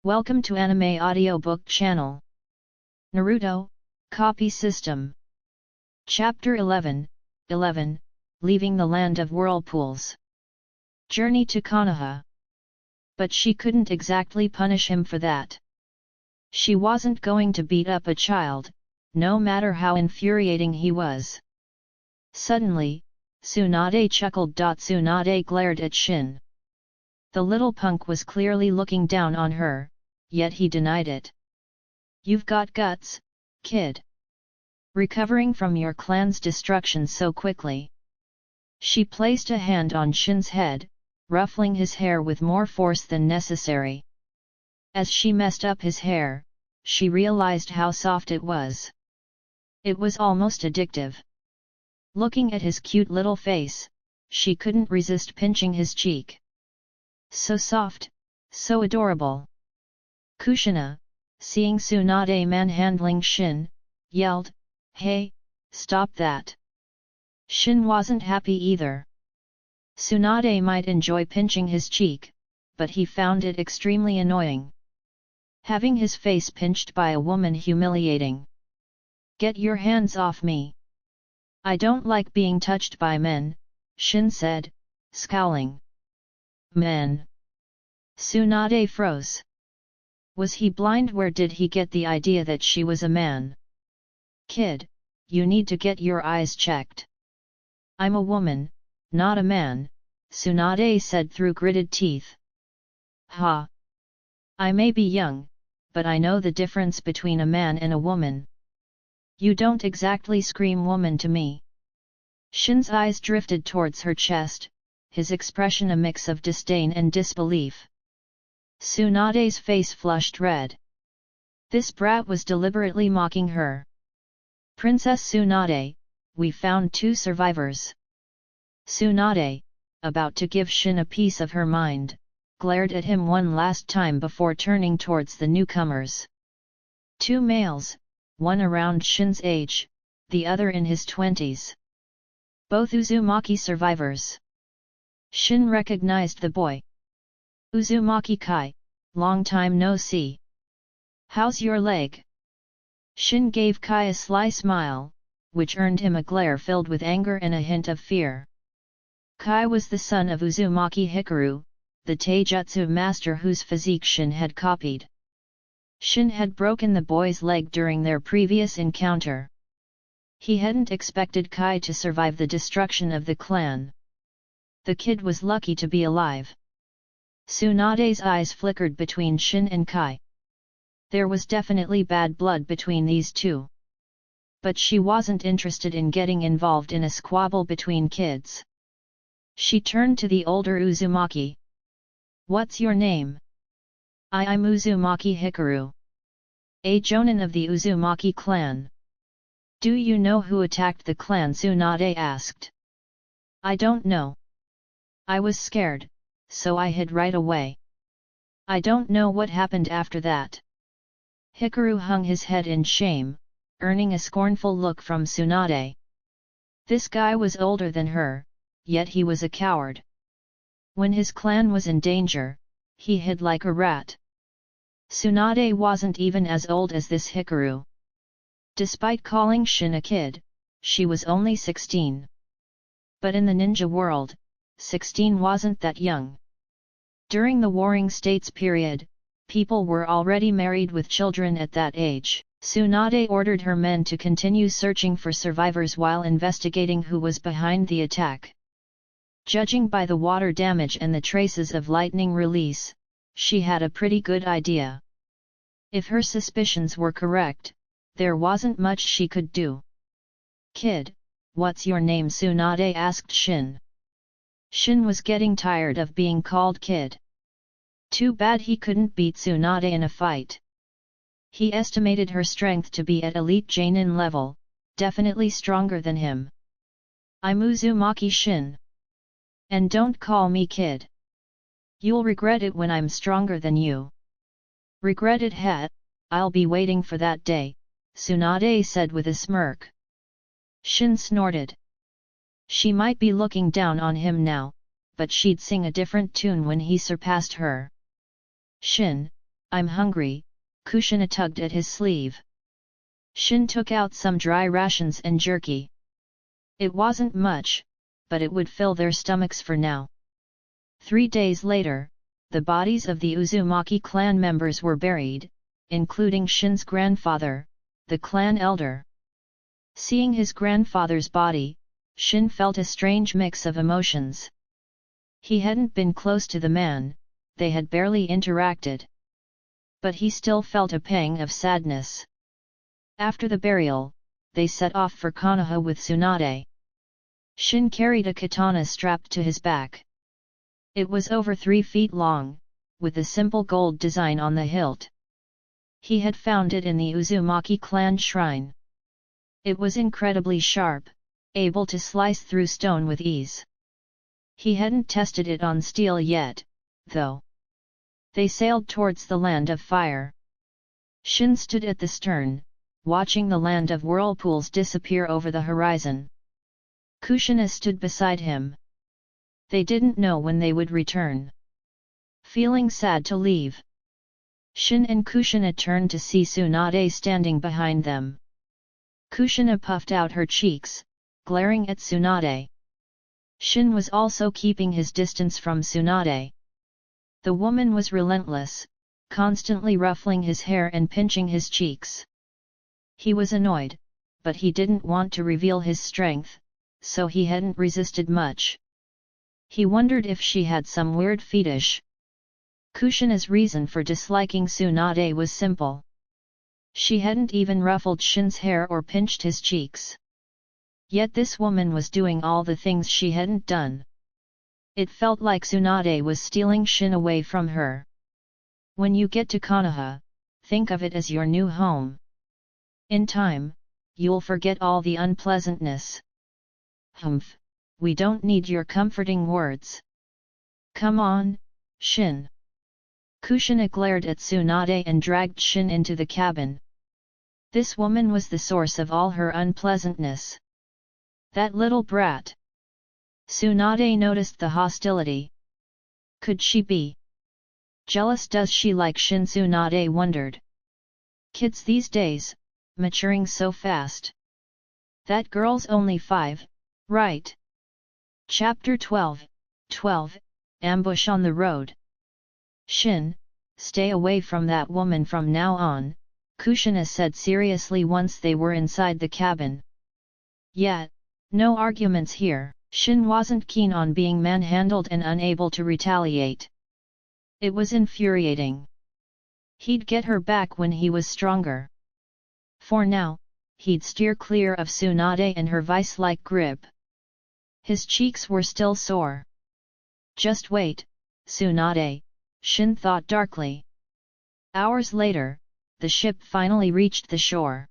Welcome to Anime Audiobook channel. Naruto, Copy System. Chapter 11, Leaving the Land of Whirlpools. Journey to Konoha. But she couldn't exactly punish him for that. She wasn't going to beat up a child, no matter how infuriating he was. Suddenly, Tsunade chuckled. Tsunade glared at Shin. The little punk was clearly looking down on her, yet he denied it. "You've got guts, kid. Recovering from your clan's destruction so quickly." She placed a hand on Shin's head, ruffling his hair with more force than necessary. As she messed up his hair, she realized how soft it was. It was almost addictive. Looking at his cute little face, she couldn't resist pinching his cheek. So soft, so adorable. Kushina, seeing Tsunade manhandling Shin, yelled, "Hey, stop that!" Shin wasn't happy either. Tsunade might enjoy pinching his cheek, but he found it extremely annoying. Having his face pinched by a woman humiliating. "Get your hands off me! I don't like being touched by men," Shin said, scowling. "Men?" Tsunade froze. Was he blind? Where did he get the idea that she was a man? "Kid, you need to get your eyes checked." "I'm a woman, not a man," Tsunade said through gritted teeth. "Ha! I may be young, but I know the difference between a man and a woman. You don't exactly scream woman to me." Shin's eyes drifted towards her chest, his expression a mix of disdain and disbelief. Tsunade's face flushed red. This brat was deliberately mocking her. "Princess Tsunade, we found 2 survivors." Tsunade, about to give Shin a piece of her mind, glared at him one last time before turning towards the newcomers. 2 males, one around Shin's age, the other in his 20s. Both Uzumaki survivors. Shin recognized the boy. "Uzumaki Kai, long time no see. How's your leg?" Shin gave Kai a sly smile, which earned him a glare filled with anger and a hint of fear. Kai was the son of Uzumaki Hikaru, the taijutsu master whose physique Shin had copied. Shin had broken the boy's leg during their previous encounter. He hadn't expected Kai to survive the destruction of the clan. The kid was lucky to be alive. Tsunade's eyes flickered between Shin and Kai. There was definitely bad blood between these two. But she wasn't interested in getting involved in a squabble between kids. She turned to the older Uzumaki. "What's your name?" I'm Uzumaki Hikaru. A jonin of the Uzumaki clan." "Do you know who attacked the clan?" Tsunade asked. "I don't know. I was scared, so I hid right away. I don't know what happened after that." Hikaru hung his head in shame, earning a scornful look from Tsunade. This guy was older than her, yet he was a coward. When his clan was in danger, he hid like a rat. Tsunade wasn't even as old as this Hikaru. Despite calling Shin a kid, she was only 16. But in the ninja world, 16 wasn't that young. During the Warring States period, people were already married with children at that age. Tsunade ordered her men to continue searching for survivors while investigating who was behind the attack. Judging by the water damage and the traces of lightning release, she had a pretty good idea. If her suspicions were correct, there wasn't much she could do. "Kid, what's your name?" Tsunade asked Shin. Shin was getting tired of being called kid. Too bad he couldn't beat Tsunade in a fight. He estimated her strength to be at elite Jonin level, definitely stronger than him. "I'm Uzumaki Shin. And don't call me kid. You'll regret it when I'm stronger than you." "Regret it, ha? I'll be waiting for that day," Tsunade said with a smirk. Shin snorted. She might be looking down on him now, but she'd sing a different tune when he surpassed her. "Shin, I'm hungry, Kushina tugged at his sleeve. Shin took out some dry rations and jerky. It wasn't much, but it would fill their stomachs for now. 3 days later, the bodies of the Uzumaki clan members were buried, including Shin's grandfather, the clan elder. Seeing his grandfather's body, Shin felt a strange mix of emotions. He hadn't been close to the man, they had barely interacted. But he still felt a pang of sadness. After the burial, they set off for Konoha with Tsunade. Shin carried a katana strapped to his back. It was over 3 feet long, with a simple gold design on the hilt. He had found it in the Uzumaki clan shrine. It was incredibly sharp, able to slice through stone with ease. He hadn't tested it on steel yet, though. They sailed towards the land of fire. Shin stood at the stern, watching the land of whirlpools disappear over the horizon. Kushina stood beside him. They didn't know when they would return. Feeling sad to leave, Shin and Kushina turned to see Tsunade standing behind them. Kushina puffed out her cheeks, glaring at Tsunade. Shin was also keeping his distance from Tsunade. The woman was relentless, constantly ruffling his hair and pinching his cheeks. He was annoyed, but he didn't want to reveal his strength, so he hadn't resisted much. He wondered if she had some weird fetish. Kushina's reason for disliking Tsunade was simple. She hadn't even ruffled Shin's hair or pinched his cheeks. Yet this woman was doing all the things she hadn't done. It felt like Tsunade was stealing Shin away from her. When you get to Konoha, think of it as your new home. In time, you'll forget all the unpleasantness. Humph, we don't need your comforting words. Come on, Shin. Kushina glared at Tsunade and dragged Shin into the cabin. This woman was the source of all her unpleasantness. That little brat. Tsunade noticed the hostility. Could she be jealous? Does she like Shin? Tsunade wondered. Kids these days, maturing so fast. That girl's only 5, right? Chapter 12, Ambush on the Road. Shin, stay away from that woman from now on, Kushina said seriously once they were inside the cabin. Yeah, no arguments here. Shin wasn't keen on being manhandled and unable to retaliate. It was infuriating. He'd get her back when he was stronger. For now, he'd steer clear of Tsunade and her vice-like grip. His cheeks were still sore. Just wait, Tsunade, Shin thought darkly. Hours later, the ship finally reached the shore.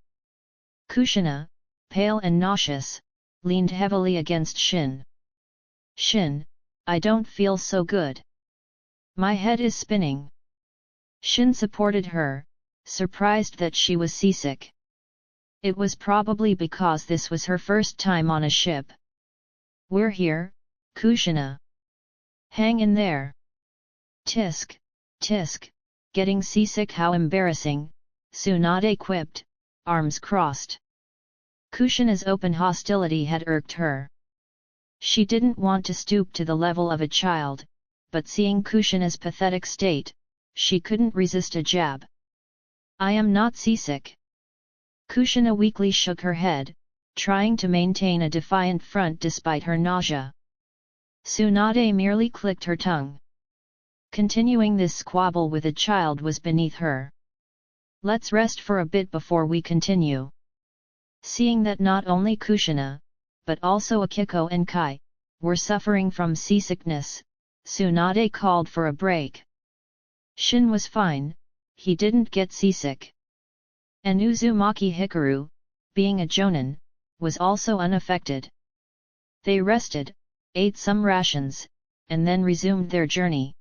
Kushina, pale and nauseous, leaned heavily against Shin. Shin, I don't feel so good. My head is spinning. Shin supported her, surprised that she was seasick. It was probably because this was her first time on a ship. We're here, Kushina. Hang in there. Tisk, tisk, getting seasick, how embarrassing, Tsunade quipped, arms crossed. Kushina's open hostility had irked her. She didn't want to stoop to the level of a child, but seeing Kushina's pathetic state, she couldn't resist a jab. I am not seasick. Kushina weakly shook her head, trying to maintain a defiant front despite her nausea. Tsunade merely clicked her tongue. Continuing this squabble with a child was beneath her. Let's rest for a bit before we continue. Seeing that not only Kushina, but also Akiko and Kai, were suffering from seasickness, Tsunade called for a break. Shin was fine, he didn't get seasick. And Uzumaki Hikaru, being a jonin, was also unaffected. They rested, ate some rations, and then resumed their journey.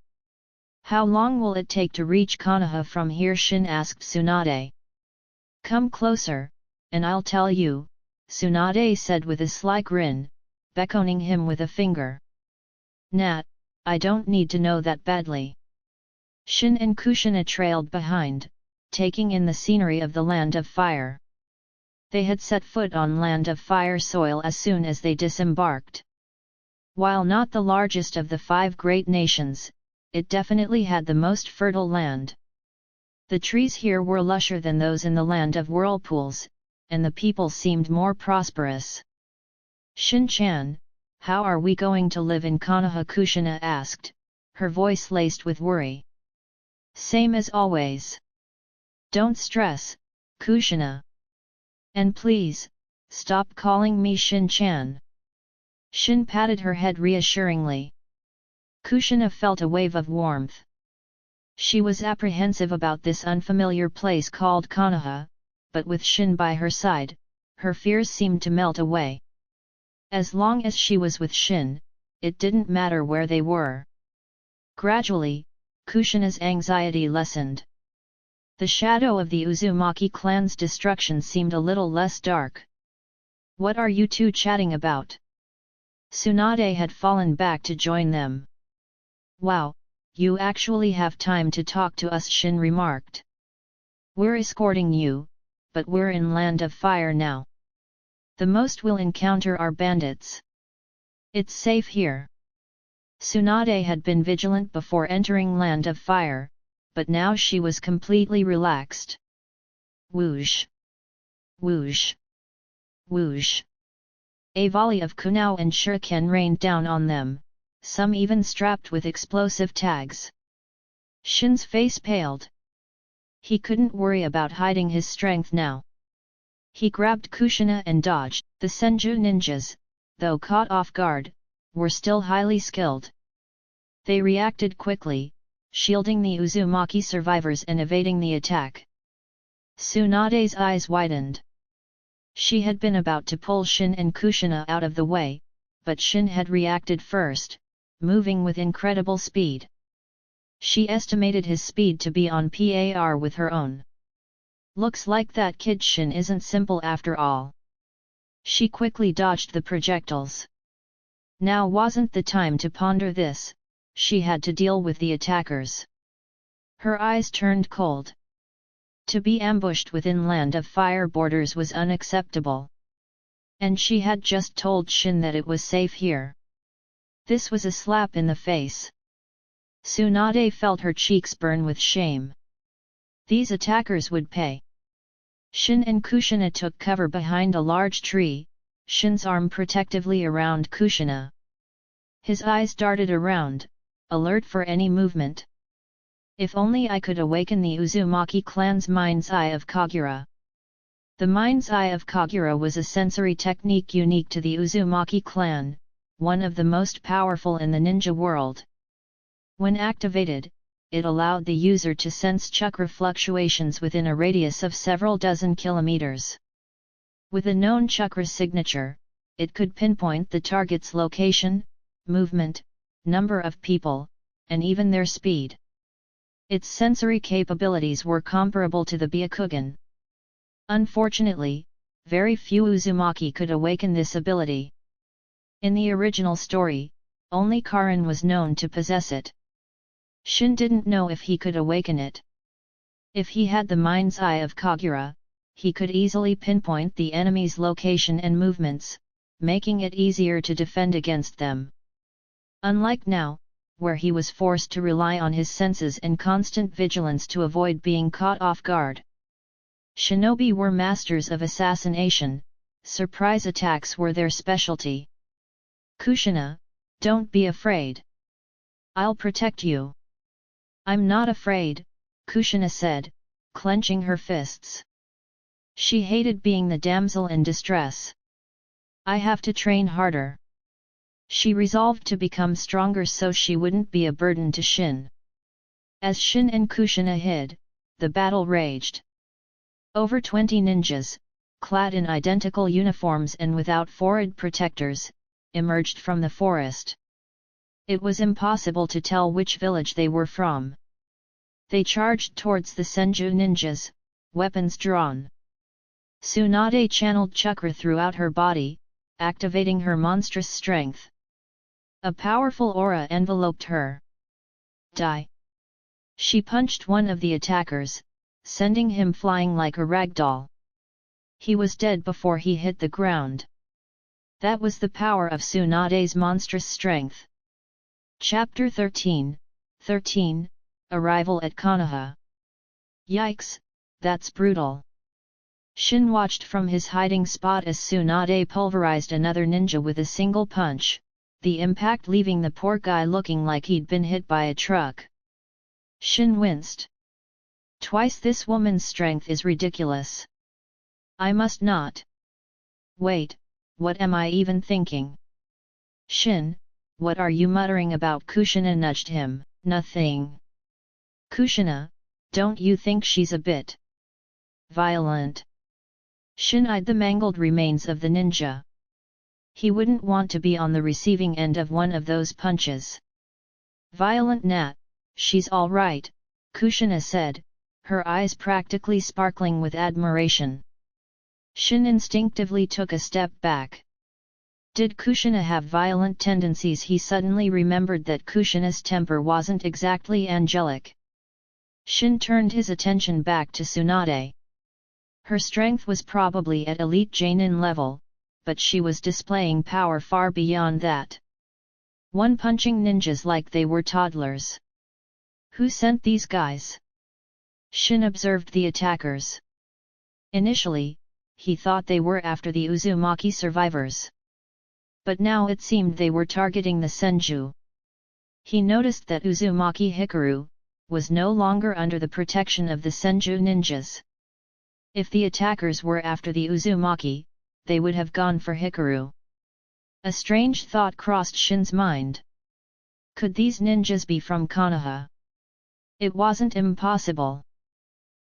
How long will it take to reach Konoha from here? Shin asked Tsunade. Come closer, and I'll tell you, Tsunade said with a sly grin, beckoning him with a finger. Nat, I don't need to know that badly. Shin and Kushina trailed behind, taking in the scenery of the Land of Fire. They had set foot on Land of Fire soil as soon as they disembarked. While not the largest of the 5 great nations, it definitely had the most fertile land. The trees here were lusher than those in the Land of Whirlpools, and the people seemed more prosperous. Shin-chan, how are we going to live in Konoha? Kushina asked, her voice laced with worry. Same as always. Don't stress, Kushina. And please, stop calling me Shin-chan. Shin patted her head reassuringly. Kushina felt a wave of warmth. She was apprehensive about this unfamiliar place called Konoha, but with Shin by her side, her fears seemed to melt away. As long as she was with Shin, it didn't matter where they were. Gradually, Kushina's anxiety lessened. The shadow of the Uzumaki clan's destruction seemed a little less dark. What are you two chatting about? Tsunade had fallen back to join them. Wow, you actually have time to talk to us, Shin remarked. We're escorting you, but we're in Land of Fire now. The most we'll encounter are bandits. It's safe here. Tsunade had been vigilant before entering Land of Fire, but now she was completely relaxed. Whoosh! Whoosh! Whoosh! A volley of kunao and shuriken rained down on them, some even strapped with explosive tags. Shin's face paled. He couldn't worry about hiding his strength now. He grabbed Kushina and dodged. The Senju ninjas, though caught off guard, were still highly skilled. They reacted quickly, shielding the Uzumaki survivors and evading the attack. Tsunade's eyes widened. She had been about to pull Shin and Kushina out of the way, but Shin had reacted first, moving with incredible speed. She estimated his speed to be on par with her own. Looks like that kid Shin isn't simple after all. She quickly dodged the projectiles. Now wasn't the time to ponder this, she had to deal with the attackers. Her eyes turned cold. To be ambushed within Land of Fire borders was unacceptable. And she had just told Shin that it was safe here. This was a slap in the face. Tsunade felt her cheeks burn with shame. These attackers would pay. Shin and Kushina took cover behind a large tree, Shin's arm protectively around Kushina. His eyes darted around, alert for any movement. If only I could awaken the Uzumaki clan's Mind's Eye of Kagura. The Mind's Eye of Kagura was a sensory technique unique to the Uzumaki clan, one of the most powerful in the ninja world. When activated, it allowed the user to sense chakra fluctuations within a radius of several dozen kilometers. With a known chakra signature, it could pinpoint the target's location, movement, number of people, and even their speed. Its sensory capabilities were comparable to the Byakugan. Unfortunately, very few Uzumaki could awaken this ability. In the original story, only Karin was known to possess it. Shin didn't know if he could awaken it. If he had the Mind's Eye of Kagura, he could easily pinpoint the enemy's location and movements, making it easier to defend against them. Unlike now, where he was forced to rely on his senses and constant vigilance to avoid being caught off guard. Shinobi were masters of assassination, surprise attacks were their specialty. Kushina, don't be afraid. I'll protect you. I'm not afraid, Kushina said, clenching her fists. She hated being the damsel in distress. I have to train harder. She resolved to become stronger so she wouldn't be a burden to Shin. As Shin and Kushina hid, the battle raged. Over 20 ninjas, clad in identical uniforms and without forehead protectors, emerged from the forest. It was impossible to tell which village they were from. They charged towards the Senju ninjas, weapons drawn. Tsunade channeled chakra throughout her body, activating her monstrous strength. A powerful aura enveloped her. Die! She punched one of the attackers, sending him flying like a rag doll. He was dead before he hit the ground. That was the power of Tsunade's monstrous strength. Chapter 13, Arrival at Konoha. Yikes, that's brutal. Shin watched from his hiding spot as Tsunade pulverized another ninja with a single punch, the impact leaving the poor guy looking like he'd been hit by a truck. Shin winced. Twice this woman's strength is ridiculous. I must not. Wait, what am I even thinking? Shin, what are you muttering about? Kushina nudged him. Nothing. Kushina, don't you think she's a bit violent? Shin eyed the mangled remains of the ninja. He wouldn't want to be on the receiving end of one of those punches. Violent Nat, she's all right, Kushina said, her eyes practically sparkling with admiration. Shin instinctively took a step back. Did Kushina have violent tendencies? He suddenly remembered that Kushina's temper wasn't exactly angelic. Shin turned his attention back to Tsunade. Her strength was probably at elite Jonin level, but she was displaying power far beyond that. One punching ninjas like they were toddlers. Who sent these guys? Shin observed the attackers. Initially, he thought they were after the Uzumaki survivors. But now it seemed they were targeting the Senju. He noticed that Uzumaki Hikaru was no longer under the protection of the Senju ninjas. If the attackers were after the Uzumaki, they would have gone for Hikaru. A strange thought crossed Shin's mind. Could these ninjas be from Konoha? It wasn't impossible.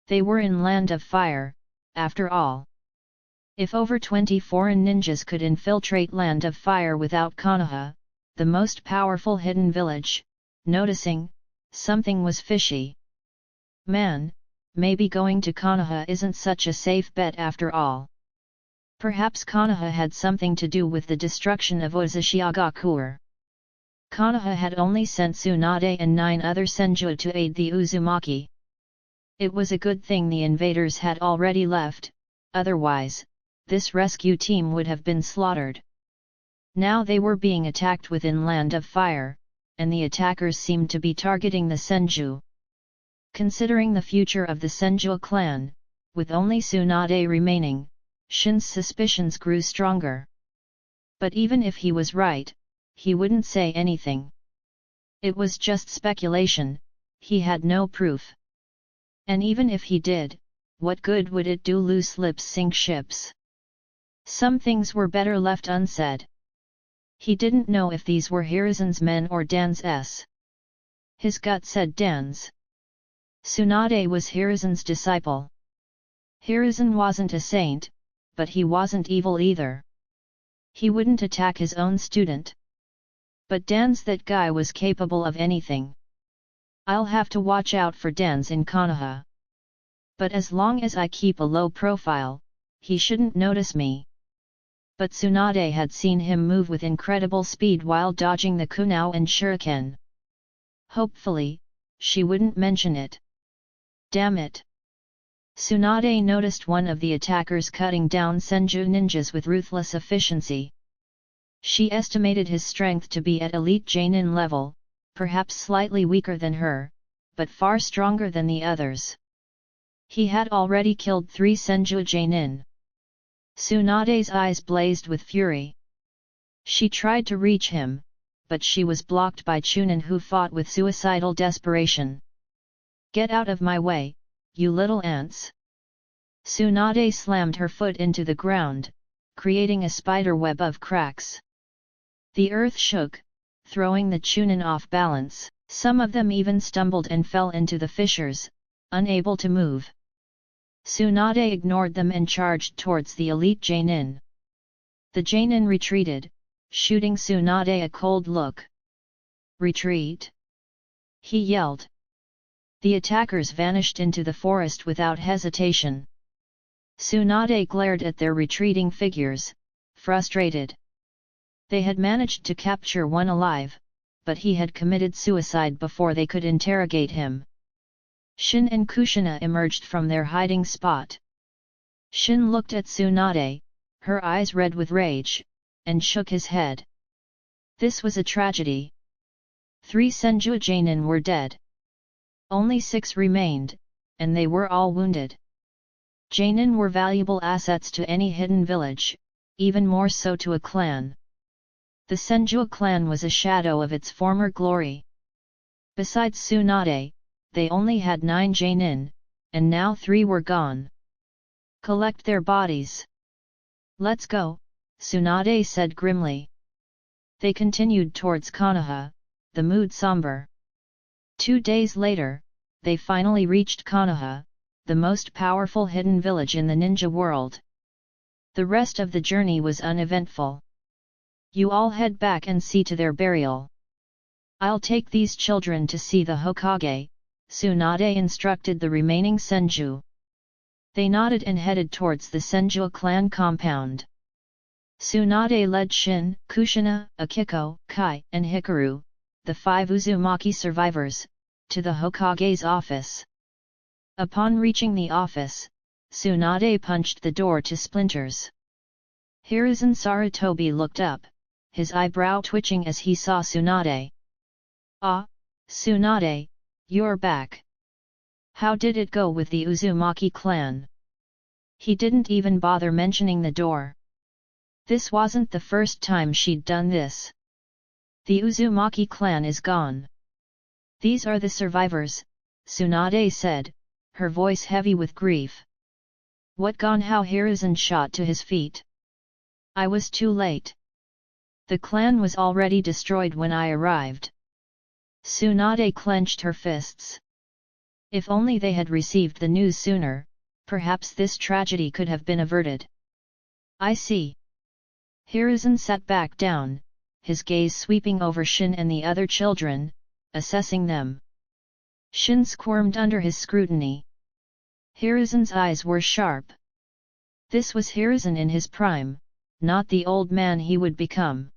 They were in Land of Fire, after all. If over 20 foreign ninjas could infiltrate Land of Fire without Konoha, the most powerful hidden village, noticing, something was fishy. Man, maybe going to Konoha isn't such a safe bet after all. Perhaps Konoha had something to do with the destruction of Uzushiagakuer. Konoha had only sent Tsunade and 9 other Senju to aid the Uzumaki. It was a good thing the invaders had already left, otherwise, this rescue team would have been slaughtered. Now they were being attacked within Land of Fire, and the attackers seemed to be targeting the Senju. Considering the future of the Senju clan, with only Tsunade remaining, Shin's suspicions grew stronger. But even if he was right, he wouldn't say anything. It was just speculation, he had no proof. And even if he did, what good would it do? Loose lips sink ships. Some things were better left unsaid. He didn't know if these were Hiruzen's men or Dan's. His gut said Dan's. Tsunade was Hiruzen's disciple. Hiruzen wasn't a saint, but he wasn't evil either. He wouldn't attack his own student. But Dan's that guy was capable of anything. I'll have to watch out for Dan's in Konoha. But as long as I keep a low profile, he shouldn't notice me. But Tsunade had seen him move with incredible speed while dodging the kunao and shuriken. Hopefully, she wouldn't mention it. Damn it! Tsunade noticed one of the attackers cutting down Senju ninjas with ruthless efficiency. She estimated his strength to be at elite Jonin level, perhaps slightly weaker than her, but far stronger than the others. He had already killed 3 Senju Jonin. Tsunade's eyes blazed with fury. She tried to reach him, but she was blocked by Chunin, who fought with suicidal desperation. Get out of my way, you little ants! Tsunade slammed her foot into the ground, creating a spiderweb of cracks. The earth shook, throwing the Chunin off balance. Some of them even stumbled and fell into the fissures, unable to move. Tsunade ignored them and charged towards the elite Jonin. The Jonin retreated, shooting Tsunade a cold look. Retreat! He yelled. The attackers vanished into the forest without hesitation. Tsunade glared at their retreating figures, frustrated. They had managed to capture one alive, but he had committed suicide before they could interrogate him. Shin and Kushina emerged from their hiding spot. Shin looked at Tsunade, her eyes red with rage, and shook his head. This was a tragedy. 3 Senju Jainin were dead. Only 6 remained, and they were all wounded. Jainin were valuable assets to any hidden village, even more so to a clan. The Senju clan was a shadow of its former glory. Besides Tsunade, they only had 9 Jainin, and now 3 were gone. Collect their bodies. Let's go, Tsunade said grimly. They continued towards Konoha, the mood somber. 2 days later, they finally reached Konoha, the most powerful hidden village in the ninja world. The rest of the journey was uneventful. You all head back and see to their burial. I'll take these children to see the Hokage, Tsunade instructed the remaining Senju. They nodded and headed towards the Senju clan compound. Tsunade led Shin, Kushina, Akiko, Kai, and Hikaru, the 5 Uzumaki survivors, to the Hokage's office. Upon reaching the office, Tsunade punched the door to splinters. Hiruzen Sarutobi looked up, his eyebrow twitching as he saw Tsunade. Ah, Tsunade, you're back. How did it go with the Uzumaki clan? He didn't even bother mentioning the door. This wasn't the first time she'd done this. The Uzumaki clan is gone. These are the survivors, Tsunade said, her voice heavy with grief. What gone? How? Hiruzen shot to his feet. I was too late. The clan was already destroyed when I arrived. Tsunade clenched her fists. If only they had received the news sooner, perhaps this tragedy could have been averted. I see. Hiruzen sat back down, his gaze sweeping over Shin and the other children, assessing them. Shin squirmed under his scrutiny. Hiruzen's eyes were sharp. This was Hiruzen in his prime, not the old man he would become.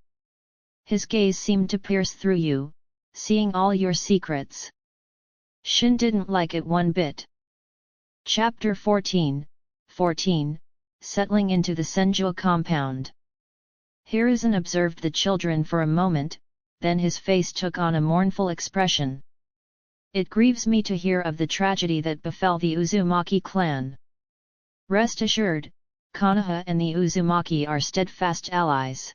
His gaze seemed to pierce through you, seeing all your secrets. Shin didn't like it one bit. Chapter 14, Settling into the Senju compound. Hiruzen observed the children for a moment, then his face took on a mournful expression. It grieves me to hear of the tragedy that befell the Uzumaki clan. Rest assured, Konoha and the Uzumaki are steadfast allies.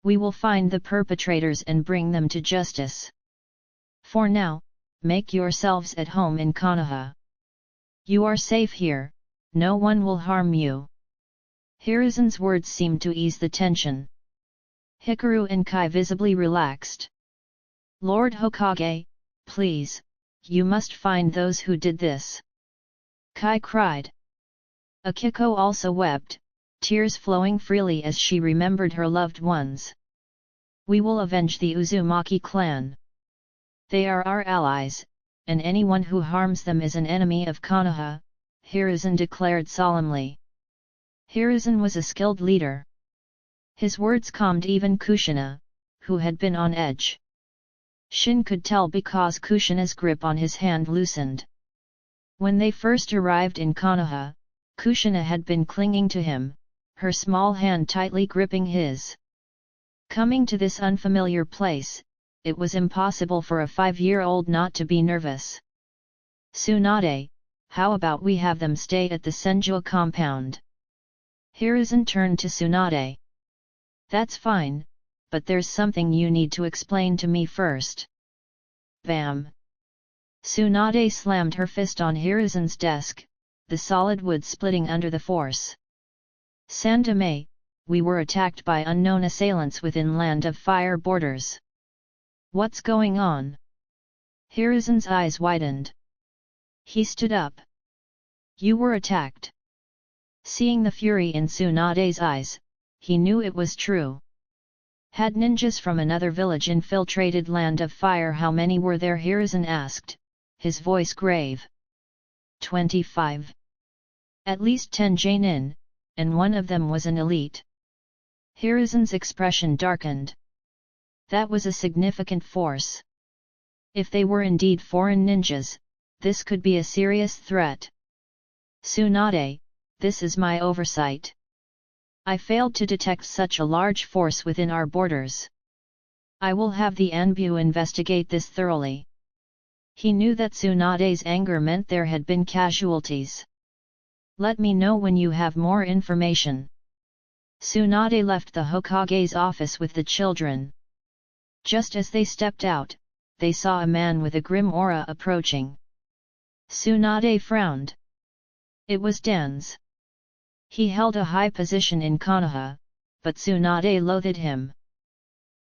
We will find the perpetrators and bring them to justice. For now, make yourselves at home in Konoha. You are safe here, no one will harm you. Hiruzen's words seemed to ease the tension. Hikaru and Kai visibly relaxed. Lord Hokage, please, you must find those who did this. Kai cried. Akiko also wept, tears flowing freely as she remembered her loved ones. We will avenge the Uzumaki clan. They are our allies, and anyone who harms them is an enemy of Konoha, Hiruzen declared solemnly. Hiruzen was a skilled leader. His words calmed even Kushina, who had been on edge. Shin could tell because Kushina's grip on his hand loosened. When they first arrived in Konoha, Kushina had been clinging to him, her small hand tightly gripping his. Coming to this unfamiliar place, it was impossible for a 5-year-old not to be nervous. Tsunade, how about we have them stay at the Senju compound? Hiruzen turned to Tsunade. That's fine, but there's something you need to explain to me first. Bam! Tsunade slammed her fist on Hiruzen's desk, the solid wood splitting under the force. Sandame, we were attacked by unknown assailants within Land of Fire borders. What's going on? Hiruzen's eyes widened. He stood up. You were attacked. Seeing the fury in Tsunade's eyes, he knew it was true. Had ninjas from another village infiltrated Land of Fire? How many were there? Hiruzen asked, his voice grave. 25. At least 10 Jainin, and one of them was an elite. Hiruzen's expression darkened. That was a significant force. If they were indeed foreign ninjas, this could be a serious threat. Tsunade, this is my oversight. I failed to detect such a large force within our borders. I will have the Anbu investigate this thoroughly. He knew that Tsunade's anger meant there had been casualties. Let me know when you have more information. Tsunade left the Hokage's office with the children. Just as they stepped out, they saw a man with a grim aura approaching. Tsunade frowned. It was Dan's. He held a high position in Konoha, but Tsunade loathed him.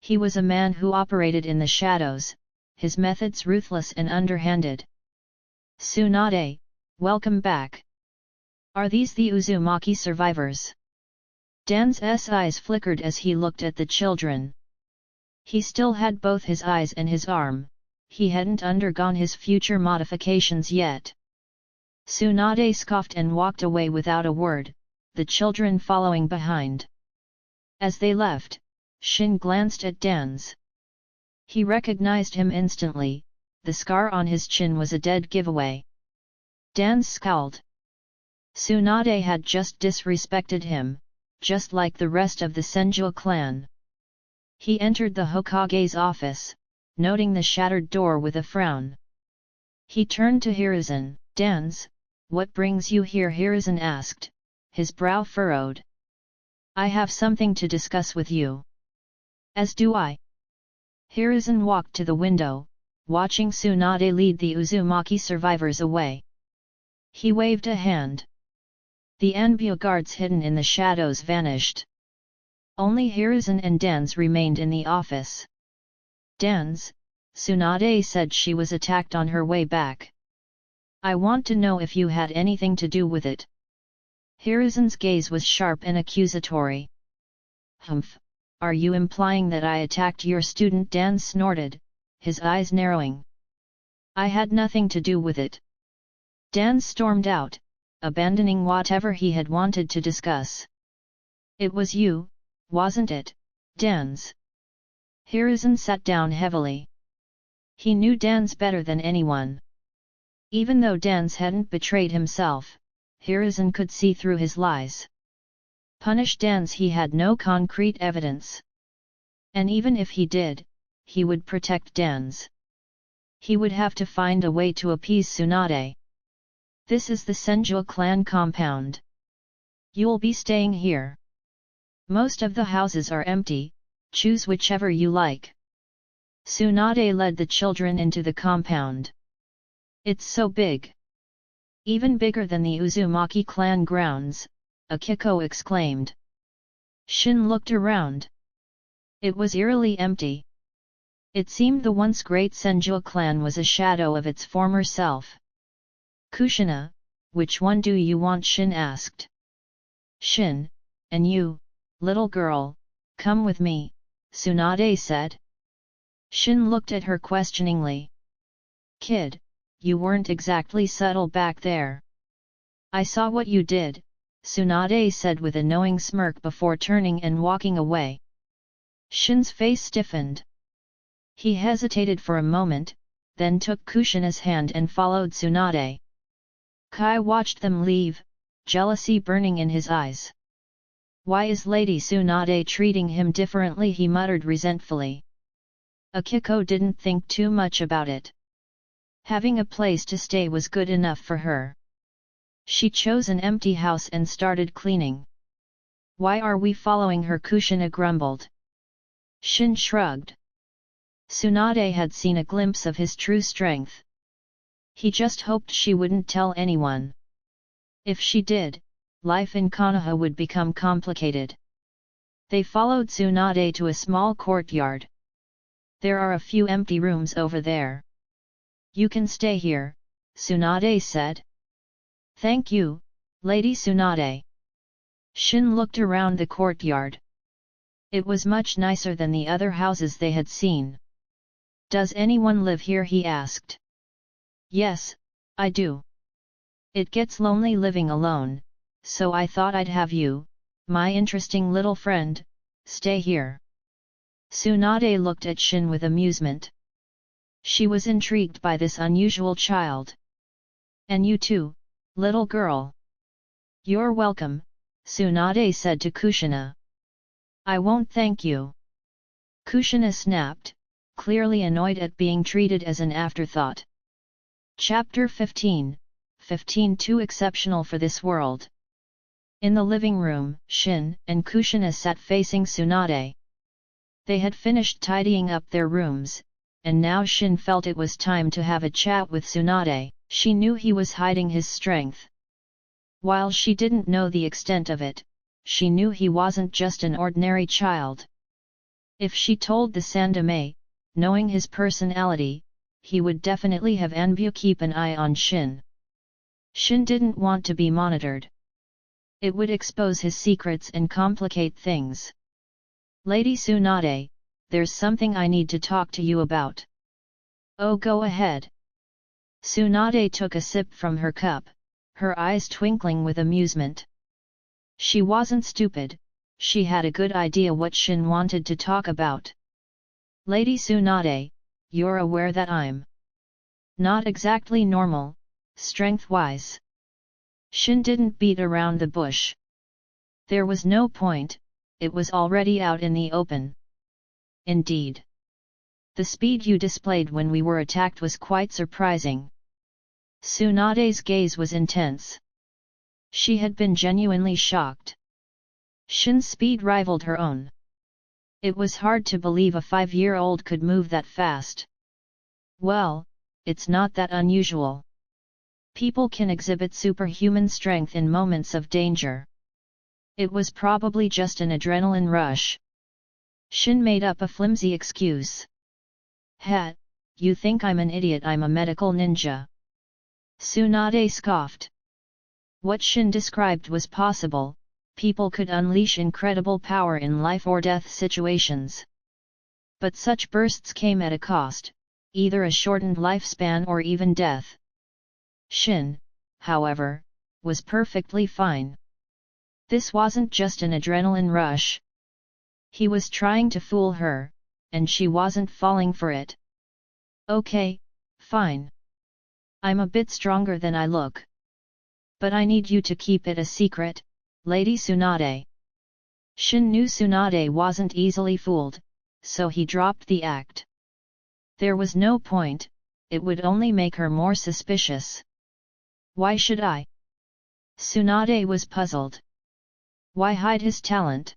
He was a man who operated in the shadows, his methods ruthless and underhanded. Tsunade, welcome back. Are these the Uzumaki survivors? Dan's eyes flickered as he looked at the children. He still had both his eyes and his arm, he hadn't undergone his future modifications yet. Tsunade scoffed and walked away without a word, the children following behind. As they left, Shin glanced at Dan's. He recognized him instantly, the scar on his chin was a dead giveaway. Dan scowled. Tsunade had just disrespected him, just like the rest of the Senju clan. He entered the Hokage's office, noting the shattered door with a frown. He turned to Hiruzen. Dan's, what brings you here? Hiruzen asked, his brow furrowed. I have something to discuss with you. As do I. Hiruzen walked to the window, watching Tsunade lead the Uzumaki survivors away. He waved a hand. The Anbu guards hidden in the shadows vanished. Only Hiruzen and Dan's remained in the office. Dan's, Tsunade said she was attacked on her way back. I want to know if you had anything to do with it. Hiruzen's gaze was sharp and accusatory. Humph, are you implying that I attacked your student? Dan snorted, his eyes narrowing. I had nothing to do with it. Dan stormed out, abandoning whatever he had wanted to discuss. It was you, wasn't it, Dan's? Hiruzen sat down heavily. He knew Dan's better than anyone. Even though Dan's hadn't betrayed himself, Hiruzen could see through his lies. Punish Dan's he had no concrete evidence. And even if he did, he would protect Dan's. He would have to find a way to appease Tsunade. This is the Senju clan compound. You'll be staying here. Most of the houses are empty, choose whichever you like. Tsunade led the children into the compound. It's so big. Even bigger than the Uzumaki clan grounds, Akiko exclaimed. Shin looked around. It was eerily empty. It seemed the once great Senju clan was a shadow of its former self. Kushina, which one do you want? Shin asked. Shin, and you, little girl, come with me, Tsunade said. Shin looked at her questioningly. Kid, you weren't exactly subtle back there. I saw what you did, Tsunade said with a knowing smirk before turning and walking away. Shin's face stiffened. He hesitated for a moment, then took Kushina's hand and followed Tsunade. Kai watched them leave, jealousy burning in his eyes. Why is Lady Tsunade treating him differently? He muttered resentfully. Akiko didn't think too much about it. Having a place to stay was good enough for her. She chose an empty house and started cleaning. Why are we following her? Kushina grumbled. Shin shrugged. Tsunade had seen a glimpse of his true strength. He just hoped she wouldn't tell anyone. If she did, life in Konoha would become complicated. They followed Tsunade to a small courtyard. There are a few empty rooms over there. You can stay here, Tsunade said. Thank you, Lady Tsunade. Shin looked around the courtyard. It was much nicer than the other houses they had seen. Does anyone live here? He asked. Yes, I do. It gets lonely living alone, so I thought I'd have you, my interesting little friend, stay here. Tsunade looked at Shin with amusement. She was intrigued by this unusual child. And you too, little girl. You're welcome, Tsunade said to Kushina. I won't thank you. Kushina snapped, clearly annoyed at being treated as an afterthought. Chapter 15, 15 Too exceptional for this world. In the living room, Shin and Kushina sat facing Tsunade. They had finished tidying up their rooms, and now Shin felt it was time to have a chat with Tsunade. She knew he was hiding his strength. While she didn't know the extent of it, she knew he wasn't just an ordinary child. If she told the Sandame, knowing his personality, he would definitely have Envu keep an eye on Shin. Shin didn't want to be monitored. It would expose his secrets and complicate things. Lady Tsunade, there's something I need to talk to you about. Oh, go ahead. Tsunade took a sip from her cup, her eyes twinkling with amusement. She wasn't stupid, she had a good idea what Shin wanted to talk about. Lady Tsunade, you're aware that I'm not exactly normal, strength-wise. Shin didn't beat around the bush. There was no point, it was already out in the open. Indeed. The speed you displayed when we were attacked was quite surprising. Tsunade's gaze was intense. She had been genuinely shocked. Shin's speed rivaled her own. It was hard to believe a 5-year-old could move that fast. Well, it's not that unusual. People can exhibit superhuman strength in moments of danger. It was probably just an adrenaline rush. Shin made up a flimsy excuse. "Ha, you think I'm an idiot? I'm a medical ninja." Tsunade scoffed. What Shin described was possible, people could unleash incredible power in life-or-death situations. But such bursts came at a cost, either a shortened lifespan or even death. Shin, however, was perfectly fine. This wasn't just an adrenaline rush. He was trying to fool her, and she wasn't falling for it. Okay, fine. I'm a bit stronger than I look. But I need you to keep it a secret, Lady Tsunade. Shin knew Tsunade wasn't easily fooled, so he dropped the act. There was no point, it would only make her more suspicious. Why should I? Tsunade was puzzled. Why hide his talent?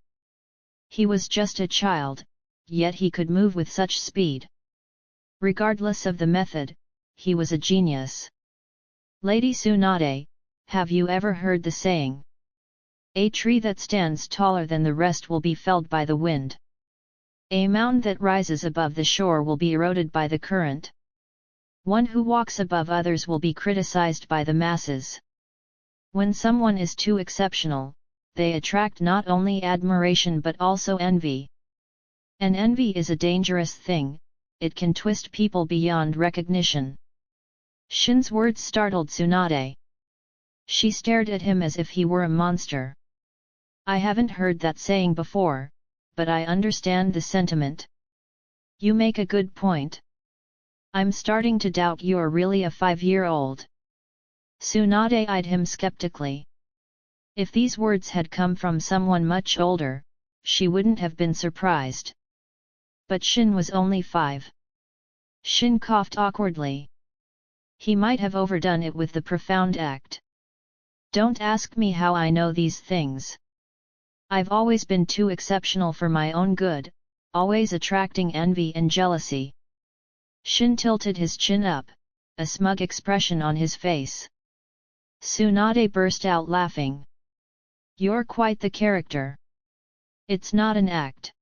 He was just a child, yet he could move with such speed. Regardless of the method, he was a genius. Lady Tsunade, have you ever heard the saying? A tree that stands taller than the rest will be felled by the wind. A mound that rises above the shore will be eroded by the current. One who walks above others will be criticized by the masses. When someone is too exceptional, they attract not only admiration but also envy. And envy is a dangerous thing, it can twist people beyond recognition. Shin's words startled Tsunade. She stared at him as if he were a monster. I haven't heard that saying before, but I understand the sentiment. You make a good point. I'm starting to doubt you're really a 5-year-old. Tsunade eyed him skeptically. If these words had come from someone much older, she wouldn't have been surprised. But Shin was only 5. Shin coughed awkwardly. He might have overdone it with the profound act. Don't ask me how I know these things. I've always been too exceptional for my own good, always attracting envy and jealousy. Shin tilted his chin up, a smug expression on his face. Tsunade burst out laughing. You're quite the character. It's not an act.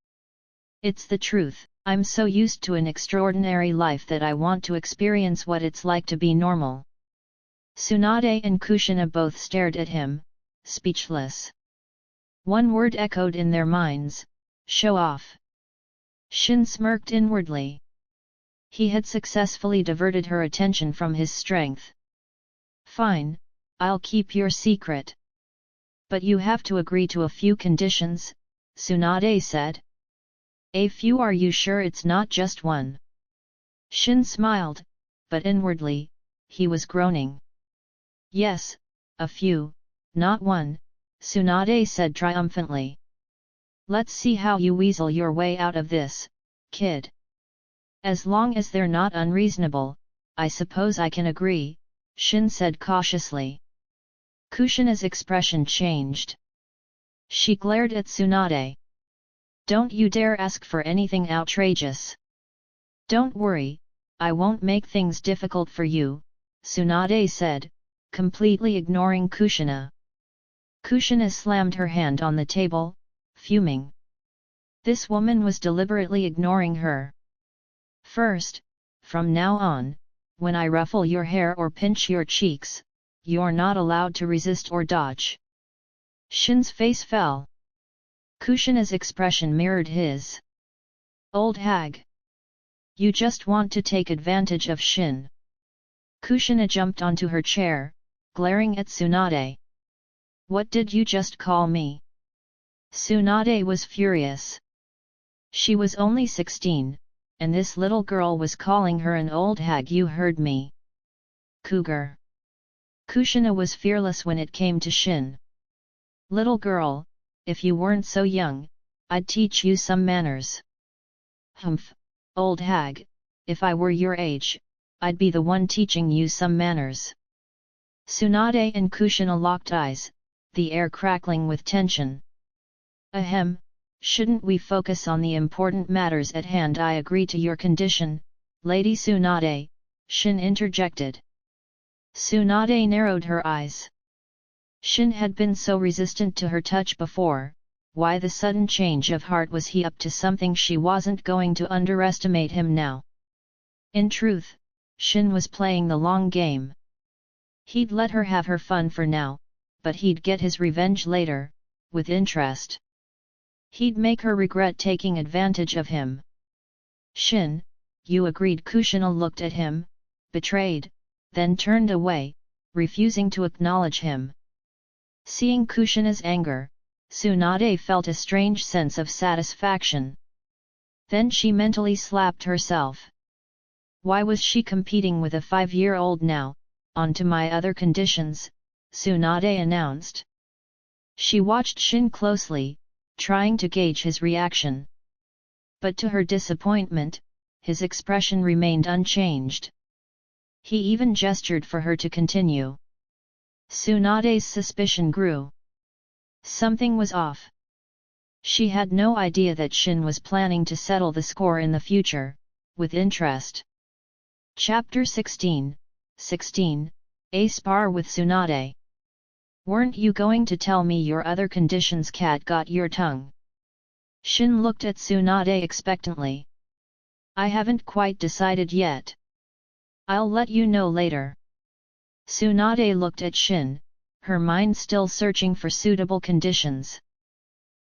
It's the truth. I'm so used to an extraordinary life that I want to experience what it's like to be normal. Tsunade and Kushina both stared at him, speechless. One word echoed in their minds, show off. Shin smirked inwardly. He had successfully diverted her attention from his strength. Fine, I'll keep your secret. But you have to agree to a few conditions, Tsunade said. A few? Are you sure it's not just one? Shin smiled, but inwardly, he was groaning. Yes, a few, not one, Tsunade said triumphantly. Let's see how you weasel your way out of this, kid. As long as they're not unreasonable, I suppose I can agree, Shin said cautiously. Kushina's expression changed. She glared at Tsunade. Don't you dare ask for anything outrageous. Don't worry, I won't make things difficult for you, Tsunade said, completely ignoring Kushina. Kushina slammed her hand on the table, fuming. This woman was deliberately ignoring her. First, from now on, when I ruffle your hair or pinch your cheeks, you're not allowed to resist or dodge. Shin's face fell. Kushina's expression mirrored his. Old hag. You just want to take advantage of Shin. Kushina jumped onto her chair, glaring at Tsunade. What did you just call me? Tsunade was furious. She was only 16, and this little girl was calling her an old hag. You heard me. Cougar. Kushina was fearless when it came to Shin. Little girl, if you weren't so young, I'd teach you some manners. Humph, old hag, if I were your age, I'd be the one teaching you some manners. Tsunade and Kushina locked eyes, the air crackling with tension. Ahem, shouldn't we focus on the important matters at hand? I agree to your condition, Lady Tsunade, Shin interjected. Tsunade narrowed her eyes. Shin had been so resistant to her touch before, why the sudden change of heart? Was he up to something? She wasn't going to underestimate him now. In truth, Shin was playing the long game. He'd let her have her fun for now, but he'd get his revenge later, with interest. He'd make her regret taking advantage of him. Shin, you agreed. Kushina looked at him, betrayed, then turned away, refusing to acknowledge him. Seeing Kushina's anger, Tsunade felt a strange sense of satisfaction. Then she mentally slapped herself. Why was she competing with a 5-year-old now? On to my other conditions, Tsunade announced. She watched Shin closely, trying to gauge his reaction. But to her disappointment, his expression remained unchanged. He even gestured for her to continue. Tsunade's suspicion grew. Something was off. She had no idea that Shin was planning to settle the score in the future, with interest. Chapter 16, A Spar with Tsunade. Weren't you going to tell me your other conditions? Cat got your tongue. Shin looked at Tsunade expectantly. I haven't quite decided yet. I'll let you know later. Tsunade looked at Shin, her mind still searching for suitable conditions.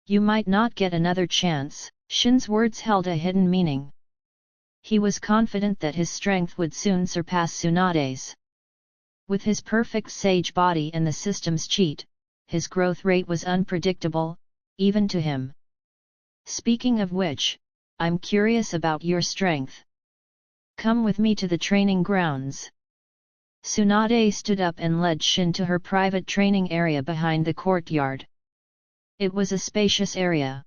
You might not get another chance. Shin's words held a hidden meaning. He was confident that his strength would soon surpass Tsunade's. With his perfect sage body and the system's cheat, his growth rate was unpredictable, even to him. Speaking of which, I'm curious about your strength. Come with me to the training grounds. Tsunade stood up and led Shin to her private training area behind the courtyard. It was a spacious area.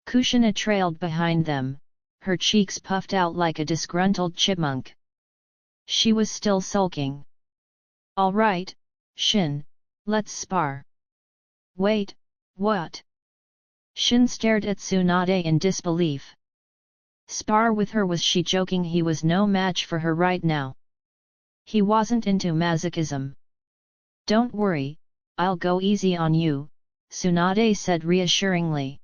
Kushina trailed behind them, her cheeks puffed out like a disgruntled chipmunk. She was still sulking. All right, Shin, let's spar. Wait, what? Shin stared at Tsunade in disbelief. Spar with her? Was she joking? He was no match for her right now. He wasn't into masochism. Don't worry, I'll go easy on you, Tsunade said reassuringly.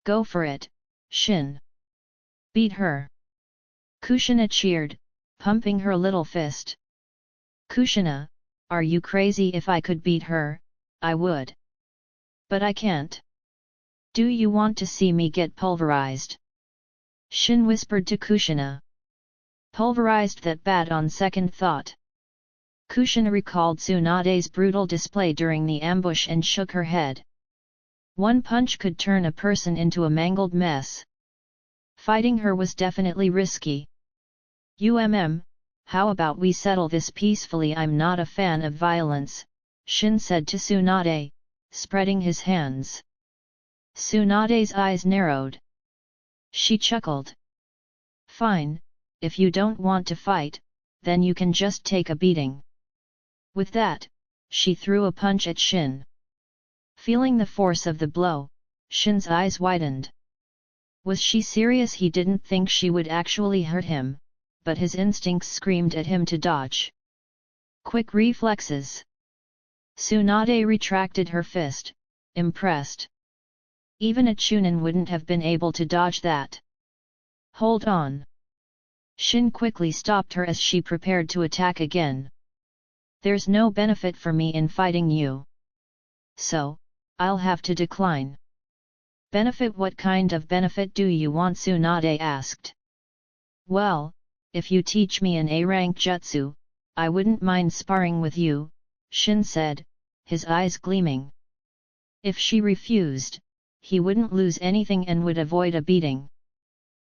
Go for it, Shin. Beat her. Kushina cheered, pumping her little fist. Kushina, are you crazy? If I could beat her, I would. But I can't. Do you want to see me get pulverized? Shin whispered to Kushina. Pulverized? That bad on second thought. Kushina recalled Tsunade's brutal display during the ambush and shook her head. One punch could turn a person into a mangled mess. Fighting her was definitely risky. how about we settle this peacefully? I'm not a fan of violence, Shin said to Tsunade, spreading his hands. Tsunade's eyes narrowed. She chuckled. Fine, if you don't want to fight, then you can just take a beating. With that, she threw a punch at Shin. Feeling the force of the blow, Shin's eyes widened. Was she serious? He didn't think she would actually hurt him, but his instincts screamed at him to dodge. Quick reflexes. Tsunade retracted her fist, impressed. Even a Chunin wouldn't have been able to dodge that. Hold on. Shin quickly stopped her as she prepared to attack again. There's no benefit for me in fighting you. So, I'll have to decline. Benefit? What kind of benefit do you want? Tsunade asked. Well, if you teach me an A-rank jutsu, I wouldn't mind sparring with you, Shin said, his eyes gleaming. If she refused, he wouldn't lose anything and would avoid a beating.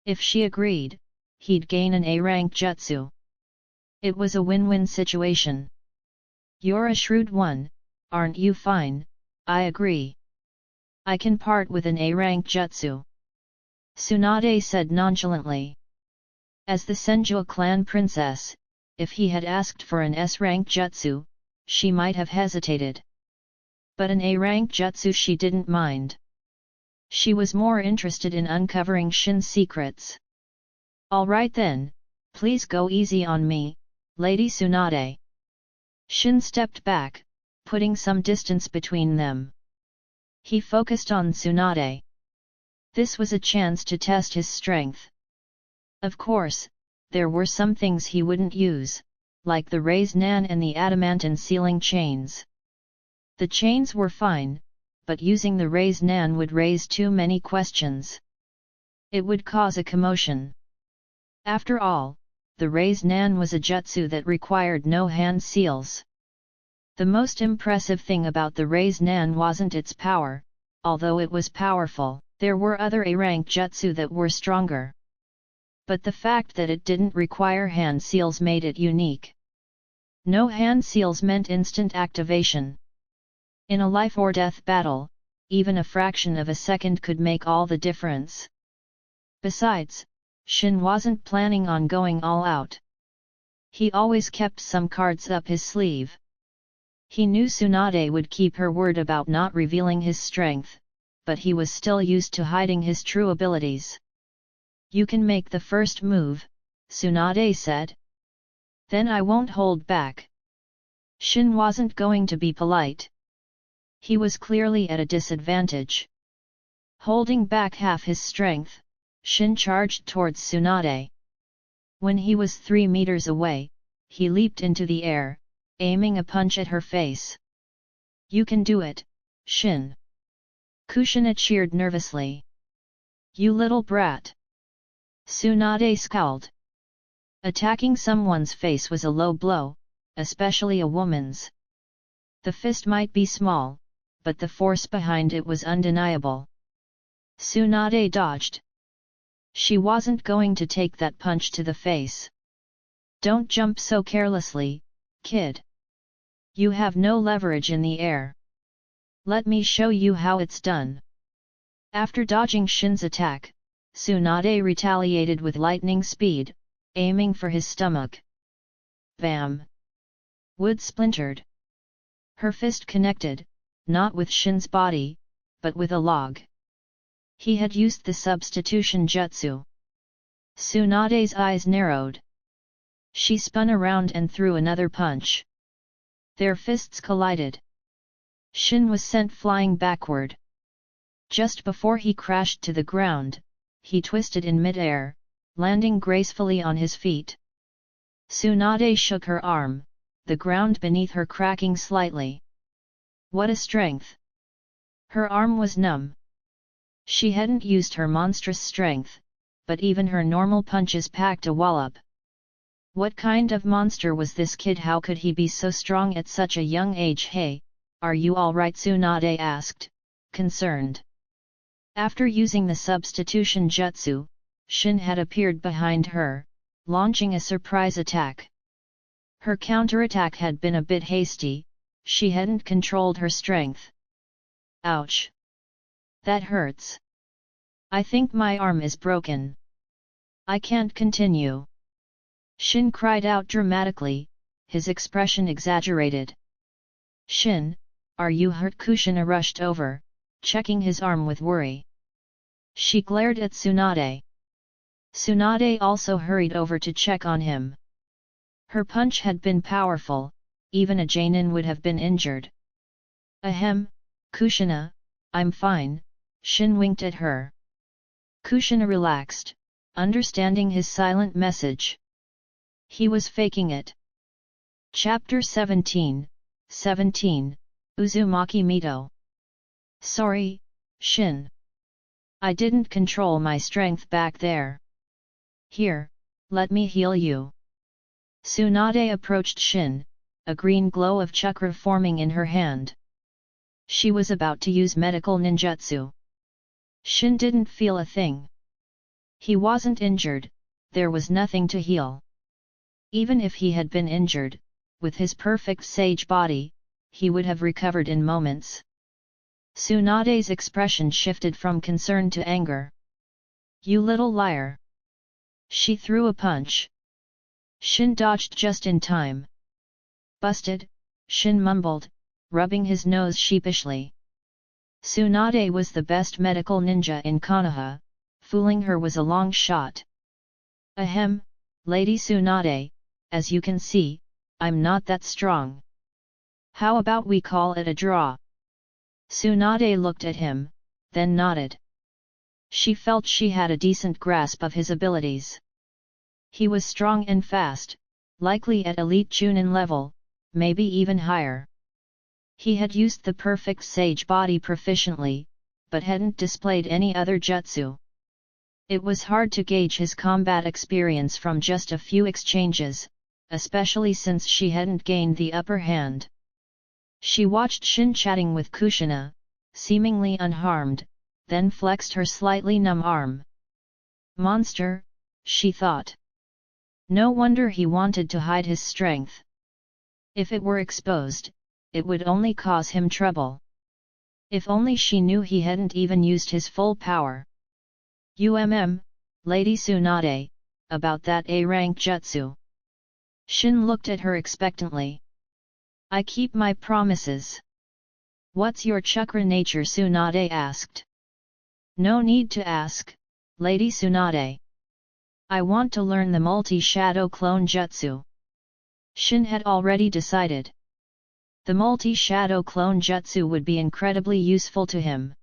If she agreed, he'd gain an A-rank jutsu. It was a win-win situation. You're a shrewd one, aren't you? Fine, I agree. I can part with an A-rank jutsu, Tsunade said nonchalantly. As the Senjua clan princess, if he had asked for an S-rank jutsu, she might have hesitated. But an A-rank jutsu she didn't mind. She was more interested in uncovering Shin's secrets. Alright then, please go easy on me, Lady Tsunade. Shin stepped back, putting some distance between them. He focused on Tsunade. This was a chance to test his strength. Of course, there were some things he wouldn't use, like the raised nan and the adamantine sealing chains. The chains were fine, but using the raised nan would raise too many questions. It would cause a commotion. After all, the raised nan was a jutsu that required no hand seals. The most impressive thing about the raised nan wasn't its power, although it was powerful. There were other A-rank jutsu that were stronger. But the fact that it didn't require hand seals made it unique. No hand seals meant instant activation. In a life-or-death battle, even a fraction of a second could make all the difference. Besides, Shin wasn't planning on going all out. He always kept some cards up his sleeve. He knew Tsunade would keep her word about not revealing his strength, but he was still used to hiding his true abilities. You can make the first move, Tsunade said. Then I won't hold back. Shin wasn't going to be polite. He was clearly at a disadvantage. Holding back half his strength, Shin charged towards Tsunade. When he was 3 meters away, he leaped into the air, aiming a punch at her face. You can do it, Shin. Kushina cheered nervously. You little brat. Tsunade scowled. Attacking someone's face was a low blow, especially a woman's. The fist might be small, but the force behind it was undeniable. Tsunade dodged. She wasn't going to take that punch to the face. Don't jump so carelessly, kid. You have no leverage in the air. Let me show you how it's done. After dodging Shin's attack, Tsunade retaliated with lightning speed, aiming for his stomach. Bam! Wood splintered. Her fist connected, not with Shin's body, but with a log. He had used the substitution jutsu. Tsunade's eyes narrowed. She spun around and threw another punch. Their fists collided. Shin was sent flying backward. Just before he crashed to the ground, he twisted in mid-air, landing gracefully on his feet. Tsunade shook her arm, the ground beneath her cracking slightly. What a strength! Her arm was numb. She hadn't used her monstrous strength, but even her normal punches packed a wallop. What kind of monster was this kid? How could he be so strong at such a young age? Hey, are you alright? Tsunade asked, concerned. After using the substitution jutsu, Shin had appeared behind her, launching a surprise attack. Her counterattack had been a bit hasty, she hadn't controlled her strength. Ouch! That hurts. I think my arm is broken. I can't continue. Shin cried out dramatically, his expression exaggerated. Shin, are you hurt? Kushina rushed over, checking his arm with worry. She glared at Tsunade. Tsunade also hurried over to check on him. Her punch had been powerful, even a Jainin would have been injured. Ahem, Kushina, I'm fine, Shin winked at her. Kushina relaxed, understanding his silent message. He was faking it. Chapter 17, Uzumaki Mito. Sorry, Shin. I didn't control my strength back there. Here, let me heal you. Tsunade approached Shin, a green glow of chakra forming in her hand. She was about to use medical ninjutsu. Shin didn't feel a thing. He wasn't injured, there was nothing to heal. Even if he had been injured, with his perfect sage body, he would have recovered in moments. Tsunade's expression shifted from concern to anger. You little liar! She threw a punch. Shin dodged just in time. Busted, Shin mumbled, rubbing his nose sheepishly. Tsunade was the best medical ninja in Konoha, fooling her was a long shot. Ahem, Lady Tsunade, as you can see, I'm not that strong. How about we call it a draw? Tsunade looked at him, then nodded. She felt she had a decent grasp of his abilities. He was strong and fast, likely at elite Chunin level, maybe even higher. He had used the perfect sage body proficiently, but hadn't displayed any other jutsu. It was hard to gauge his combat experience from just a few exchanges, especially since she hadn't gained the upper hand. She watched Shin chatting with Kushina, seemingly unharmed, then flexed her slightly numb arm. Monster, she thought. No wonder he wanted to hide his strength. If it were exposed, it would only cause him trouble. If only she knew he hadn't even used his full power. Lady Tsunade, about that A-rank jutsu. Shin looked at her expectantly. I keep my promises. What's your chakra nature? Tsunade asked. No need to ask, Lady Tsunade. I want to learn the multi-shadow clone jutsu. Shin had already decided. The multi-shadow clone jutsu would be incredibly useful to him.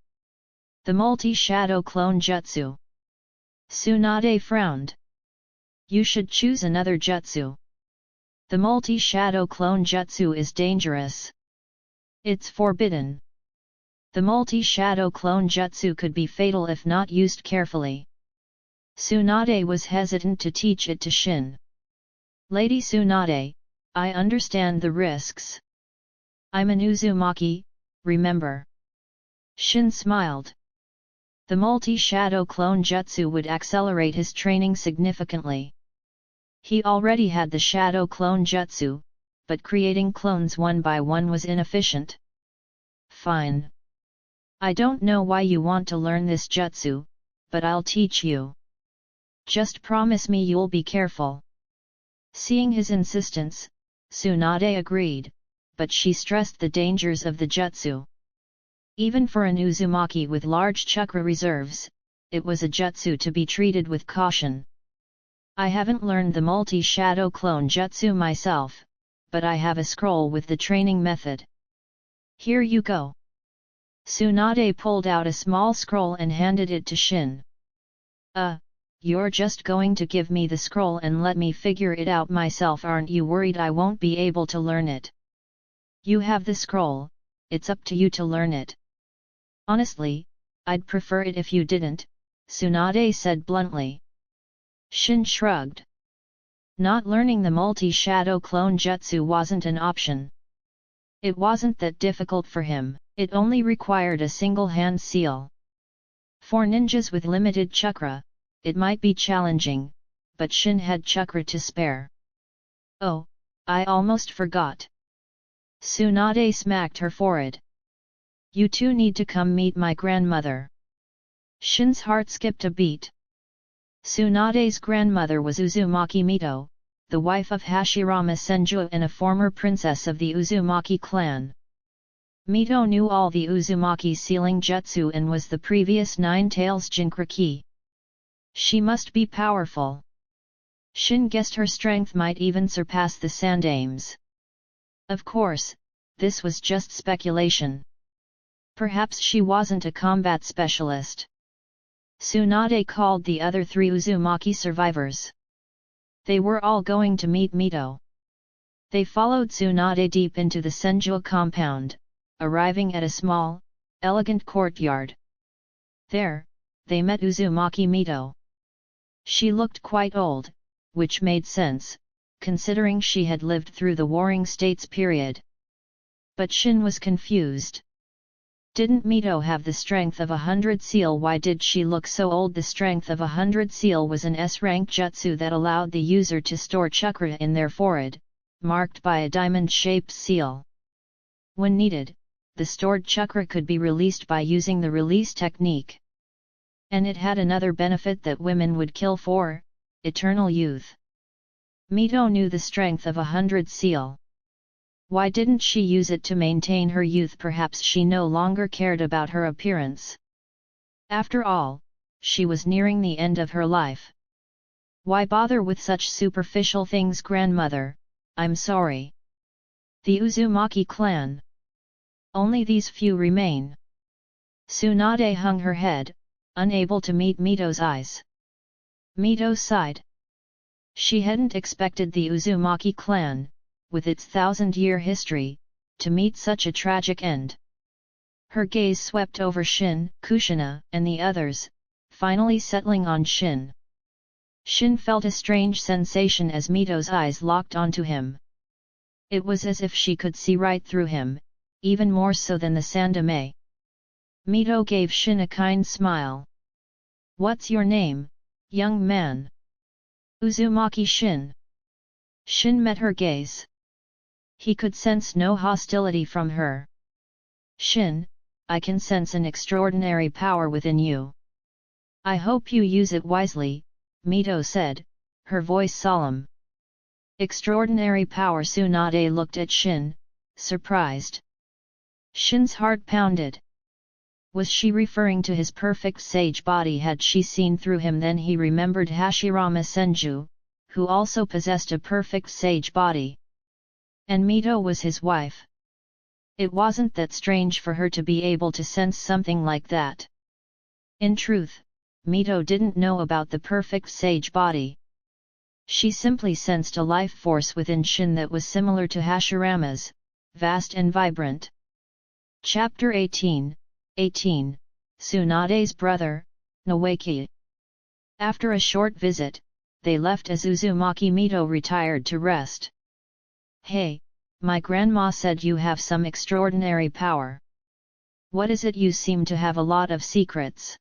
The multi-shadow clone jutsu. Tsunade frowned. You should choose another jutsu. The multi-shadow clone jutsu is dangerous. It's forbidden. The multi-shadow clone jutsu could be fatal if not used carefully. Tsunade was hesitant to teach it to Shin. Lady Tsunade, I understand the risks. I'm an Uzumaki, remember? Shin smiled. The multi-shadow clone jutsu would accelerate his training significantly. He already had the shadow clone jutsu, but creating clones one by one was inefficient. Fine. I don't know why you want to learn this jutsu, but I'll teach you. Just promise me you'll be careful. Seeing his insistence, Tsunade agreed, but she stressed the dangers of the jutsu. Even for an Uzumaki with large chakra reserves, it was a jutsu to be treated with caution. I haven't learned the multi-shadow clone jutsu myself, but I have a scroll with the training method. Here you go. Tsunade pulled out a small scroll and handed it to Shin. You're just going to give me the scroll and let me figure it out myself? Aren't you worried I won't be able to learn it? You have the scroll, it's up to you to learn it. Honestly, I'd prefer it if you didn't, Tsunade said bluntly. Shin shrugged. Not learning the multi-shadow clone jutsu wasn't an option. It wasn't that difficult for him, it only required a single hand seal. For ninjas with limited chakra, it might be challenging, but Shin had chakra to spare. Oh, I almost forgot. Tsunade smacked her forehead. You two need to come meet my grandmother. Shin's heart skipped a beat. Tsunade's grandmother was Uzumaki Mito, the wife of Hashirama Senju and a former princess of the Uzumaki clan. Mito knew all the Uzumaki's sealing jutsu and was the previous Nine Tails Jinchuriki. She must be powerful. Shin guessed her strength might even surpass the Sandame's. Of course, this was just speculation. Perhaps she wasn't a combat specialist. Tsunade called the other three Uzumaki survivors. They were all going to meet Mito. They followed Tsunade deep into the Senju compound, arriving at a small, elegant courtyard. There, they met Uzumaki Mito. She looked quite old, which made sense, considering she had lived through the Warring States period. But Shin was confused. Didn't Mito have the strength of 100 seal? Why did she look so old? The strength of 100 seal was an S-rank jutsu that allowed the user to store chakra in their forehead, marked by a diamond-shaped seal. When needed, the stored chakra could be released by using the release technique. And it had another benefit that women would kill for: eternal youth. Mito knew the strength of 100 seal. Why didn't she use it to maintain her youth? Perhaps she no longer cared about her appearance. After all, she was nearing the end of her life. Why bother with such superficial things? Grandmother, I'm sorry. The Uzumaki clan. Only these few remain. Tsunade hung her head, unable to meet Mito's eyes. Mito sighed. She hadn't expected the Uzumaki clan, with its 1,000-year history, to meet such a tragic end. Her gaze swept over Shin, Kushina, and the others, finally settling on Shin. Shin felt a strange sensation as Mito's eyes locked onto him. It was as if she could see right through him, even more so than the Sandame. Mito gave Shin a kind smile. What's your name, young man? Uzumaki Shin. Shin met her gaze. He could sense no hostility from her. Shin, I can sense an extraordinary power within you. I hope you use it wisely, Mito said, her voice solemn. Extraordinary power? Tsunade looked at Shin, surprised. Shin's heart pounded. Was she referring to his perfect sage body? Had she seen through him? Then he remembered Hashirama Senju, who also possessed a perfect sage body. And Mito was his wife. It wasn't that strange for her to be able to sense something like that. In truth, Mito didn't know about the perfect sage body. She simply sensed a life force within Shin that was similar to Hashirama's, vast and vibrant. Chapter 18, Tsunade's brother, Nawaki. After a short visit, they left as Uzumaki Mito retired to rest. Hey, my grandma said you have some extraordinary power. What is it? You seem to have a lot of secrets.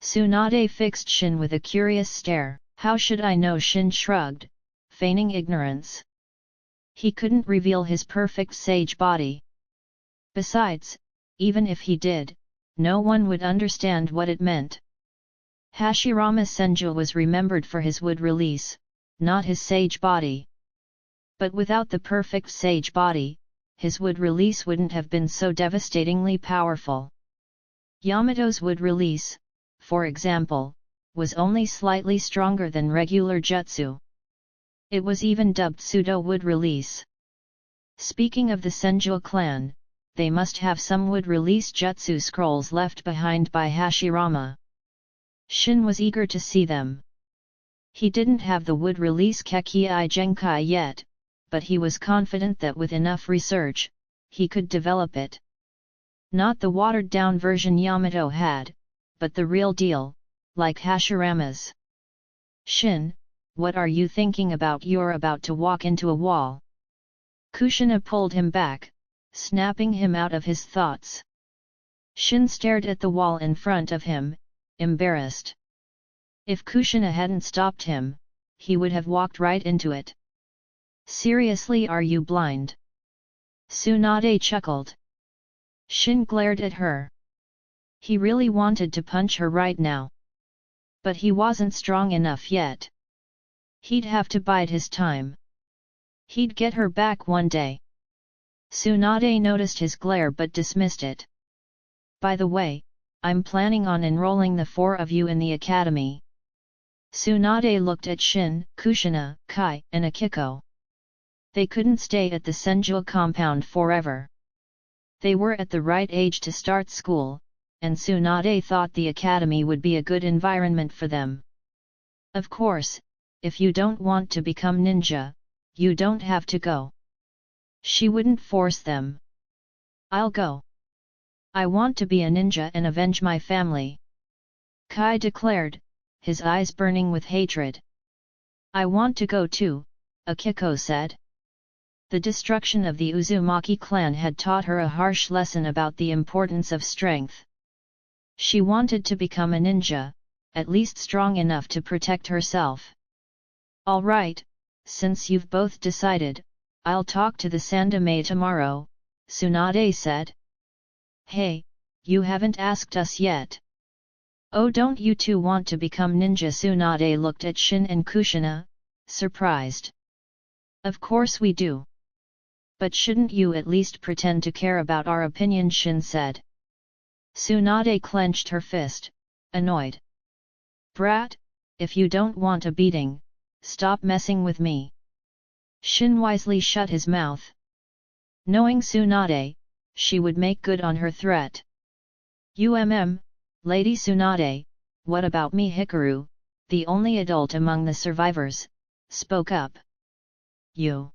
Tsunade fixed Shin with a curious stare. How should I know? Shin shrugged, feigning ignorance. He couldn't reveal his perfect sage body. Besides, even if he did, no one would understand what it meant. Hashirama Senju was remembered for his wood release, not his sage body. But without the perfect sage body, his wood release wouldn't have been so devastatingly powerful. Yamato's wood release, for example, was only slightly stronger than regular jutsu. It was even dubbed pseudo-wood release. Speaking of the Senju clan, they must have some wood release jutsu scrolls left behind by Hashirama. Shin was eager to see them. He didn't have the wood release Kekkei Genkai yet, but he was confident that with enough research, he could develop it. Not the watered-down version Yamato had, but the real deal, like Hashirama's. Shin, what are you thinking about? You're about to walk into a wall. Kushina pulled him back, snapping him out of his thoughts. Shin stared at the wall in front of him, embarrassed. If Kushina hadn't stopped him, he would have walked right into it. Seriously, are you blind? Tsunade chuckled. Shin glared at her. He really wanted to punch her right now. But he wasn't strong enough yet. He'd have to bide his time. He'd get her back one day. Tsunade noticed his glare but dismissed it. By the way, I'm planning on enrolling the four of you in the academy. Tsunade looked at Shin, Kushina, Kai, and Akiko. They couldn't stay at the Senju compound forever. They were at the right age to start school, and Tsunade thought the academy would be a good environment for them. Of course, if you don't want to become ninja, you don't have to go. She wouldn't force them. I'll go. I want to be a ninja and avenge my family. Kai declared, his eyes burning with hatred. I want to go too, Akiko said. The destruction of the Uzumaki clan had taught her a harsh lesson about the importance of strength. She wanted to become a ninja, at least strong enough to protect herself. All right, since you've both decided, I'll talk to the Sandame tomorrow, Tsunade said. Hey, you haven't asked us yet. Oh, don't you two want to become ninja? Tsunade looked at Shin and Kushina, surprised. Of course we do. But shouldn't you at least pretend to care about our opinion? Shin said. Tsunade clenched her fist, annoyed. Brat, if you don't want a beating, stop messing with me. Shin wisely shut his mouth. Knowing Tsunade, she would make good on her threat. Lady Tsunade, what about me? Hikaru, the only adult among the survivors, spoke up. You.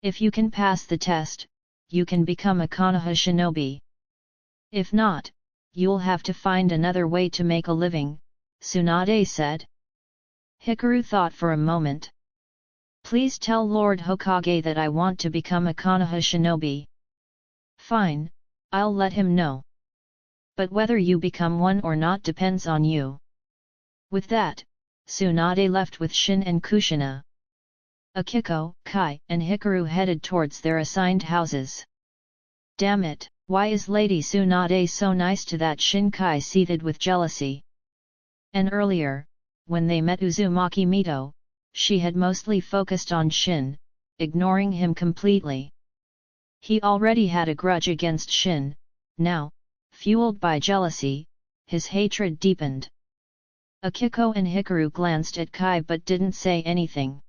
If you can pass the test, you can become a Konoha shinobi. If not, you'll have to find another way to make a living, Tsunade said. Hikaru thought for a moment. Please tell Lord Hokage that I want to become a Konoha shinobi. Fine, I'll let him know. But whether you become one or not depends on you. With that, Tsunade left with Shin and Kushina. Akiko, Kai, and Hikaru headed towards their assigned houses. Damn it, why is Lady Tsunade so nice to that Shin? Kai seethed with jealousy. And earlier, when they met Uzumaki Mito, she had mostly focused on Shin, ignoring him completely. He already had a grudge against Shin, now, fueled by jealousy, his hatred deepened. Akiko and Hikaru glanced at Kai but didn't say anything.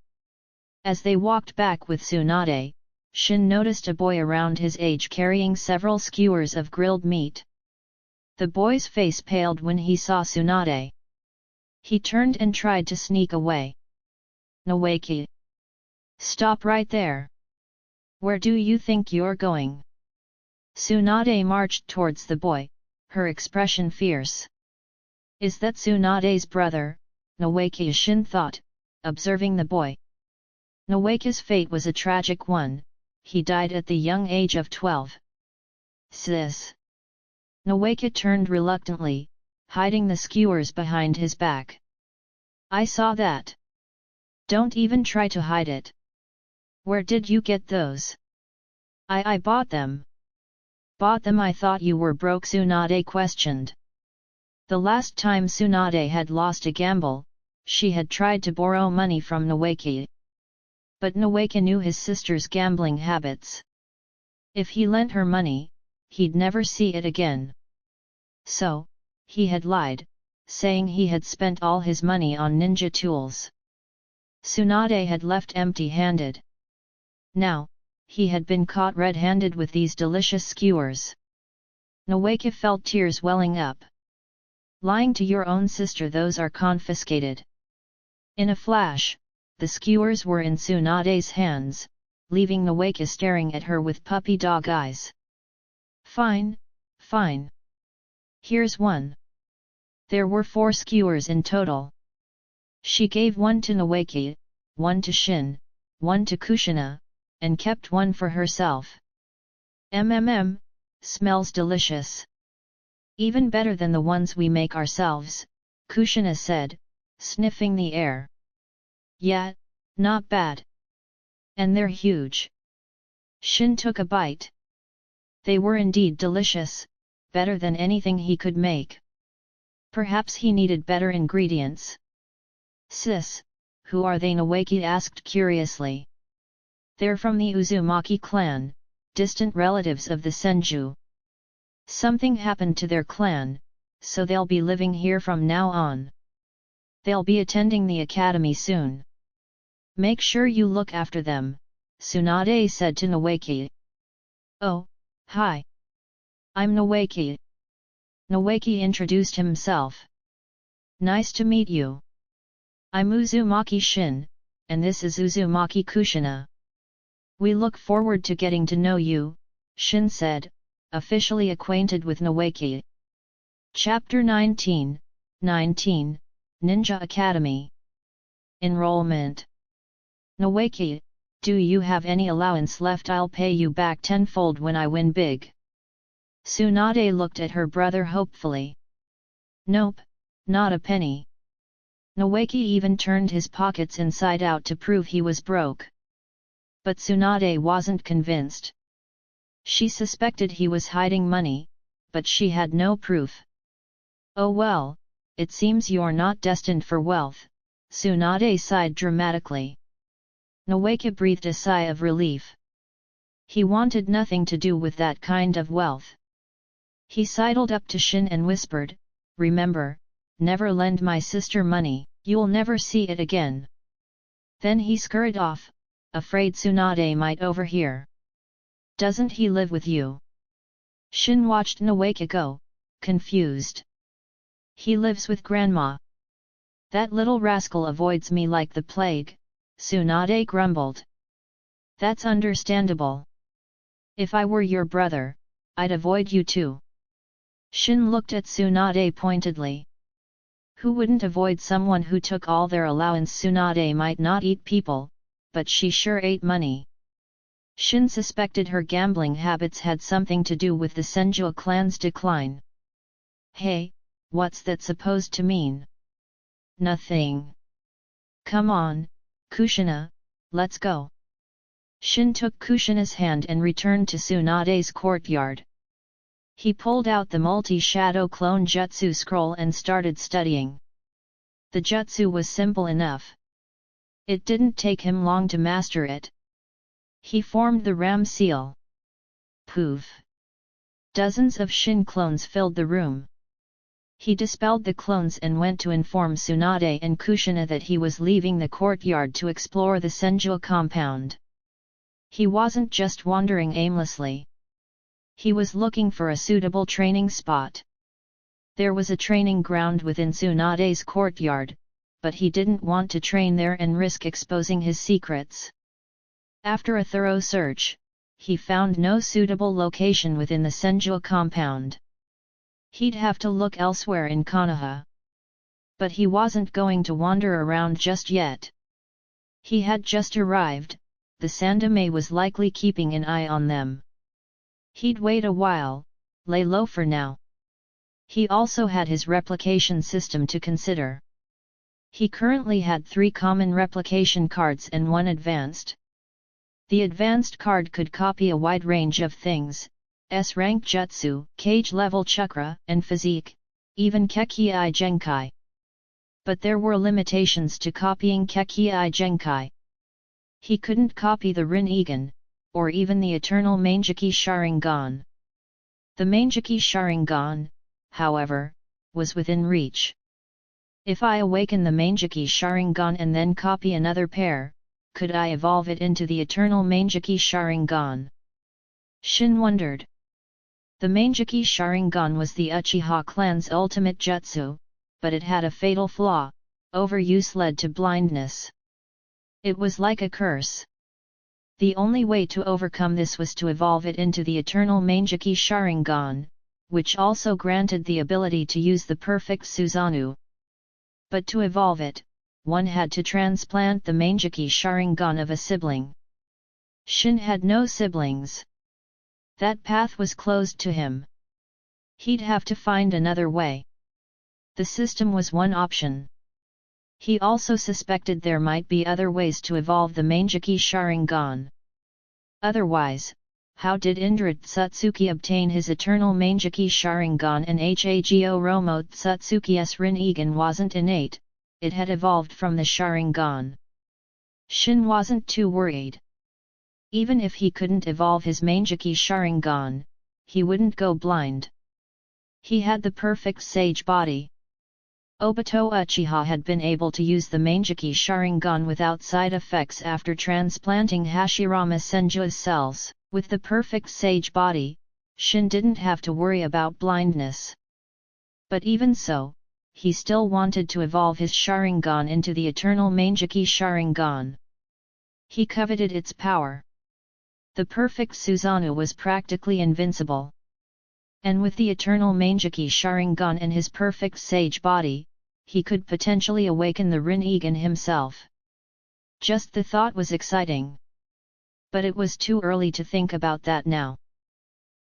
As they walked back with Tsunade, Shin noticed a boy around his age carrying several skewers of grilled meat. The boy's face paled when he saw Tsunade. He turned and tried to sneak away. Nawaki! Stop right there! Where do you think you're going? Tsunade marched towards the boy, her expression fierce. Is that Tsunade's brother? Nawaki, Shin thought, observing the boy. Nawaki's fate was a tragic one, he died at the young age of 12. Sis! Nawaki turned reluctantly, hiding the skewers behind his back. I saw that. Don't even try to hide it. Where did you get those? I bought them. Bought them? I thought you were broke, Tsunade questioned. The last time Tsunade had lost a gamble, she had tried to borrow money from Nawaki. But Nawaki knew his sister's gambling habits. If he lent her money, he'd never see it again. So, he had lied, saying he had spent all his money on ninja tools. Tsunade had left empty-handed. Now, he had been caught red-handed with these delicious skewers. Nawaki felt tears welling up. Lying to your own sister, those are confiscated. In a flash, the skewers were in Tsunade's hands, leaving Nawaki staring at her with puppy dog eyes. Fine, fine. Here's one. There were 4 skewers in total. She gave one to Nawaki, one to Shin, one to Kushina, and kept one for herself. Smells delicious. Even better than the ones we make ourselves, Kushina said, sniffing the air. Yeah, not bad. And they're huge. Shin took a bite. They were indeed delicious, better than anything he could make. Perhaps he needed better ingredients. Sis, who are they? Noeki asked curiously. They're from the Uzumaki clan, distant relatives of the Senju. Something happened to their clan, so they'll be living here from now on. They'll be attending the academy soon. Make sure you look after them, Tsunade said to Noeki. Oh, hi. I'm Noeki. Noeki introduced himself. Nice to meet you. I'm Uzumaki Shin, and this is Uzumaki Kushina. We look forward to getting to know you, Shin said, officially acquainted with Noeki. Chapter 19, Ninja Academy. Enrollment. Noeki, do you have any allowance left? I'll pay you back tenfold when I win big. Tsunade looked at her brother hopefully. Nope, not a penny. Noeki even turned his pockets inside out to prove he was broke. But Tsunade wasn't convinced. She suspected he was hiding money, but she had no proof. Oh well, it seems you're not destined for wealth, Tsunade sighed dramatically. Noeki breathed a sigh of relief. He wanted nothing to do with that kind of wealth. He sidled up to Shin and whispered, remember, never lend my sister money, you'll never see it again. Then he scurried off, afraid Tsunade might overhear. Doesn't he live with you? Shin watched Noeki go, confused. He lives with Grandma. That little rascal avoids me like the plague, Tsunade grumbled. That's understandable. If I were your brother, I'd avoid you too. Shin looked at Tsunade pointedly. Who wouldn't avoid someone who took all their allowance? Tsunade might not eat people, but she sure ate money. Shin suspected her gambling habits had something to do with the Senju clan's decline. Hey, what's that supposed to mean? Nothing. Come on, Kushina, let's go. Shin took Kushina's hand and returned to Tsunade's courtyard. He pulled out the multi-shadow clone jutsu scroll and started studying. The jutsu was simple enough. It didn't take him long to master it. He formed the ram seal. Poof! Dozens of Shin clones filled the room. He dispelled the clones and went to inform Tsunade and Kushina that he was leaving the courtyard to explore the Senju compound. He wasn't just wandering aimlessly. He was looking for a suitable training spot. There was a training ground within Tsunade's courtyard, but he didn't want to train there and risk exposing his secrets. After a thorough search, he found no suitable location within the Senju compound. He'd have to look elsewhere in Konoha. But he wasn't going to wander around just yet. He had just arrived, the Sandame was likely keeping an eye on them. He'd wait a while, lay low for now. He also had his replication system to consider. He currently had 3 common replication cards and 1 advanced. The advanced card could copy a wide range of things, S-rank jutsu, cage-level chakra, and physique, even Kekkei Genkai. But there were limitations to copying Kekkei Genkai. He couldn't copy the Rinnegan, or even the eternal Mangekyou Sharingan. The Mangekyou Sharingan, however, was within reach. If I awaken the Mangekyou Sharingan and then copy another pair, could I evolve it into the eternal Mangekyou Sharingan? Shin wondered. The Mangekyou Sharingan was the Uchiha clan's ultimate jutsu, but it had a fatal flaw: overuse led to blindness. It was like a curse. The only way to overcome this was to evolve it into the eternal Mangekyou Sharingan, which also granted the ability to use the perfect Susanoo. But to evolve it, one had to transplant the Mangekyou Sharingan of a sibling. Shin had no siblings. That path was closed to him. He'd have to find another way. The system was one option. He also suspected there might be other ways to evolve the Mangeki Sharingan. Otherwise, how did Indra Tsutsuki obtain his eternal Mangeki Sharingan? And Hago Romo Tsutsuki's Rinnegan wasn't innate, it had evolved from the Sharingan. Shin wasn't too worried. Even if he couldn't evolve his Mangeki Sharingan, he wouldn't go blind. He had the perfect sage body. Obito Uchiha had been able to use the Mangeki Sharingan without side effects after transplanting Hashirama Senju's cells. With the perfect sage body, Shin didn't have to worry about blindness. But even so, he still wanted to evolve his Sharingan into the eternal Mangeki Sharingan. He coveted its power. The perfect Susanoo was practically invincible. And with the eternal Mangeki Sharingan and his perfect sage body, he could potentially awaken the Rinnegan himself. Just the thought was exciting. But it was too early to think about that now.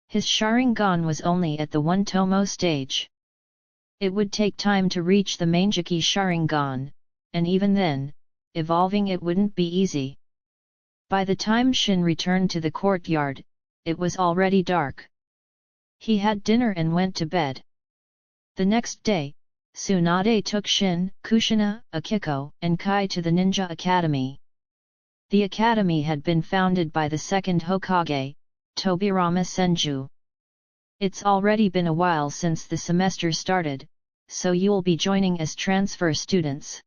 His Sharingan was only at the One Tomo stage. It would take time to reach the Mangeki Sharingan, and even then, evolving it wouldn't be easy. By the time Shin returned to the courtyard, it was already dark. He had dinner and went to bed. The next day, Tsunade took Shin, Kushina, Akiko, and Kai to the Ninja Academy. The academy had been founded by the second Hokage, Tobirama Senju. It's already been a while since the semester started, so you'll be joining as transfer students.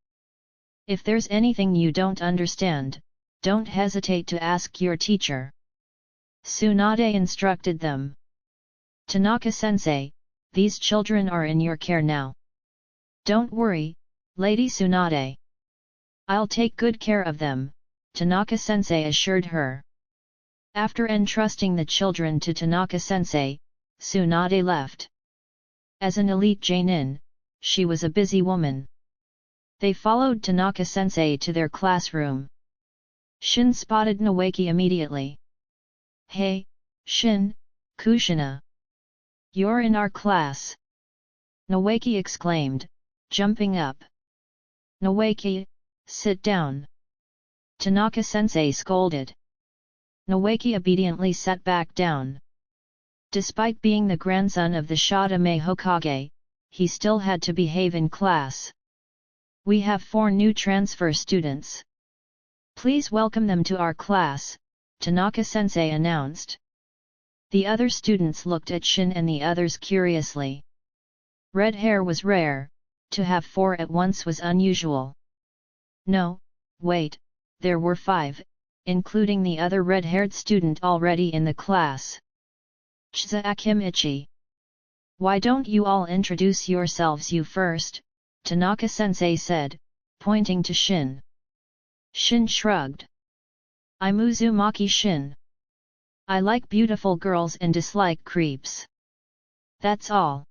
If there's anything you don't understand, don't hesitate to ask your teacher. Tsunade instructed them. Tanaka-sensei, these children are in your care now. Don't worry, Lady Tsunade. I'll take good care of them, Tanaka-sensei assured her. After entrusting the children to Tanaka-sensei, Tsunade left. As an elite Jonin, she was a busy woman. They followed Tanaka-sensei to their classroom. Shin spotted Noeki immediately. Hey, Shin, Kushina. You're in our class. Noeki exclaimed, jumping up. Noeki, sit down. Tanaka-sensei scolded. Noeki obediently sat back down. Despite being the grandson of the Shadame Hokage, he still had to behave in class. We have 4 new transfer students. Please welcome them to our class, Tanaka-sensei announced. The other students looked at Shin and the others curiously. Red hair was rare, to have 4 at once was unusual. No, wait, there were 5, including the other red-haired student already in the class. Chza Akimichi. Why don't you all introduce yourselves you first, Tanaka-sensei said, pointing to Shin. Shin shrugged. I'm Uzumaki Shin. I like beautiful girls and dislike creeps. That's all.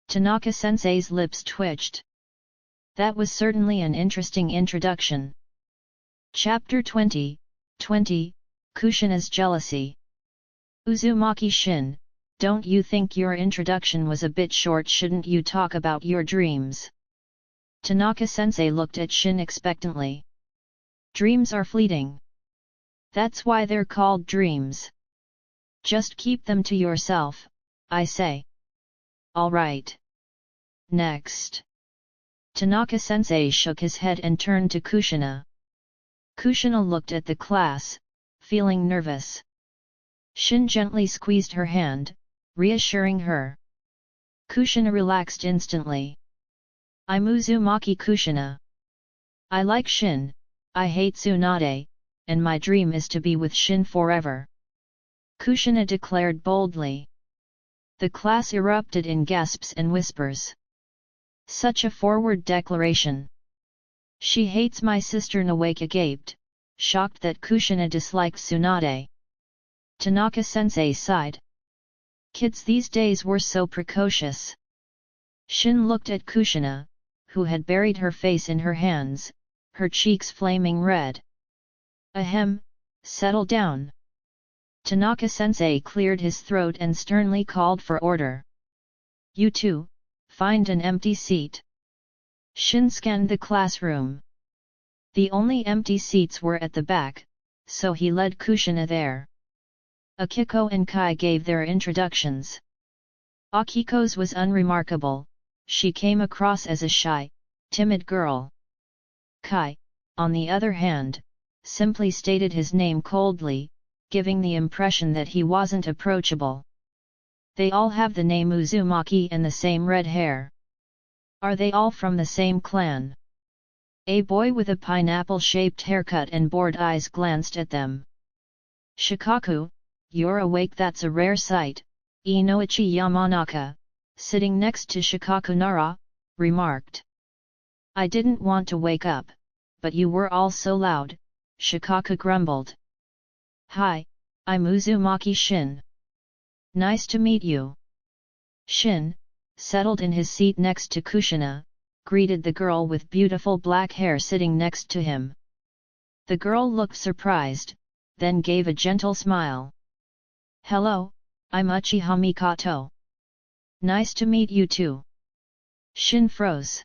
Tanaka-sensei's lips twitched. That was certainly an interesting introduction. Chapter 20, Kushina's Jealousy. Uzumaki Shin, don't you think your introduction was a bit short? Shouldn't you talk about your dreams? Tanaka-sensei looked at Shin expectantly. Dreams are fleeting. That's why they're called dreams. Just keep them to yourself, I say. All right. Next. Tanaka-sensei shook his head and turned to Kushina. Kushina looked at the class, feeling nervous. Shin gently squeezed her hand, reassuring her. Kushina relaxed instantly. I'm Uzumaki Kushina. I like Shin, I hate Tsunade, and my dream is to be with Shin forever. Kushina declared boldly. The class erupted in gasps and whispers. Such a forward declaration. She hates my sister. Noeki gaped, shocked that Kushina dislikes Tsunade. Tanaka-sensei sighed. Kids these days were so precocious. Shin looked at Kushina, who had buried her face in her hands, her cheeks flaming red. Ahem, settle down. Tanaka-sensei cleared his throat and sternly called for order. You two, find an empty seat. Shin scanned the classroom. The only empty seats were at the back, so he led Kushina there. Akiko and Kai gave their introductions. Akiko's was unremarkable, she came across as a shy, timid girl. Kai, on the other hand, simply stated his name coldly, giving the impression that he wasn't approachable. They all have the name Uzumaki and the same red hair. Are they all from the same clan? A boy with a pineapple-shaped haircut and bored eyes glanced at them. Shikaku, you're awake, that's a rare sight, Inoichi Yamanaka, sitting next to Shikaku Nara, remarked. I didn't want to wake up, but you were all so loud, Shikaku grumbled. Hi, I'm Uzumaki Shin. Nice to meet you. Shin, settled in his seat next to Kushina, greeted the girl with beautiful black hair sitting next to him. The girl looked surprised, then gave a gentle smile. Hello, I'm Uchiha Mikoto. Nice to meet you too. Shin froze.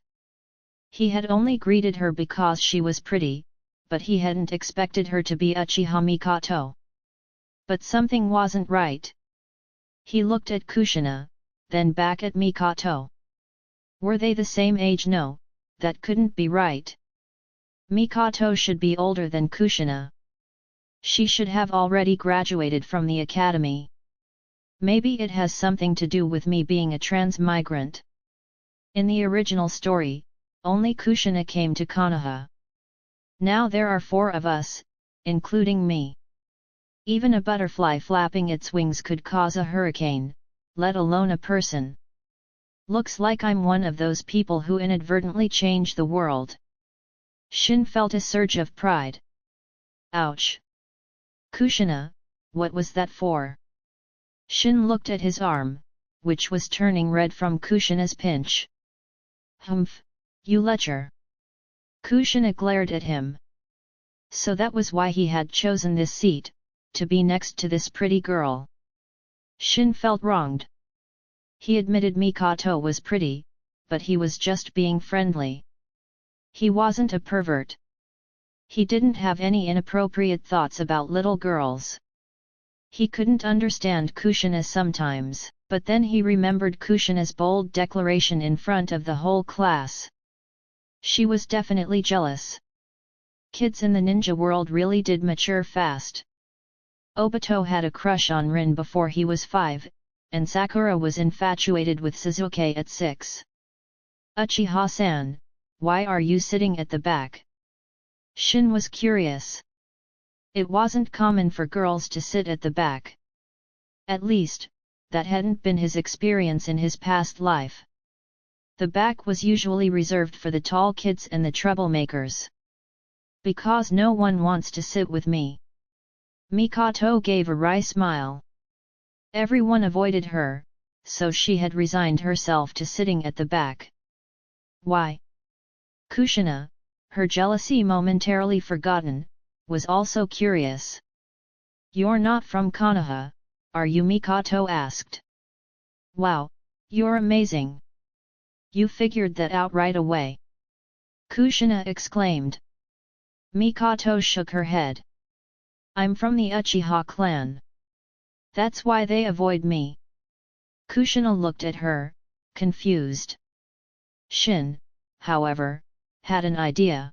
He had only greeted her because she was pretty, but he hadn't expected her to be Uchiha Mikoto. But something wasn't right. He looked at Kushina, then back at Mikoto. Were they the same age? No, that couldn't be right. Mikoto should be older than Kushina. She should have already graduated from the academy. Maybe it has something to do with me being a transmigrant. In the original story, only Kushina came to Konoha. Now there are 4 of us, including me. Even a butterfly flapping its wings could cause a hurricane, let alone a person. Looks like I'm one of those people who inadvertently change the world. Shin felt a surge of pride. Ouch! Kushina, what was that for? Shin looked at his arm, which was turning red from Kushina's pinch. Humph, you lecher! Kushina glared at him. So that was why he had chosen this seat, to be next to this pretty girl. Shin felt wronged. He admitted Mikoto was pretty, but he was just being friendly. He wasn't a pervert. He didn't have any inappropriate thoughts about little girls. He couldn't understand Kushina sometimes, but then he remembered Kushina's bold declaration in front of the whole class. She was definitely jealous. Kids in the ninja world really did mature fast. Obito had a crush on Rin before he was 5, and Sakura was infatuated with Sasuke at 6. Uchiha-san, why are you sitting at the back? Shin was curious. It wasn't common for girls to sit at the back. At least, that hadn't been his experience in his past life. The back was usually reserved for the tall kids and the troublemakers. Because no one wants to sit with me. Mikoto gave a wry smile. Everyone avoided her, so she had resigned herself to sitting at the back. Why? Kushina, her jealousy momentarily forgotten, was also curious. You're not from Konoha, are you? Mikoto asked. Wow, you're amazing. You figured that out right away. Kushina exclaimed. Mikoto shook her head. I'm from the Uchiha clan. That's why they avoid me. Kushina looked at her, confused. Shin, however, had an idea.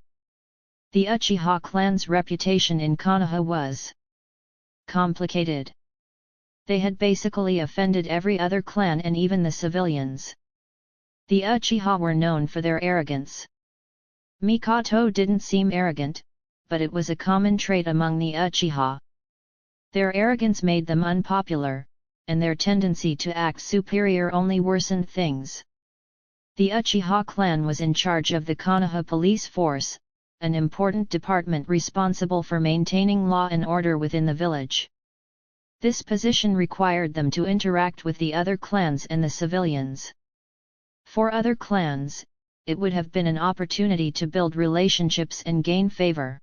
The Uchiha clan's reputation in Konoha was complicated. They had basically offended every other clan and even the civilians. The Uchiha were known for their arrogance. Mikoto didn't seem arrogant, but it was a common trait among the Uchiha. Their arrogance made them unpopular, and their tendency to act superior only worsened things. The Uchiha clan was in charge of the Konoha police force, an important department responsible for maintaining law and order within the village. This position required them to interact with the other clans and the civilians. For other clans, it would have been an opportunity to build relationships and gain favor.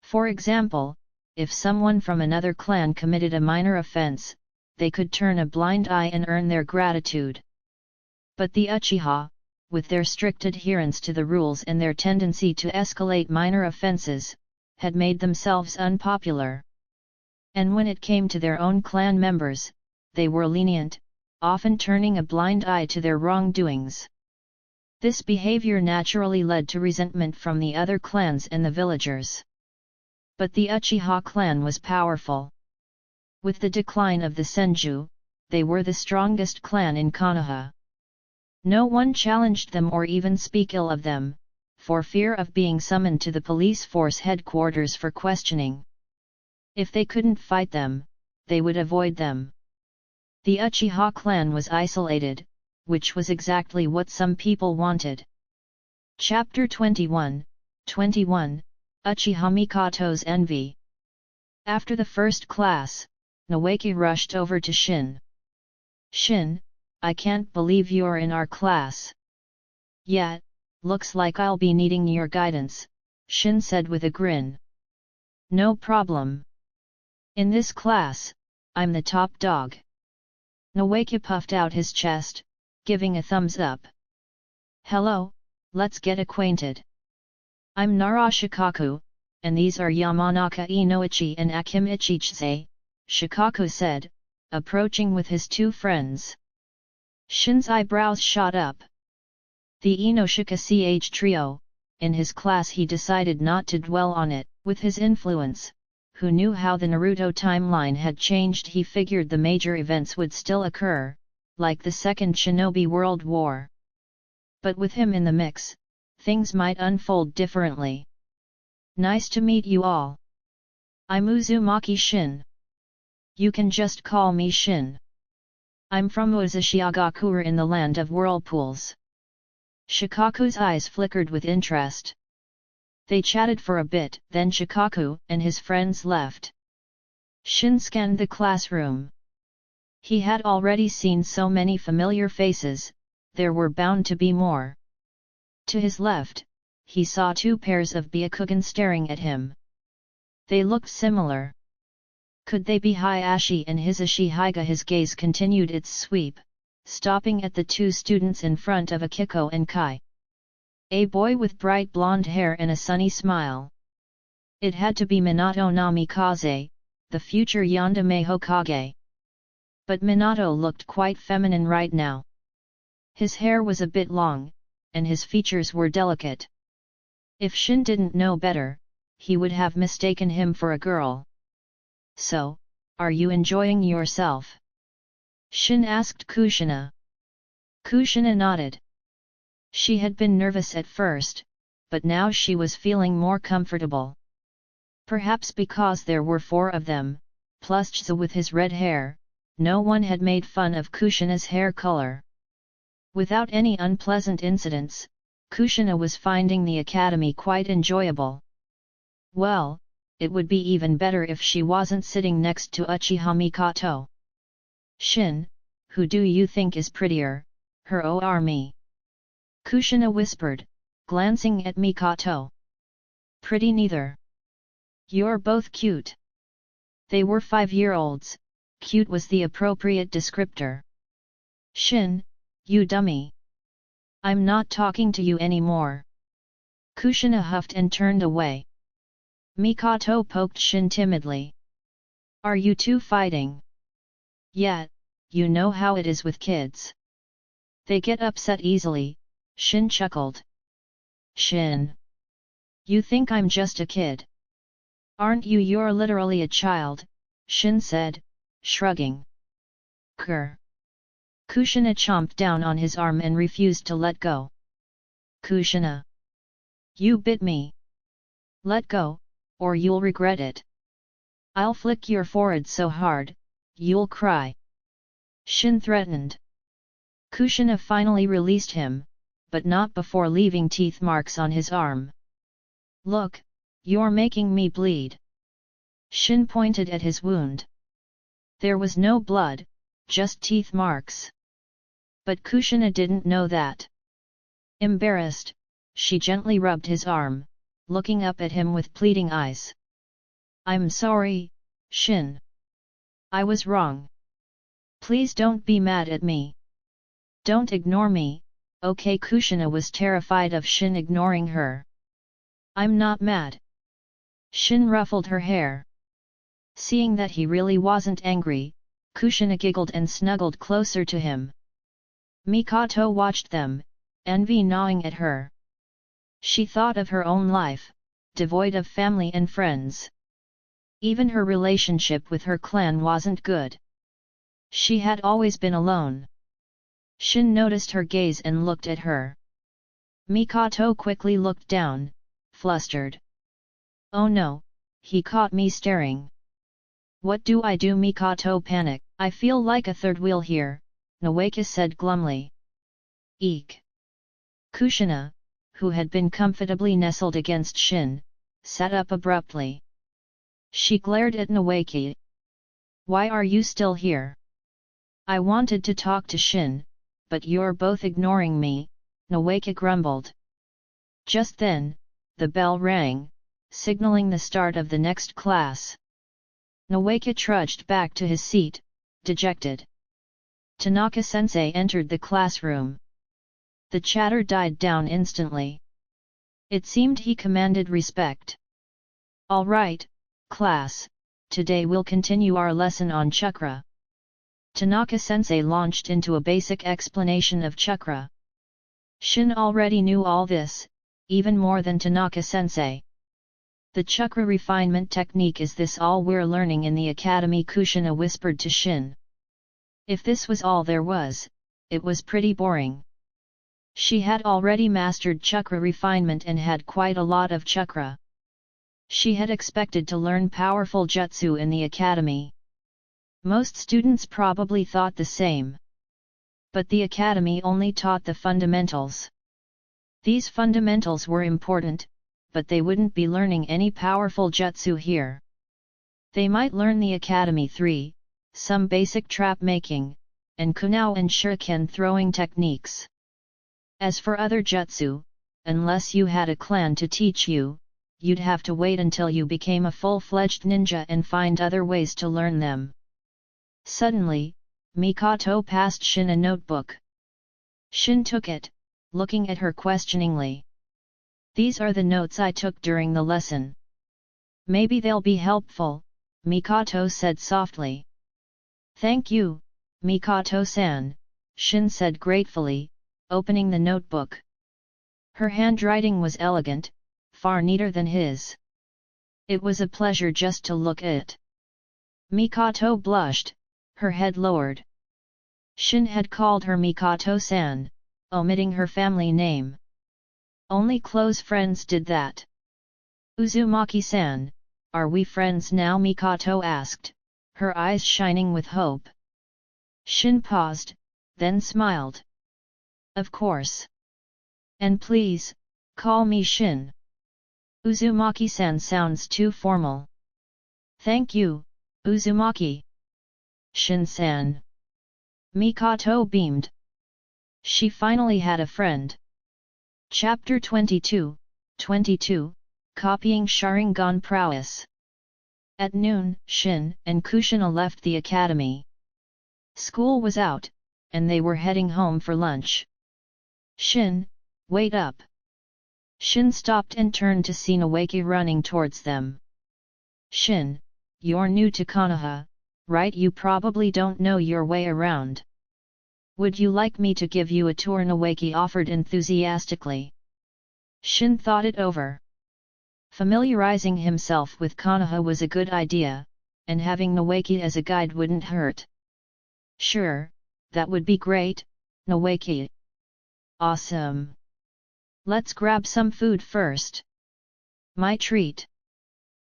For example, if someone from another clan committed a minor offense, they could turn a blind eye and earn their gratitude. But the Uchiha, with their strict adherence to the rules and their tendency to escalate minor offenses, had made themselves unpopular. And when it came to their own clan members, they were lenient, often turning a blind eye to their wrongdoings. This behavior naturally led to resentment from the other clans and the villagers. But the Uchiha clan was powerful. With the decline of the Senju, they were the strongest clan in Konoha. No one challenged them or even speak ill of them, for fear of being summoned to the police force headquarters for questioning. If they couldn't fight them, they would avoid them. The Uchiha clan was isolated, which was exactly what some people wanted. Chapter 21, Uchiha Mikato's Envy. After the first class, Noeki rushed over to Shin. "Shin, I can't believe you're in our class." "Yeah, looks like I'll be needing your guidance," Shin said with a grin. "No problem. In this class, I'm the top dog." Noeki puffed out his chest, giving a thumbs up. "Hello, let's get acquainted. I'm Nara Shikaku, and these are Yamanaka Inoichi and Akim Ichichise," Shikaku said, approaching with his two friends. Shin's eyebrows shot up. The Inoshika CH trio, in his class he decided not to dwell on it. With his influence, who knew how the Naruto timeline had changed, he figured the major events would still occur, like the Second Shinobi World War. But with him in the mix, things might unfold differently. "Nice to meet you all. I'm Uzumaki Shin. You can just call me Shin. I'm from Uzushiagakure in the land of whirlpools." Shikaku's eyes flickered with interest. They chatted for a bit, then Shikaku and his friends left. Shin scanned the classroom. He had already seen so many familiar faces, there were bound to be more. To his left, he saw two pairs of Byakugan staring at him. They looked similar. Could they be Hayashi and Hisashi Higa? His gaze continued its sweep, stopping at the two students in front of Akiko and Kai. A boy with bright blonde hair and a sunny smile. It had to be Minato Namikaze, the future Yandame Hokage. But Minato looked quite feminine right now. His hair was a bit long, and his features were delicate. If Shin didn't know better, he would have mistaken him for a girl. "So, are you enjoying yourself?" Shin asked Kushina. Kushina nodded. She had been nervous at first, but now she was feeling more comfortable. Perhaps because there were four of them, plus Chisa with his red hair, no one had made fun of Kushina's hair color. Without any unpleasant incidents, Kushina was finding the academy quite enjoyable. Well, it would be even better if she wasn't sitting next to Uchiha Mikato. "Shin, who do you think is prettier, her or me?" Kushina whispered, glancing at Mikato. "Pretty neither. You're both cute." They were 5-year-olds, cute was the appropriate descriptor. "Shin, you dummy. I'm not talking to you anymore." Kushina huffed and turned away. Mikato poked Shin timidly. "Are you two fighting?" "Yeah, you know how it is with kids. They get upset easily," Shin chuckled. "Shin. You think I'm just a kid? Aren't you? You're literally a child," Shin said, shrugging. "Grr." Kushina chomped down on his arm and refused to let go. "Kushina. You bit me. Let go, or you'll regret it. I'll flick your forehead so hard, you'll cry." Shin threatened. Kushina finally released him, but not before leaving teeth marks on his arm. "Look, you're making me bleed." Shin pointed at his wound. There was no blood, just teeth marks. But Kushina didn't know that. Embarrassed, she gently rubbed his arm, looking up at him with pleading eyes. "I'm sorry, Shin. I was wrong. Please don't be mad at me. Don't ignore me, Okay, Kushina was terrified of Shin ignoring her. I'm not mad. Shin ruffled her hair. Seeing that he really wasn't angry, Kushina giggled and snuggled closer to him. Mikoto watched them, envy gnawing at her. She thought of her own life, devoid of family and friends. Even her relationship with her clan wasn't good. She had always been alone. Shin noticed her gaze and looked at her. Mikoto quickly looked down, flustered. Oh no, he caught me staring. What do I do? Mikoto panicked. I feel like a third wheel here, Nawaka said glumly. Eek. Kushina, who had been comfortably nestled against Shin, sat up abruptly. She glared at Nawaka. Why are you still here? I wanted to talk to Shin, but you're both ignoring me, Nawaka grumbled. Just then, the bell rang, signaling the start of the next class. Nawaka trudged back to his seat, dejected. Tanaka-sensei entered the classroom. The chatter died down instantly. It seemed he commanded respect. All right, class, today we'll continue our lesson on chakra. Tanaka-sensei launched into a basic explanation of chakra. Shin already knew all this, even more than Tanaka-sensei. The chakra refinement technique is this all we're learning in the academy? Kushina whispered to Shin. If this was all there was, it was pretty boring. She had already mastered chakra refinement and had quite a lot of chakra. She had expected to learn powerful jutsu in the academy. Most students probably thought the same. But the academy only taught the fundamentals. These fundamentals were important, but they wouldn't be learning any powerful jutsu here. They might learn the Academy 3, some basic trap making, and kunao and shuriken throwing techniques. As for other jutsu, unless you had a clan to teach you, you'd have to wait until you became a full-fledged ninja and find other ways to learn them. Suddenly, Mikoto passed Shin a notebook. Shin took it, looking at her questioningly. These are the notes I took during the lesson. Maybe they'll be helpful, Mikoto said softly. Thank you, Mikoto-san, Shin said gratefully, opening the notebook. Her handwriting was elegant, far neater than his. It was a pleasure just to look at. Mikoto blushed, her head lowered. Shin had called her Mikoto-san, omitting her family name. Only close friends did that. Uzumaki-san, are we friends now? Mikoto asked, her eyes shining with hope. Shin paused, then smiled. Of course. And please, call me Shin. Uzumaki-san sounds too formal. Thank you, Uzumaki. Shin-san. Mikoto beamed. She finally had a friend. Chapter 22, Copying Sharingan Prowess. At noon, Shin and Kushina left the academy. School was out, and they were heading home for lunch. Shin, wait up. Shin stopped and turned to see Nawaki running towards them. Shin, you're new to Konoha, right? You probably don't know your way around. Would you like me to give you a tour? Nawaki offered enthusiastically. Shin thought it over. Familiarizing himself with Konoha was a good idea, and having Nawaki as a guide wouldn't hurt. Sure, that would be great, Nawaki. Awesome. Let's grab some food first. My treat.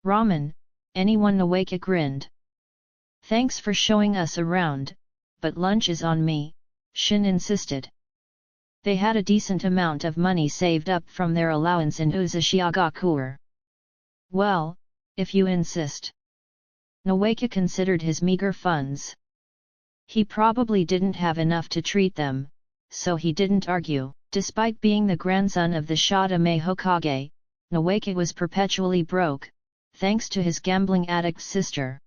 Ramen, anyone? Nawaki grinned. Thanks for showing us around, but lunch is on me, Shin insisted. They had a decent amount of money saved up from their allowance in Uzushiogakure. Well, if you insist. Nawaki considered his meager funds. He probably didn't have enough to treat them, so he didn't argue. Despite being the grandson of the Shadame Hokage, Nawaki was perpetually broke, thanks to his gambling addict sister.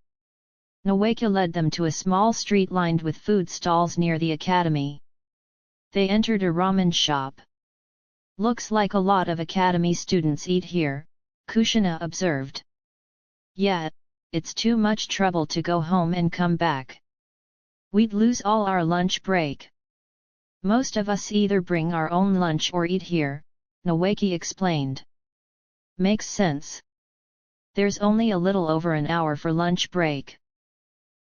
Nawaki led them to a small street lined with food stalls near the academy. They entered a ramen shop. Looks like a lot of academy students eat here, Kushina observed. Yeah, it's too much trouble to go home and come back. We'd lose all our lunch break. Most of us either bring our own lunch or eat here, Noeki explained. Makes sense. There's only a little over an hour for lunch break.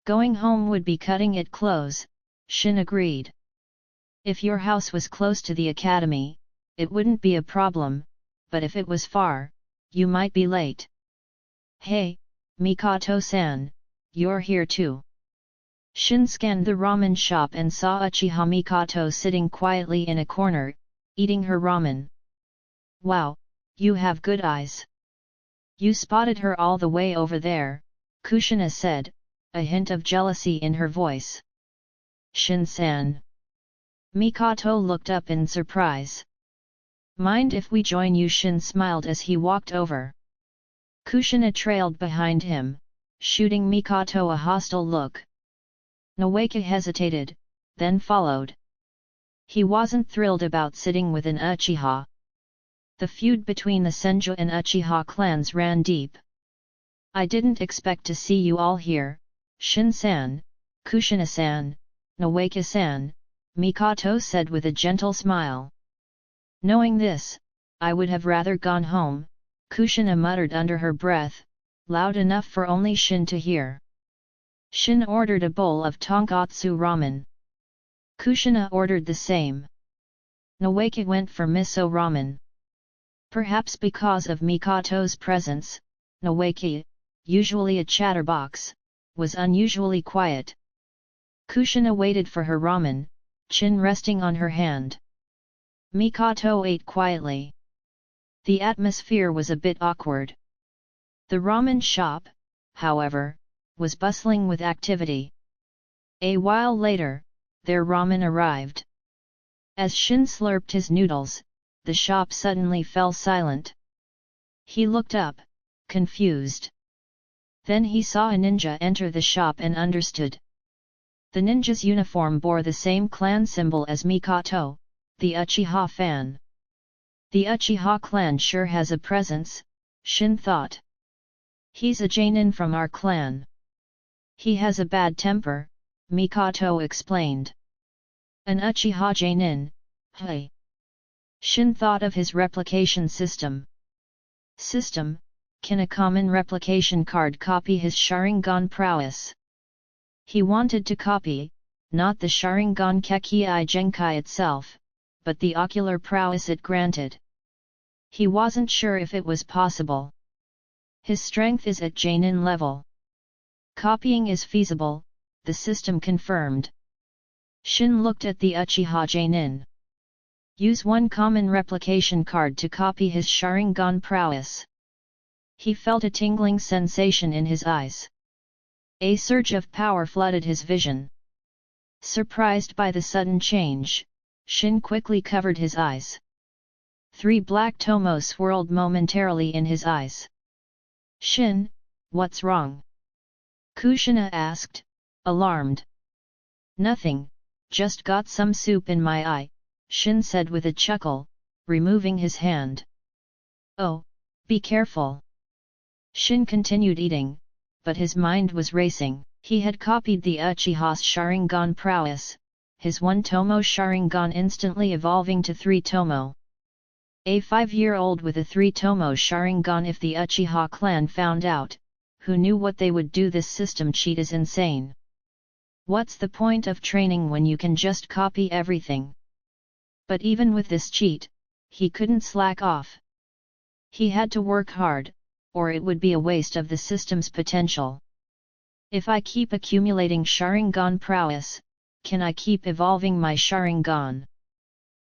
Going home would be cutting it close, Shin agreed. If your house was close to the academy, it wouldn't be a problem, but if it was far, you might be late. Hey, Mikoto-san, you're here too. Shin scanned the ramen shop and saw Uchiha Mikoto sitting quietly in a corner, eating her ramen. Wow, you have good eyes. You spotted her all the way over there, Kushina said, a hint of jealousy in her voice. Shin-san. Mikoto looked up in surprise. Mind if we join you? Shin smiled as he walked over. Kushina trailed behind him, shooting Mikoto a hostile look. Noeki hesitated, then followed. He wasn't thrilled about sitting with an Uchiha. The feud between the Senju and Uchiha clans ran deep. I didn't expect to see you all here, Shin-san, Kushina-san, Noeki-san, Mikoto said with a gentle smile. Knowing this, I would have rather gone home, Kushina muttered under her breath, loud enough for only Shin to hear. Shin ordered a bowl of tonkatsu ramen. Kushina ordered the same. Noeki went for miso ramen. Perhaps because of Mikoto's presence, Noeki, usually a chatterbox, was unusually quiet. Kushina waited for her ramen, chin resting on her hand. Mikoto ate quietly. The atmosphere was a bit awkward. The ramen shop, however, was bustling with activity. A while later, their ramen arrived. As Shin slurped his noodles, the shop suddenly fell silent. He looked up, confused. Then he saw a ninja enter the shop and understood. The ninja's uniform bore the same clan symbol as Mikoto, the Uchiha fan. The Uchiha clan sure has a presence, Shin thought. He's a Jainin from our clan. He has a bad temper, Mikoto explained. An Uchiha Jainin, hey. Shin thought of his replication system. System, can a common replication card copy his Sharingan prowess? He wanted to copy, not the Sharingan Kekii Genkai itself, but the ocular prowess it granted. He wasn't sure if it was possible. His strength is at Jainin level. Copying is feasible, the system confirmed. Shin looked at the Uchiha Jainin. Use one common replication card to copy his Sharingan prowess. He felt a tingling sensation in his eyes. A surge of power flooded his vision. Surprised by the sudden change, Shin quickly covered his eyes. 3 black tomos swirled momentarily in his eyes. Shin, what's wrong? Kushina asked, alarmed. Nothing, just got some soup in my eye, Shin said with a chuckle, removing his hand. Oh, be careful. Shin continued eating, but his mind was racing. He had copied the Uchiha's Sharingan prowess, his 1 tomo Sharingan instantly evolving to 3 tomo. A 5-year-old with a 3 tomo Sharingan. If the Uchiha clan found out, who knew what they would do? This system cheat is insane. What's the point of training when you can just copy everything? But even with this cheat, he couldn't slack off. He had to work hard, or it would be a waste of the system's potential. If I keep accumulating Sharingan prowess, can I keep evolving my Sharingan?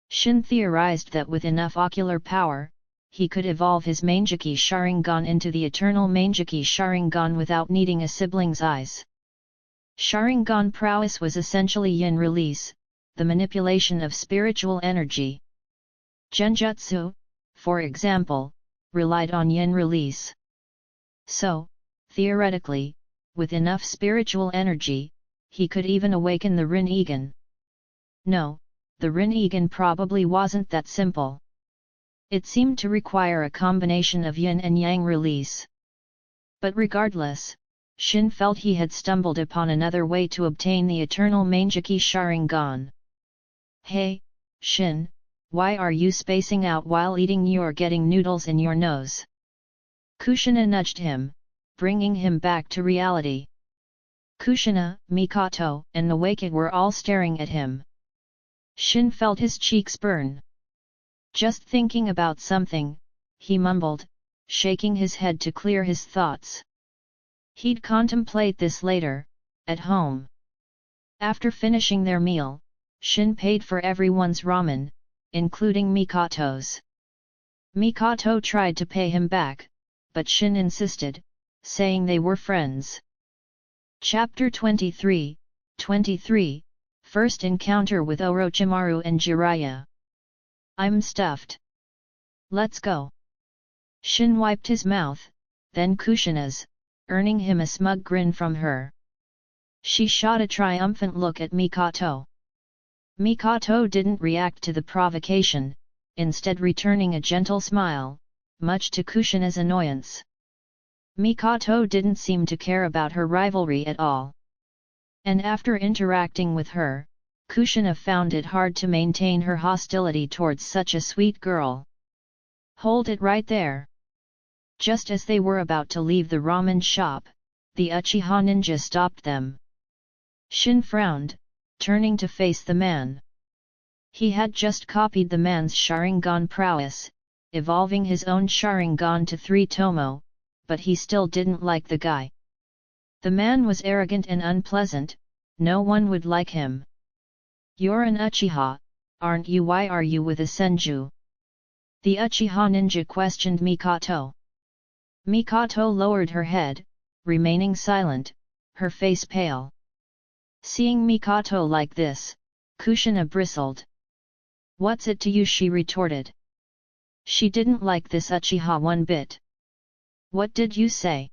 Shin theorized that with enough ocular power, he could evolve his Manjiki Sharingan into the eternal Manjiki Sharingan without needing a sibling's eyes. Sharingan prowess was essentially yin release, the manipulation of spiritual energy. Genjutsu, for example, relied on yin release. So, theoretically, with enough spiritual energy, he could even awaken the Rin-Egan. No, the Rinnegan probably wasn't that simple. It seemed to require a combination of yin and yang release. But regardless, Shin felt he had stumbled upon another way to obtain the eternal Mangeki Sharingan. Hey, Shin, why are you spacing out while eating? You're getting noodles in your nose. Kushina nudged him, bringing him back to reality. Kushina, Mikoto, and Nawake were all staring at him. Shin felt his cheeks burn. Just thinking about something, he mumbled, shaking his head to clear his thoughts. He'd contemplate this later, at home. After finishing their meal, Shin paid for everyone's ramen, including Mikoto's. Mikoto tried to pay him back, but Shin insisted, saying they were friends. Chapter 23, First Encounter with Orochimaru and Jiraiya. I'm stuffed. Let's go. Shin wiped his mouth, then Kushina's, earning him a smug grin from her. She shot a triumphant look at Mikoto. Mikoto didn't react to the provocation, instead returning a gentle smile, much to Kushina's annoyance. Mikoto didn't seem to care about her rivalry at all. And after interacting with her, Kushina found it hard to maintain her hostility towards such a sweet girl. Hold it right there. Just as they were about to leave the ramen shop, the Uchiha ninja stopped them. Shin frowned, turning to face the man. He had just copied the man's Sharingan prowess, evolving his own Sharingan to 3 Tomo, but he still didn't like the guy. The man was arrogant and unpleasant, no one would like him. You're an Uchiha, aren't you? Why are you with a Senju? The Uchiha ninja questioned Mikoto. Mikoto lowered her head, remaining silent, her face pale. Seeing Mikoto like this, Kushina bristled. What's it to you? She retorted. She didn't like this Uchiha one bit. What did you say?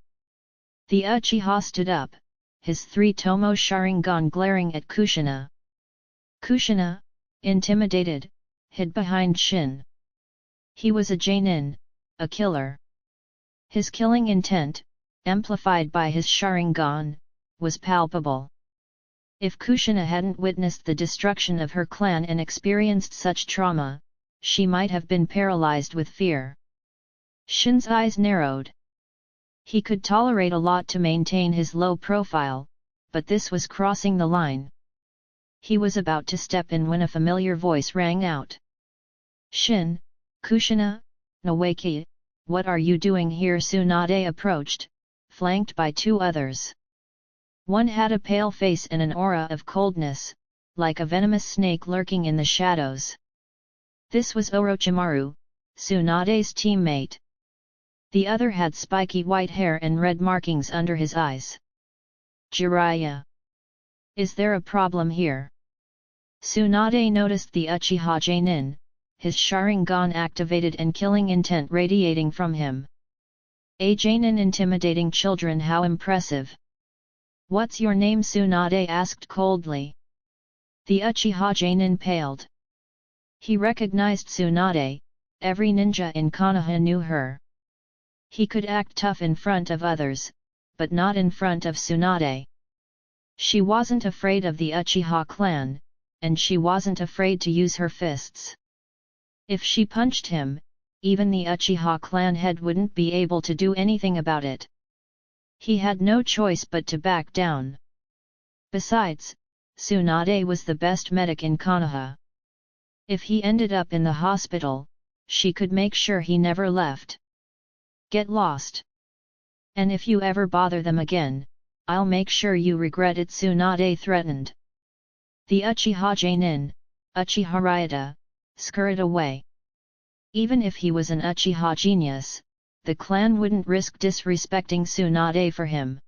The Uchiha stood up, his 3 Tomo Sharingan glaring at Kushina. Kushina, intimidated, hid behind Shin. He was a Jainin, a killer. His killing intent, amplified by his Sharingan, was palpable. If Kushina hadn't witnessed the destruction of her clan and experienced such trauma, she might have been paralyzed with fear. Shin's eyes narrowed. He could tolerate a lot to maintain his low profile, but this was crossing the line. He was about to step in when a familiar voice rang out. Shin, Kushina, Nawake, what are you doing here? Tsunade approached, flanked by 2 others. One had a pale face and an aura of coldness, like a venomous snake lurking in the shadows. This was Orochimaru, Tsunade's teammate. The other had spiky white hair and red markings under his eyes. Jiraiya. Is there a problem here? Tsunade noticed the Uchiha Jainin, his Sharingan activated and killing intent radiating from him. A Jainin intimidating children, how impressive. What's your name? Tsunade asked coldly. The Uchiha Jainin paled. He recognized Tsunade, every ninja in Konoha knew her. He could act tough in front of others, but not in front of Tsunade. She wasn't afraid of the Uchiha clan, and she wasn't afraid to use her fists. If she punched him, even the Uchiha clan head wouldn't be able to do anything about it. He had no choice but to back down. Besides, Tsunade was the best medic in Konoha. If he ended up in the hospital, she could make sure he never left. Get lost. And if you ever bother them again, I'll make sure you regret it, Tsunade threatened. The Uchiha Jainin, Uchiha Ryuta, scurried away. Even if he was an Uchiha genius, the clan wouldn't risk disrespecting Tsunade for him.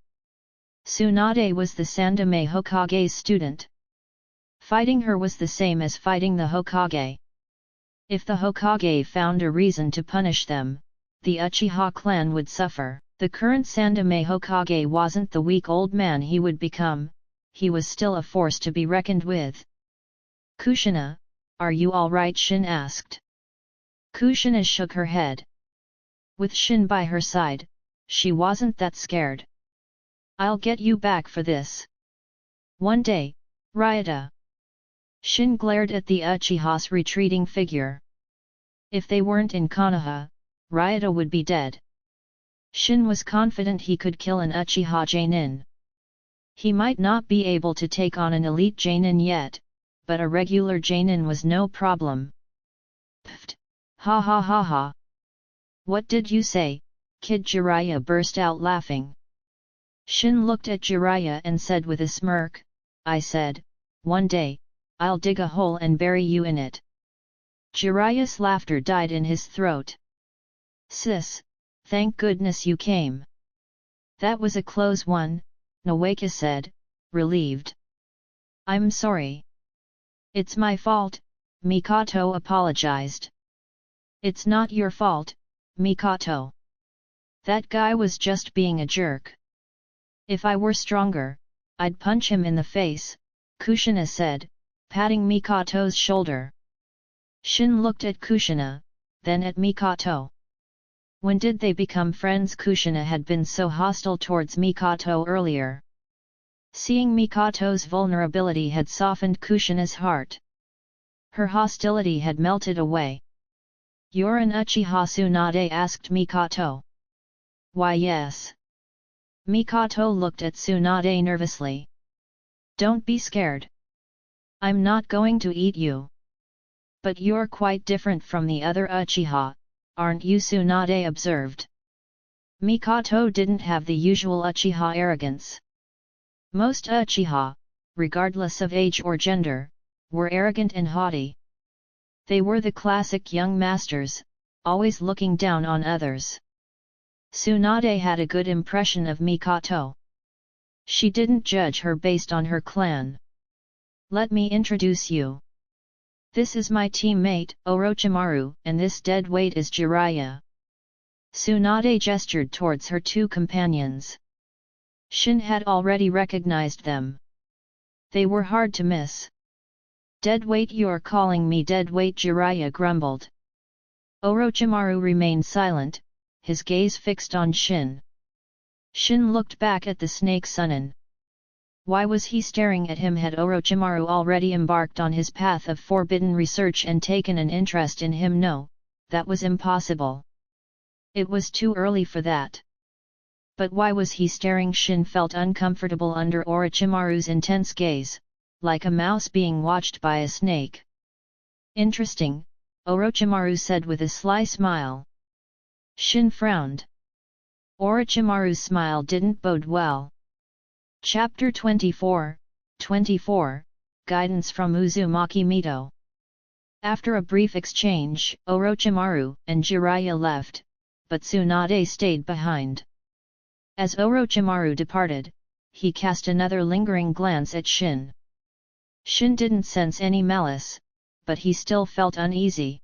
Tsunade was the Sandaime Hokage's student. Fighting her was the same as fighting the Hokage. If the Hokage found a reason to punish them, the Uchiha clan would suffer. The current Sandaime Hokage wasn't the weak old man he would become, he was still a force to be reckoned with. Kushina, are you alright? Shin asked. Kushina shook her head. With Shin by her side, she wasn't that scared. I'll get you back for this. One day, Ryota. Shin glared at the Uchiha's retreating figure. If they weren't in Konoha, Ryota would be dead. Shin was confident he could kill an Uchiha Jonin. He might not be able to take on an elite Jonin yet, but a regular Jonin was no problem. Pfft! Ha ha ha ha! What did you say? Kid Jiraiya burst out laughing. Shin looked at Jiraiya and said with a smirk, I said, one day, I'll dig a hole and bury you in it. Jiraiya's laughter died in his throat. Sis, thank goodness you came. That was a close one, Nawaka said, relieved. I'm sorry. It's my fault, Mikoto apologized. It's not your fault, Mikoto. That guy was just being a jerk. If I were stronger, I'd punch him in the face, Kushina said, patting Mikoto's shoulder. Shin looked at Kushina, then at Mikoto. When did they become friends? Kushina had been so hostile towards Mikoto earlier. Seeing Mikoto's vulnerability had softened Kushina's heart. Her hostility had melted away. You're an Uchiha Tsunade? Asked Mikoto. Why yes. Mikoto looked at Tsunade nervously. Don't be scared. I'm not going to eat you. But you're quite different from the other Uchiha, aren't you? Tsunade observed. Mikoto didn't have the usual Uchiha arrogance. Most Uchiha, regardless of age or gender, were arrogant and haughty. They were the classic young masters, always looking down on others. Tsunade had a good impression of Mikoto. She didn't judge her based on her clan. Let me introduce you. This is my teammate, Orochimaru, and this deadweight is Jiraiya. Tsunade gestured towards her two companions. Shin had already recognized them. They were hard to miss. Deadweight? You're calling me deadweight? Jiraiya grumbled. Orochimaru remained silent, his gaze fixed on Shin. Shin looked back at the snake Sunin. Why was he staring at him? Had Orochimaru already embarked on his path of forbidden research and taken an interest in him? No, that was impossible. It was too early for that. But why was he staring? Shin felt uncomfortable under Orochimaru's intense gaze, like a mouse being watched by a snake. Interesting, Orochimaru said with a sly smile. Shin frowned. Orochimaru's smile didn't bode well. Chapter 24, Guidance from Uzumaki Mito. After a brief exchange, Orochimaru and Jiraiya left, but Tsunade stayed behind. As Orochimaru departed, he cast another lingering glance at Shin. Shin didn't sense any malice, but he still felt uneasy.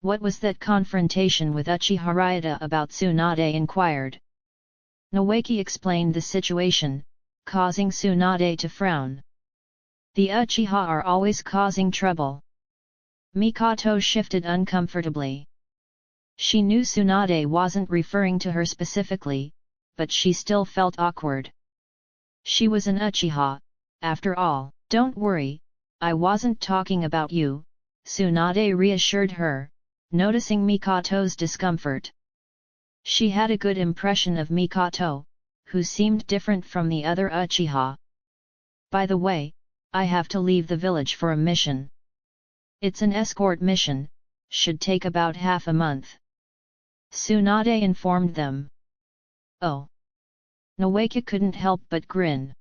What was that confrontation with Uchiha Ryota about? Tsunade inquired. Nawaki explained the situation, causing Tsunade to frown. The Uchiha are always causing trouble. Mikoto shifted uncomfortably. She knew Tsunade wasn't referring to her specifically, but she still felt awkward. She was an Uchiha, after all. Don't worry, I wasn't talking about you, Tsunade reassured her, noticing Mikoto's discomfort. She had a good impression of Mikoto, who seemed different from the other Uchiha. By the way, I have to leave the village for a mission. It's an escort mission, should take about half a month. Tsunade informed them. Oh. Nawaka couldn't help but grin.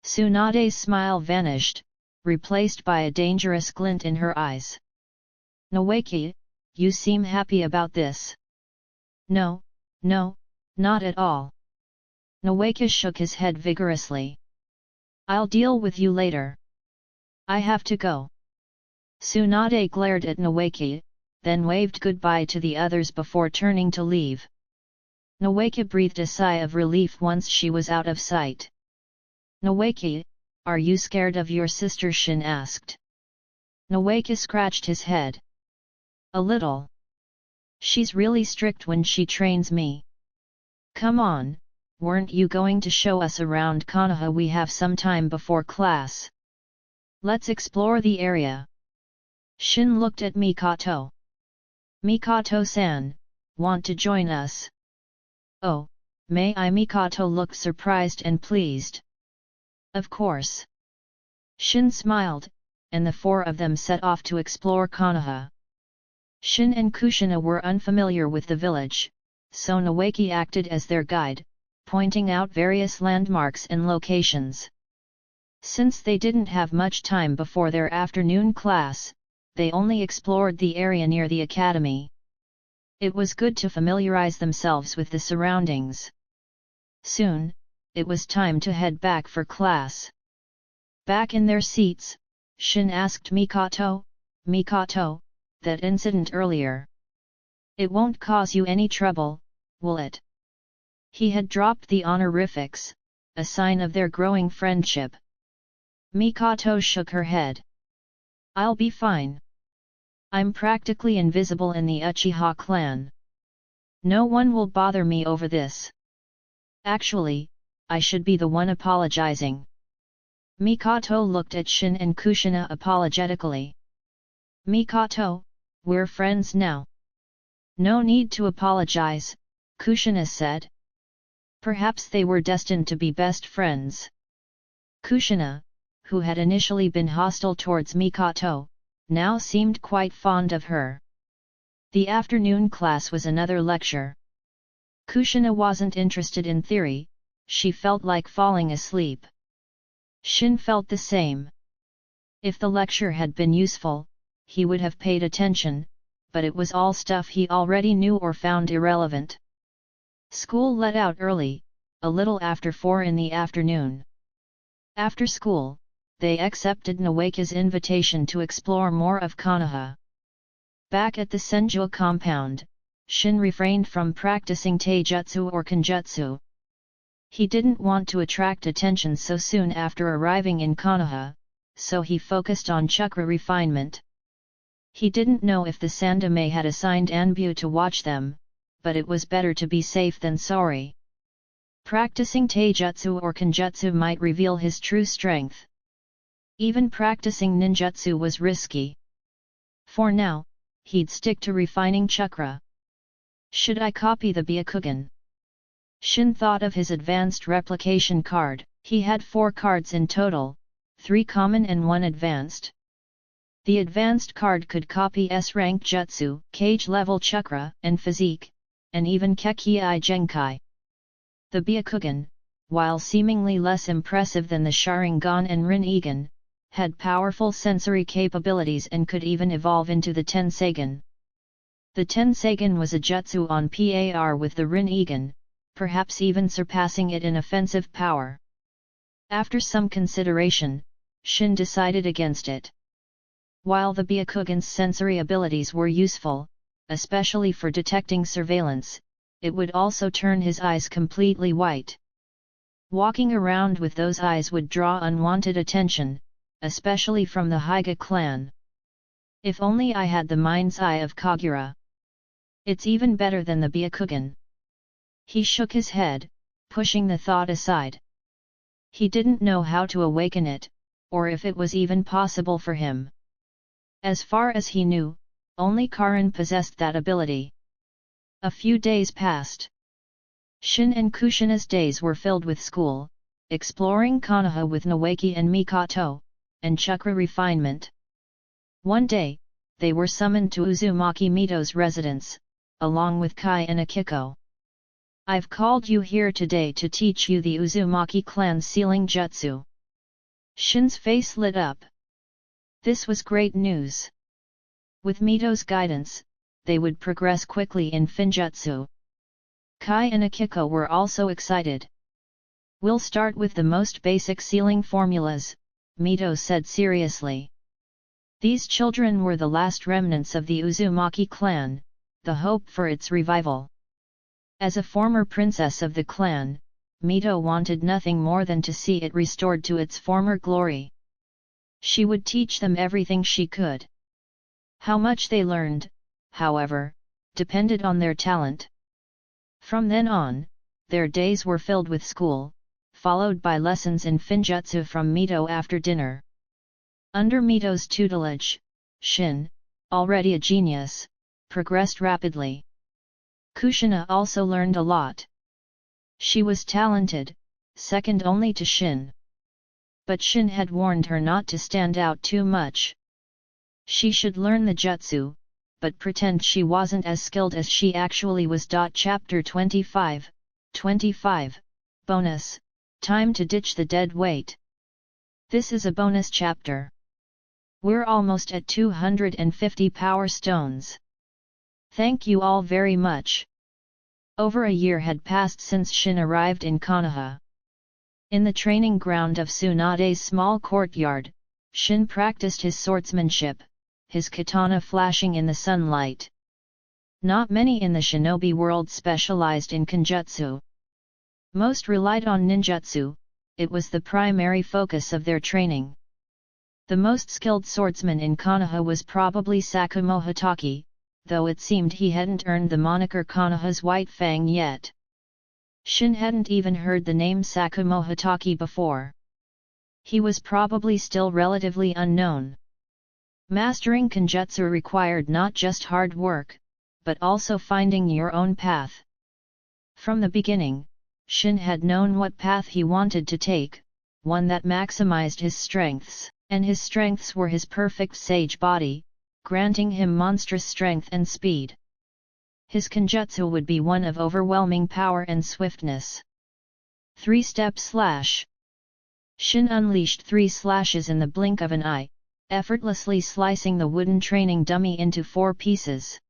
Tsunade's smile vanished, replaced by a dangerous glint in her eyes. Nawaki, you seem happy about this. No, not at all. Nawaka shook his head vigorously. I'll deal with you later. I have to go. Tsunade glared at Nawaki, then waved goodbye to the others before turning to leave. Nawaki breathed a sigh of relief once she was out of sight. Nawaki, are you scared of your sister? Shin asked. Noeki scratched his head. A little. She's really strict when she trains me. Come on, weren't you going to show us around Konoha? We have some time before class. Let's explore the area. Shin looked at Mikoto. Mikoto-san, want to join us? Oh, may I? Mikoto looked surprised and pleased. Of course. Shin smiled, and the four of them set off to explore Konoha. Shin and Kushina were unfamiliar with the village, so Noeki acted as their guide, pointing out various landmarks and locations. Since they didn't have much time before their afternoon class, they only explored the area near the academy. It was good to familiarize themselves with the surroundings. Soon, it was time to head back for class. Back in their seats, Shin asked Mikoto, "Mikoto, that incident earlier. It won't cause you any trouble, will it?" He had dropped the honorifics, a sign of their growing friendship. Mikoto shook her head. "I'll be fine. I'm practically invisible in the Uchiha clan. No one will bother me over this. Actually, I should be the one apologizing." Mikoto looked at Shin and Kushina apologetically. "Mikoto, we're friends now. No need to apologize," Kushina said. Perhaps they were destined to be best friends. Kushina, who had initially been hostile towards Mikoto, now seemed quite fond of her. The afternoon class was another lecture. Kushina wasn't interested in theory, she felt like falling asleep. Shin felt the same. If the lecture had been useful, he would have paid attention, but it was all stuff he already knew or found irrelevant. School let out early, a little after 4 in the afternoon. After school, they accepted Noeki's invitation to explore more of Konoha. Back at the Senju compound, Shin refrained from practicing taijutsu or kenjutsu. He didn't want to attract attention so soon after arriving in Konoha, so he focused on chakra refinement. He didn't know if the Sandame had assigned Anbu to watch them, but it was better to be safe than sorry. Practicing taijutsu or kenjutsu might reveal his true strength. Even practicing ninjutsu was risky. For now, he'd stick to refining chakra. Should I copy the Byakugan? Shin thought of his advanced replication card. He had 4 cards in total, 3 common and 1 advanced. The advanced card could copy S-rank jutsu, cage level chakra, and physique, and even Kekkei Genkai. The Byakugan, while seemingly less impressive than the Sharingan and Rinnegan, had powerful sensory capabilities and could even evolve into the Tenseigan. The Tenseigan was a jutsu on par with the Rinnegan, perhaps even surpassing it in offensive power. After some consideration, Shin decided against it. While the Byakugan's sensory abilities were useful, especially for detecting surveillance, it would also turn his eyes completely white. Walking around with those eyes would draw unwanted attention, especially from the Hyuga clan. If only I had the mind's eye of Kagura. It's even better than the Byakugan. He shook his head, pushing the thought aside. He didn't know how to awaken it, or if it was even possible for him. As far as he knew, only Karin possessed that ability. A few days passed. Shin and Kushina's days were filled with school, exploring Konoha with Noeki and Mikoto, and chakra refinement. One day, they were summoned to Uzumaki Mito's residence, along with Kai and Akiko. "I've called you here today to teach you the Uzumaki clan's sealing jutsu." Shin's face lit up. This was great news. With Mito's guidance, they would progress quickly in Finjutsu. Kai and Akiko were also excited. "We'll start with the most basic sealing formulas," Mito said seriously. These children were the last remnants of the Uzumaki clan, the hope for its revival. As a former princess of the clan, Mito wanted nothing more than to see it restored to its former glory. She would teach them everything she could. How much they learned, however, depended on their talent. From then on, their days were filled with school, followed by lessons in Finjutsu from Mito after dinner. Under Mito's tutelage, Shin, already a genius, progressed rapidly. Kushina also learned a lot. She was talented, second only to Shin. But Shin had warned her not to stand out too much. She should learn the jutsu, but pretend she wasn't as skilled as she actually was. Chapter 25, 25, Bonus, Time to ditch the dead weight. This is a bonus chapter. We're almost at 250 power stones. Thank you all very much. Over a year had passed since Shin arrived in Konoha. In the training ground of Tsunade's small courtyard, Shin practiced his swordsmanship, his katana flashing in the sunlight. Not many in the shinobi world specialized in kenjutsu. Most relied on ninjutsu, it was the primary focus of their training. The most skilled swordsman in Konoha was probably Sakumo Hatake, though it seemed he hadn't earned the moniker Konoha's White Fang yet. Shin hadn't even heard the name Sakumo Hatake before. He was probably still relatively unknown. Mastering kenjutsu required not just hard work, but also finding your own path. From the beginning, Shin had known what path he wanted to take, one that maximized his strengths, and his strengths were his perfect sage body, granting him monstrous strength and speed. His kenjutsu would be one of overwhelming power and swiftness. 3-step slash. Shin unleashed 3 slashes in the blink of an eye, effortlessly slicing the wooden training dummy into 4 pieces.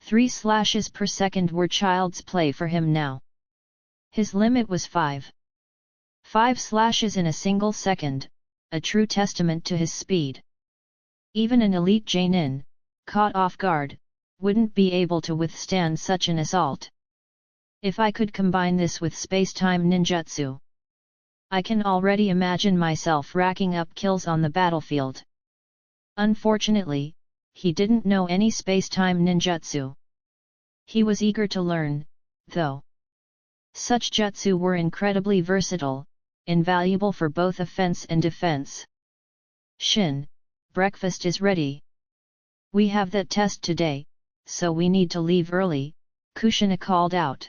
3 slashes per second were child's play for him now. His limit was 5. 5 slashes in a single second, a true testament to his speed. Even an elite genin, caught off guard, wouldn't be able to withstand such an assault. If I could combine this with space-time ninjutsu, I can already imagine myself racking up kills on the battlefield. Unfortunately, he didn't know any space-time ninjutsu. He was eager to learn, though. Such jutsu were incredibly versatile, invaluable for both offense and defense. Shin, breakfast is ready. We have that test today, so we need to leave early, Kushina called out.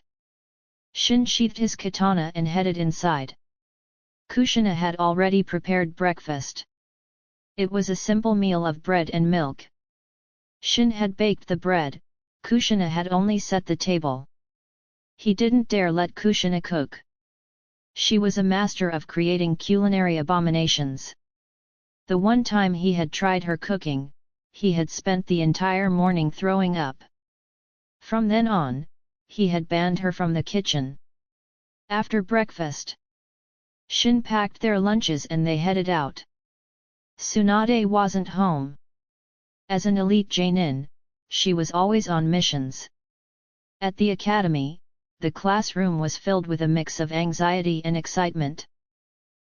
Shin sheathed his katana and headed inside. Kushina had already prepared breakfast. It was a simple meal of bread and milk. Shin had baked the bread, Kushina had only set the table. He didn't dare let Kushina cook. She was a master of creating culinary abominations. The one time he had tried her cooking, he had spent the entire morning throwing up. From then on, he had banned her from the kitchen. After breakfast, Shin packed their lunches and they headed out. Tsunade wasn't home. As an elite genin, she was always on missions. At the academy, the classroom was filled with a mix of anxiety and excitement.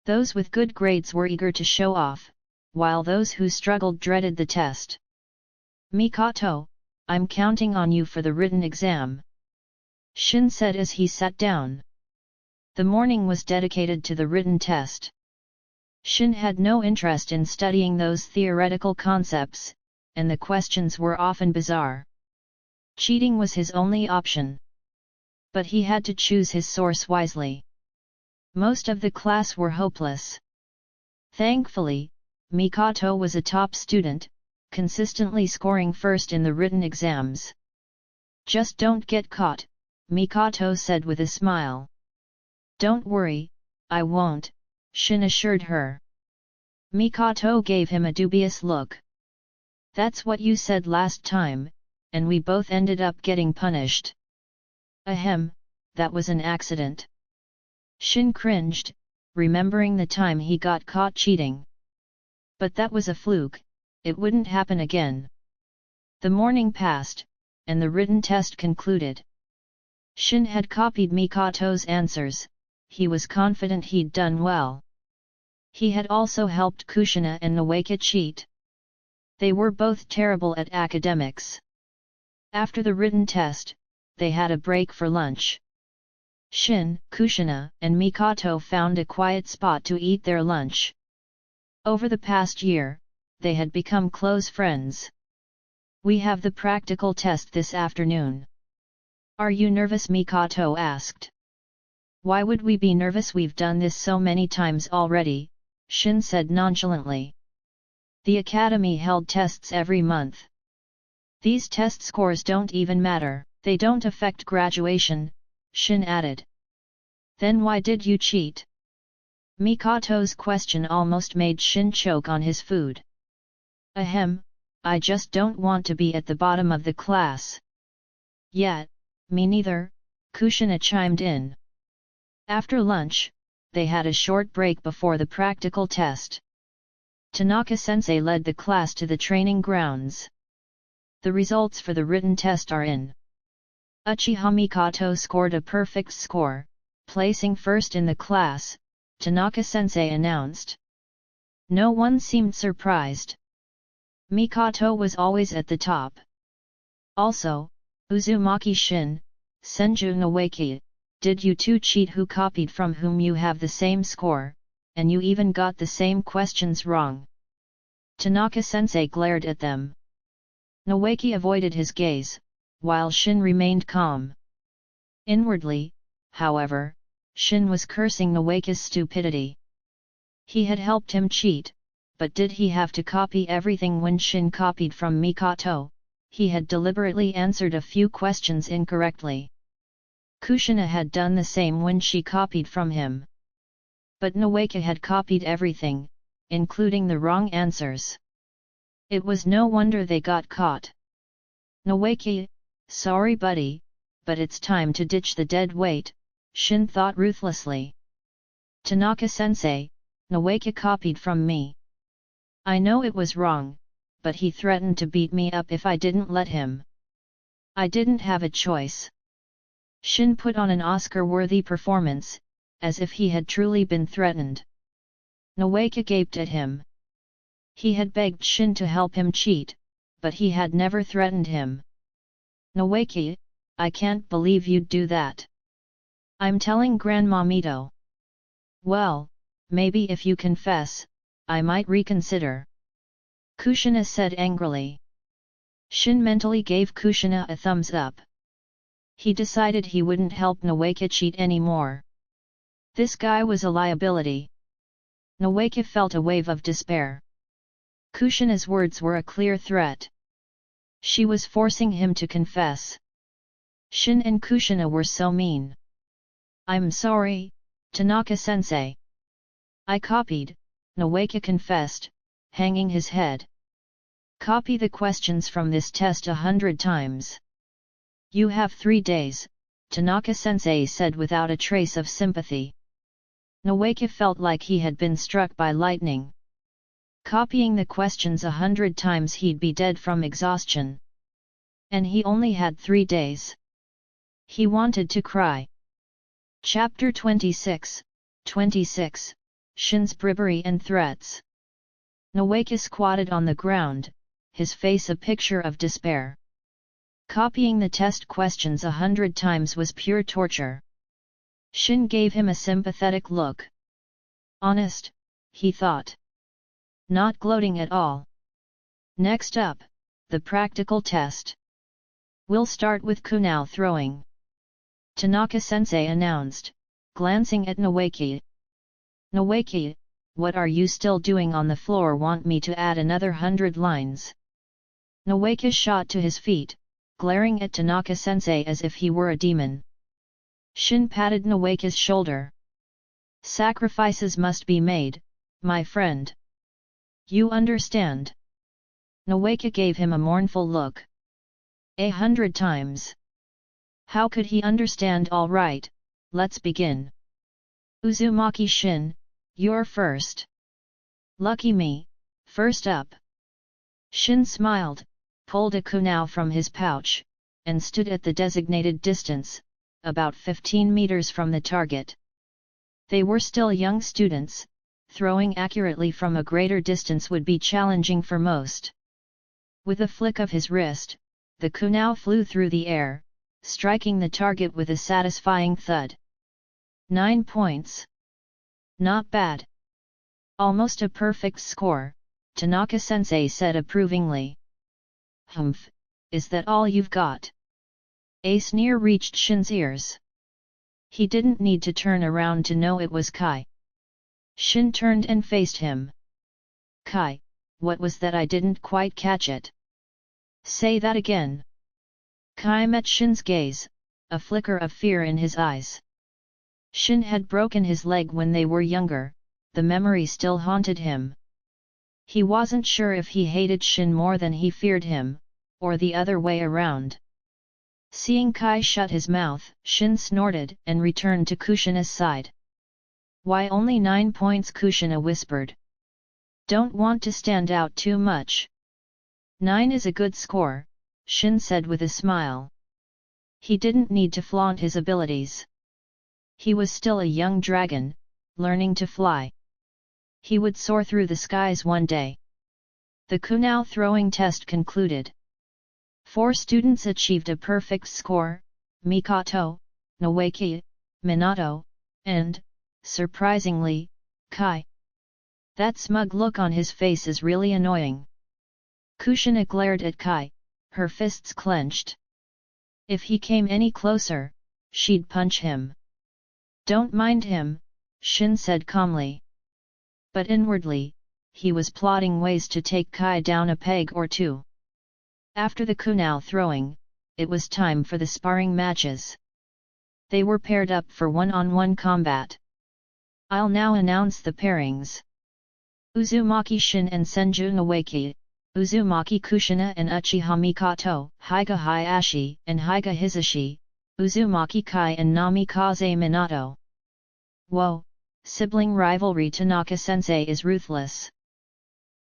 Those with good grades were eager to show off, while those who struggled dreaded the test. Mikoto, I'm counting on you for the written exam, Shin said as he sat down. The morning was dedicated to the written test. Shin had no interest in studying those theoretical concepts, and the questions were often bizarre. Cheating was his only option. But he had to choose his source wisely. Most of the class were hopeless. Thankfully, Mikoto was a top student, consistently scoring first in the written exams. Just don't get caught, Mikoto said with a smile. Don't worry, I won't, Shin assured her. Mikoto gave him a dubious look. That's what you said last time, and we both ended up getting punished. Ahem, that was an accident. Shin cringed, remembering the time he got caught cheating. But that was a fluke, it wouldn't happen again. The morning passed, and the written test concluded. Shin had copied Mikoto's answers, he was confident he'd done well. He had also helped Kushina and Nawaka cheat. They were both terrible at academics. After the written test, they had a break for lunch. Shin, Kushina, and Mikoto found a quiet spot to eat their lunch. Over the past year, they had become close friends. "We have the practical test this afternoon. Are you nervous?" Mikoto asked. "Why would we be nervous? We've done this so many times already," Shin said nonchalantly. "The academy held tests every month. These test scores don't even matter, they don't affect graduation," Shin added. "Then why did you cheat?" Mikoto's question almost made Shin choke on his food. "Ahem, I just don't want to be at the bottom of the class." "Yeah, me neither," Kushina chimed in. After lunch, they had a short break before the practical test. Tanaka-sensei led the class to the training grounds. "The results for the written test are in." Uchiha Mikoto scored a perfect score, placing first in the class, Tanaka-sensei announced. No one seemed surprised. Mikoto was always at the top. "Also, Uzumaki Shin, Senju Nawaki, did you two cheat? Who copied from whom? You have the same score, and you even got the same questions wrong." Tanaka-sensei glared at them. Nawaki avoided his gaze, while Shin remained calm. Inwardly, however, Shin was cursing Nawaki's stupidity. He had helped him cheat, but did he have to copy everything? When Shin copied from Mikoto, he had deliberately answered a few questions incorrectly. Kushina had done the same when she copied from him. But Nawaki had copied everything, including the wrong answers. It was no wonder they got caught. "Nawaki, sorry buddy, but it's time to ditch the dead weight," Shin thought ruthlessly. "Tanaka-sensei, Nawaki copied from me. I know it was wrong, but he threatened to beat me up if I didn't let him. I didn't have a choice." Shin put on an Oscar-worthy performance, as if he had truly been threatened. Nawaki gaped at him. He had begged Shin to help him cheat, but he had never threatened him. "Nawaki, I can't believe you'd do that." "I'm telling Grandma Mito." "Well, maybe if you confess, I might reconsider," Kushina said angrily. Shin mentally gave Kushina a thumbs up. He decided he wouldn't help Nawaki cheat anymore. This guy was a liability. Nawaki felt a wave of despair. Kushina's words were a clear threat. She was forcing him to confess. Shin and Kushina were so mean. "I'm sorry, Tanaka-sensei. I copied," Nawaki confessed, hanging his head. "Copy the questions from this test 100 times. You have 3 days, Tanaka-sensei said without a trace of sympathy. Nawaki felt like he had been struck by lightning. Copying the questions 100 times, he'd be dead from exhaustion. And he only had 3 days. He wanted to cry. Chapter 26, 26, Shin's bribery and threats. Nawaki squatted on the ground, his face a picture of despair. Copying the test questions 100 times was pure torture. Shin gave him a sympathetic look. Honest, he thought. Not gloating at all. Next up, the practical test. We'll start with kunai throwing. Tanaka-sensei announced, glancing at Nawaki. "Nawaki, what are you still doing on the floor? Want me to add another 100 lines?" Nawaki shot to his feet, glaring at Tanaka-sensei as if he were a demon. Shin patted Nawaki's shoulder. "Sacrifices must be made, my friend. You understand?" Nawaki gave him a mournful look. 100 times. How could he understand? "All right, let's begin. Uzumaki Shin, you're first." "Lucky me, first up." Shin smiled, pulled a kunai from his pouch, and stood at the designated distance, about 15 meters from the target. They were still young students, throwing accurately from a greater distance would be challenging for most. With a flick of his wrist, the kunao flew through the air, striking the target with a satisfying thud. 9 points. Not bad. Almost a perfect score, Tanaka-sensei said approvingly. Humph, is that all you've got? A sneer reached Shin's ears. He didn't need to turn around to know it was Kai. Shin turned and faced him. Kai, what was that? I didn't quite catch it. Say that again. Kai met Shin's gaze, a flicker of fear in his eyes. Shin had broken his leg when they were younger, the memory still haunted him. He wasn't sure if he hated Shin more than he feared him, or the other way around. Seeing Kai shut his mouth, Shin snorted and returned to Kushina's side. Why only 9 points? Kushina whispered. Don't want to stand out too much. 9 is a good score, Shin said with a smile. He didn't need to flaunt his abilities. He was still a young dragon, learning to fly. He would soar through the skies one day. The kunao throwing test concluded. 4 students achieved a perfect score: Mikoto, Noeki, Minato, and, surprisingly, Kai. That smug look on his face is really annoying. Kushina glared at Kai, her fists clenched. If he came any closer, she'd punch him. Don't mind him, Shin said calmly. But inwardly, he was plotting ways to take Kai down a peg or two. After the kunao throwing, it was time for the sparring matches. They were paired up for one-on-one combat. I'll now announce the pairings. Uzumaki Shin and Senju Noeki, Uzumaki Kushina and Uchiha Mikoto, Hyuga Hayashi and Hyuga Hisashi, Uzumaki Kai and Namikaze Minato. Whoa, sibling rivalry. Tanaka-sensei is ruthless.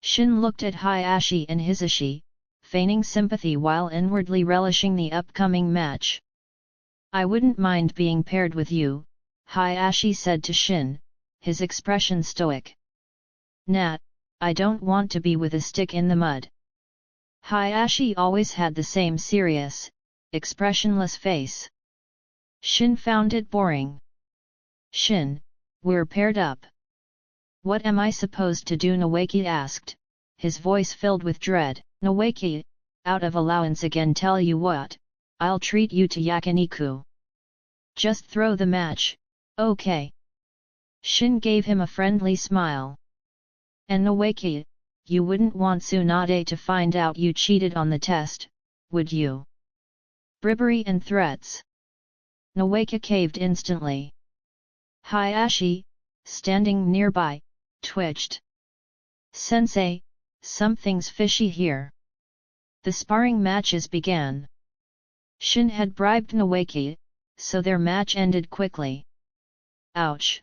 Shin looked at Hayashi and Hisashi, feigning sympathy while inwardly relishing the upcoming match. I wouldn't mind being paired with you, Hayashi said to Shin, his expression stoic. Nat, I don't want to be with a stick in the mud. Hayashi always had the same serious, expressionless face. Shin found it boring. Shin, we're paired up. What am I supposed to do? Noeki asked, his voice filled with dread. Noeki, out of allowance again. Tell you what, I'll treat you to yakiniku. Just throw the match, okay? Shin gave him a friendly smile. And Noeki, you wouldn't want Tsunade to find out you cheated on the test, would you? Bribery and threats. Noeki caved instantly. Hayashi, standing nearby, twitched. Sensei, something's fishy here. The sparring matches began. Shin had bribed Noeki, so their match ended quickly. Ouch!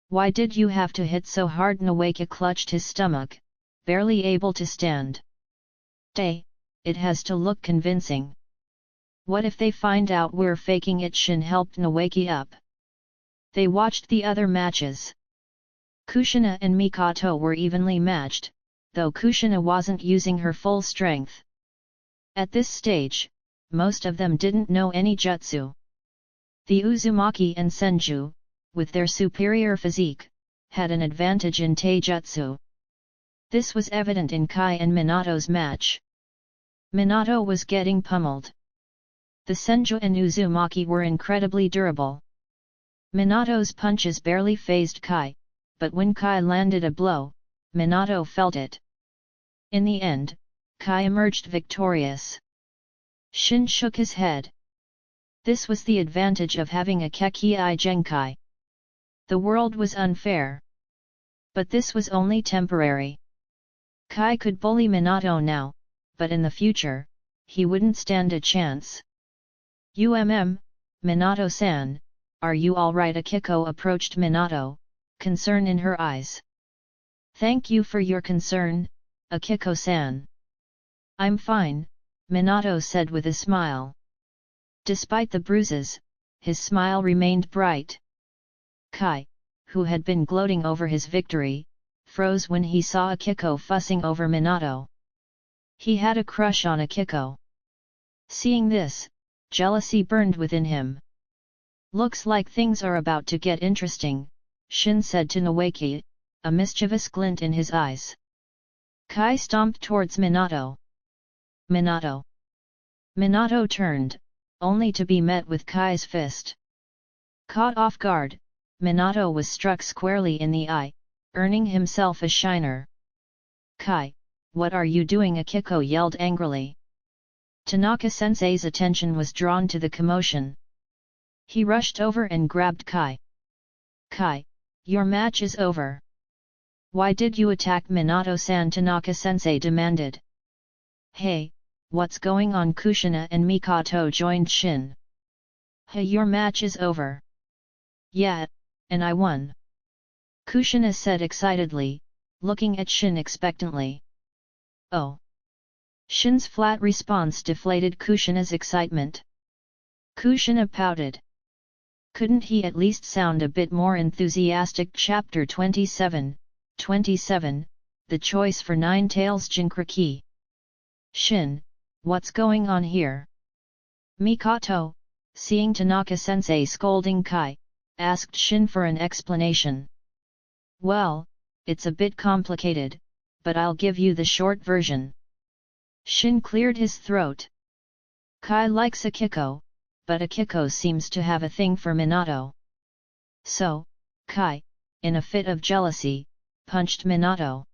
Why did you have to hit so hard? Noeki clutched his stomach, barely able to stand. Day, it has to look convincing. What if they find out we're faking it? Shin helped Noeki up. They watched the other matches. Kushina and Mikoto were evenly matched, though Kushina wasn't using her full strength. At this stage, most of them didn't know any jutsu. The Uzumaki and Senju, with their superior physique, had an advantage in taijutsu. This was evident in Kai and Minato's match. Minato was getting pummeled. The Senju and Uzumaki were incredibly durable. Minato's punches barely phased Kai, but when Kai landed a blow, Minato felt it. In the end, Kai emerged victorious. Shin shook his head. This was the advantage of having a Kekii Genkai. The world was unfair. But this was only temporary. Kai could bully Minato now, but in the future, he wouldn't stand a chance. Minato-san, are you alright? Akiko approached Minato, concern in her eyes. Thank you for your concern, Akiko-san. I'm fine, Minato said with a smile. Despite the bruises, his smile remained bright. Kai, who had been gloating over his victory, froze when he saw Akiko fussing over Minato. He had a crush on Akiko. Seeing this, jealousy burned within him. "Looks like things are about to get interesting," Shin said to Noeki, a mischievous glint in his eyes. Kai stomped towards Minato. "Minato!" Minato turned, only to be met with Kai's fist. Caught off guard, Minato was struck squarely in the eye, earning himself a shiner. "Kai, what are you doing?" Akiko yelled angrily. Tanaka-sensei's attention was drawn to the commotion. He rushed over and grabbed Kai. "Kai, your match is over. Why did you attack Minato-san?" Tanaka-sensei demanded. "Hey, what's going on?" Kushina and Mikoto joined Shin. "Hey, your match is over." "Yeah, and I won," Kushina said excitedly, looking at Shin expectantly. "Oh." Shin's flat response deflated Kushina's excitement. Kushina pouted. Couldn't he at least sound a bit more enthusiastic? Chapter 27, The Choice for Nine Tails Jinchuriki. "Shin, what's going on here?" Mikoto, seeing Tanaka-sensei scolding Kai, asked Shin for an explanation. "Well, it's a bit complicated, but I'll give you the short version." Shin cleared his throat. Kai likes Akiko, but Akiko seems to have a thing for Minato. So, Kai, in a fit of jealousy, punched Minato.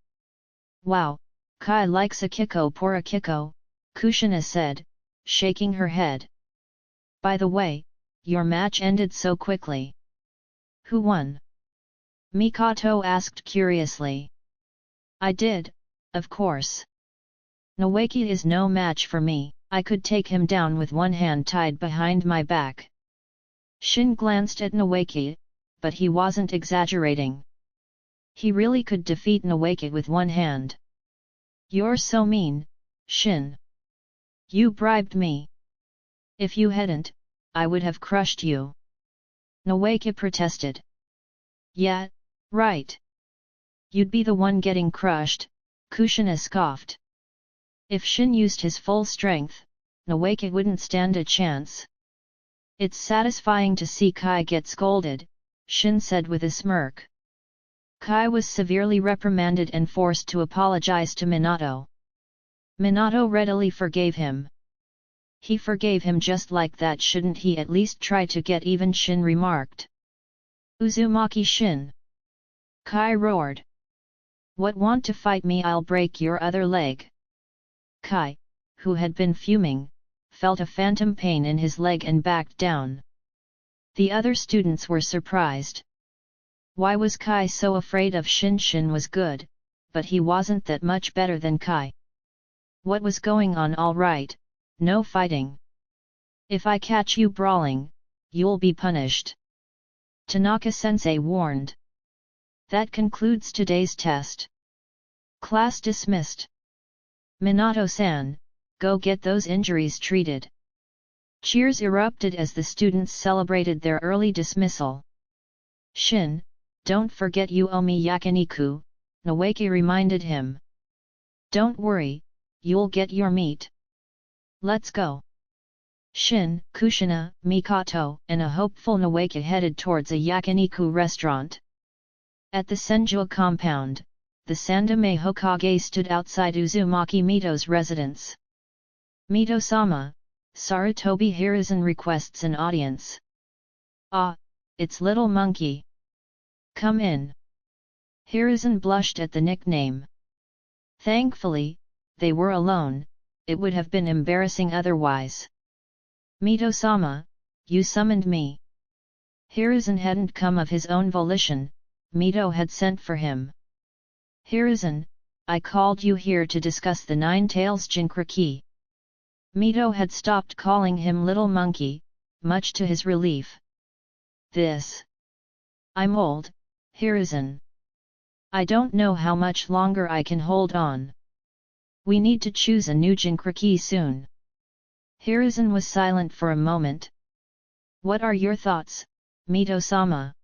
"Wow, Kai likes Akiko." "Poor Akiko," Kushina said, shaking her head. "By the way, your match ended so quickly. Who won?" Mikoto asked curiously. "I did, of course. Noeki is no match for me. I could take him down with one hand tied behind my back." Shin glanced at Noeki, but he wasn't exaggerating. He really could defeat Noeki with one hand. "You're so mean, Shin. You bribed me. If you hadn't, I would have crushed you," Noeki protested. "Yeah, right. You'd be the one getting crushed," Kushina scoffed. If Shin used his full strength, Noeki wouldn't stand a chance. "It's satisfying to see Kai get scolded," Shin said with a smirk. Kai was severely reprimanded and forced to apologize to Minato. Minato readily forgave him. "He forgave him just like that. Shouldn't he at least try to get even?" Shin remarked. "Uzumaki Shin!" Kai roared. "What, want to fight me? I'll break your other leg." Kai, who had been fuming, felt a phantom pain in his leg and backed down. The other students were surprised. Why was Kai so afraid of Shin? Shin was good, but he wasn't that much better than Kai. What was going on? "All right, no fighting. If I catch you brawling, you'll be punished," Tanaka-sensei warned. That concludes today's test. Class dismissed. "Minato-san, go get those injuries treated." Cheers erupted as the students celebrated their early dismissal. "Shin, don't forget you owe me yakiniku," Noeki reminded him. "Don't worry, you'll get your meat. Let's go." Shin, Kushina, Mikoto, and a hopeful Noeki headed towards a yakiniku restaurant. At the Senju compound, the Sandaime Hokage stood outside Uzumaki Mito's residence. "Mito-sama, Sarutobi Hiruzen requests an audience." "Ah, it's Little Monkey. Come in." Hiruzen blushed at the nickname. Thankfully, they were alone, it would have been embarrassing otherwise. "Mito-sama, you summoned me." Hiruzen hadn't come of his own volition, Mito had sent for him. "Hiruzen, I called you here to discuss the Nine Tails Jinchuriki." Mito had stopped calling him Little Monkey, much to his relief. "I'm old, Hiruzen. I don't know how much longer I can hold on. We need to choose a new Jinchuriki soon." Hiruzen was silent for a moment. "What are your thoughts, Mito-sama?"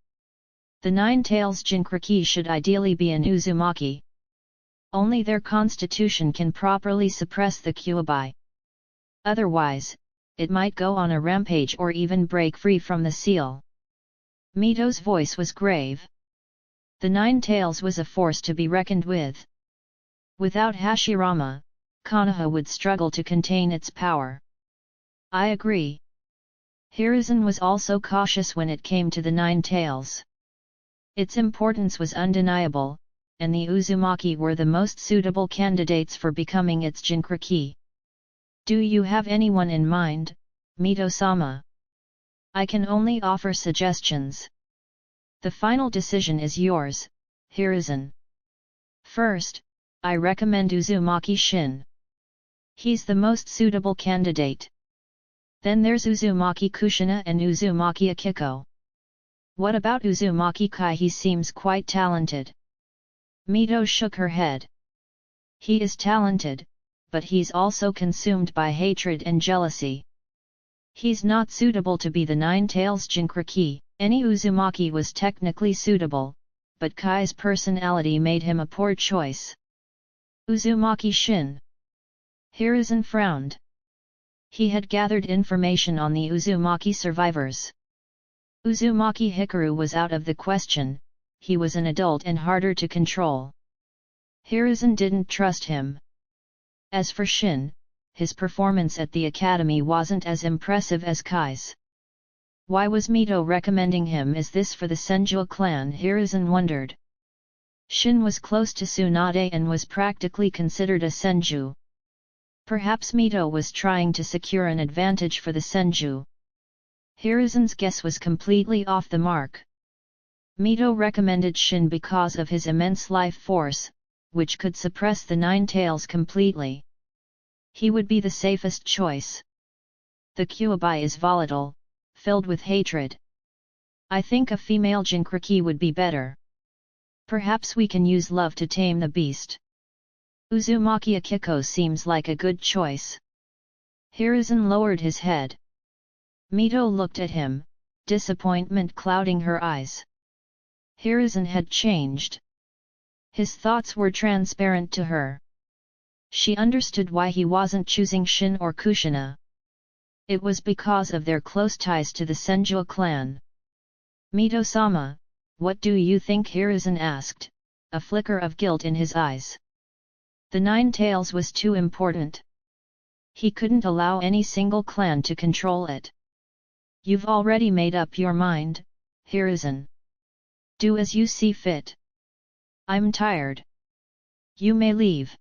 The Nine-Tails Jinchuriki should ideally be an Uzumaki. Only their constitution can properly suppress the Kyuubi. Otherwise, it might go on a rampage or even break free from the seal. Mito's voice was grave. The Nine-Tails was a force to be reckoned with. Without Hashirama, Konoha would struggle to contain its power. I agree. Hiruzen was also cautious when it came to the Nine-Tails. Its importance was undeniable, and the Uzumaki were the most suitable candidates for becoming its Jinchuriki. Do you have anyone in mind, Mito-sama? I can only offer suggestions. The final decision is yours, Hiruzen. First, I recommend Uzumaki Shin. He's the most suitable candidate. Then there's Uzumaki Kushina and Uzumaki Akiko. What about Uzumaki Kai? He seems quite talented. Mito shook her head. He is talented, but he's also consumed by hatred and jealousy. He's not suitable to be the Nine-Tails Jinchuriki. Any Uzumaki was technically suitable, but Kai's personality made him a poor choice. Uzumaki Shin. Hiruzen frowned. He had gathered information on the Uzumaki survivors. Uzumaki Hikaru was out of the question, he was an adult and harder to control. Hiruzen didn't trust him. As for Shin, his performance at the academy wasn't as impressive as Kai's. Why was Mito recommending him? Is this for the Senju clan? Hiruzen wondered. Shin was close to Tsunade and was practically considered a Senju. Perhaps Mito was trying to secure an advantage for the Senju. Hiruzen's guess was completely off the mark. Mito recommended Shin because of his immense life force, which could suppress the Nine-Tails completely. He would be the safest choice. The Kyuubi is volatile, filled with hatred. I think a female Jinchuriki would be better. Perhaps we can use love to tame the beast. Uzumaki Akiko seems like a good choice. Hiruzen lowered his head. Mito looked at him, disappointment clouding her eyes. Hiruzen had changed. His thoughts were transparent to her. She understood why he wasn't choosing Shin or Kushina. It was because of their close ties to the Senju clan. Mito-sama, what do you think? Hiruzen asked, a flicker of guilt in his eyes. The Nine-Tails was too important. He couldn't allow any single clan to control it. You've already made up your mind, Hiruzen. Do as you see fit. I'm tired. You may leave.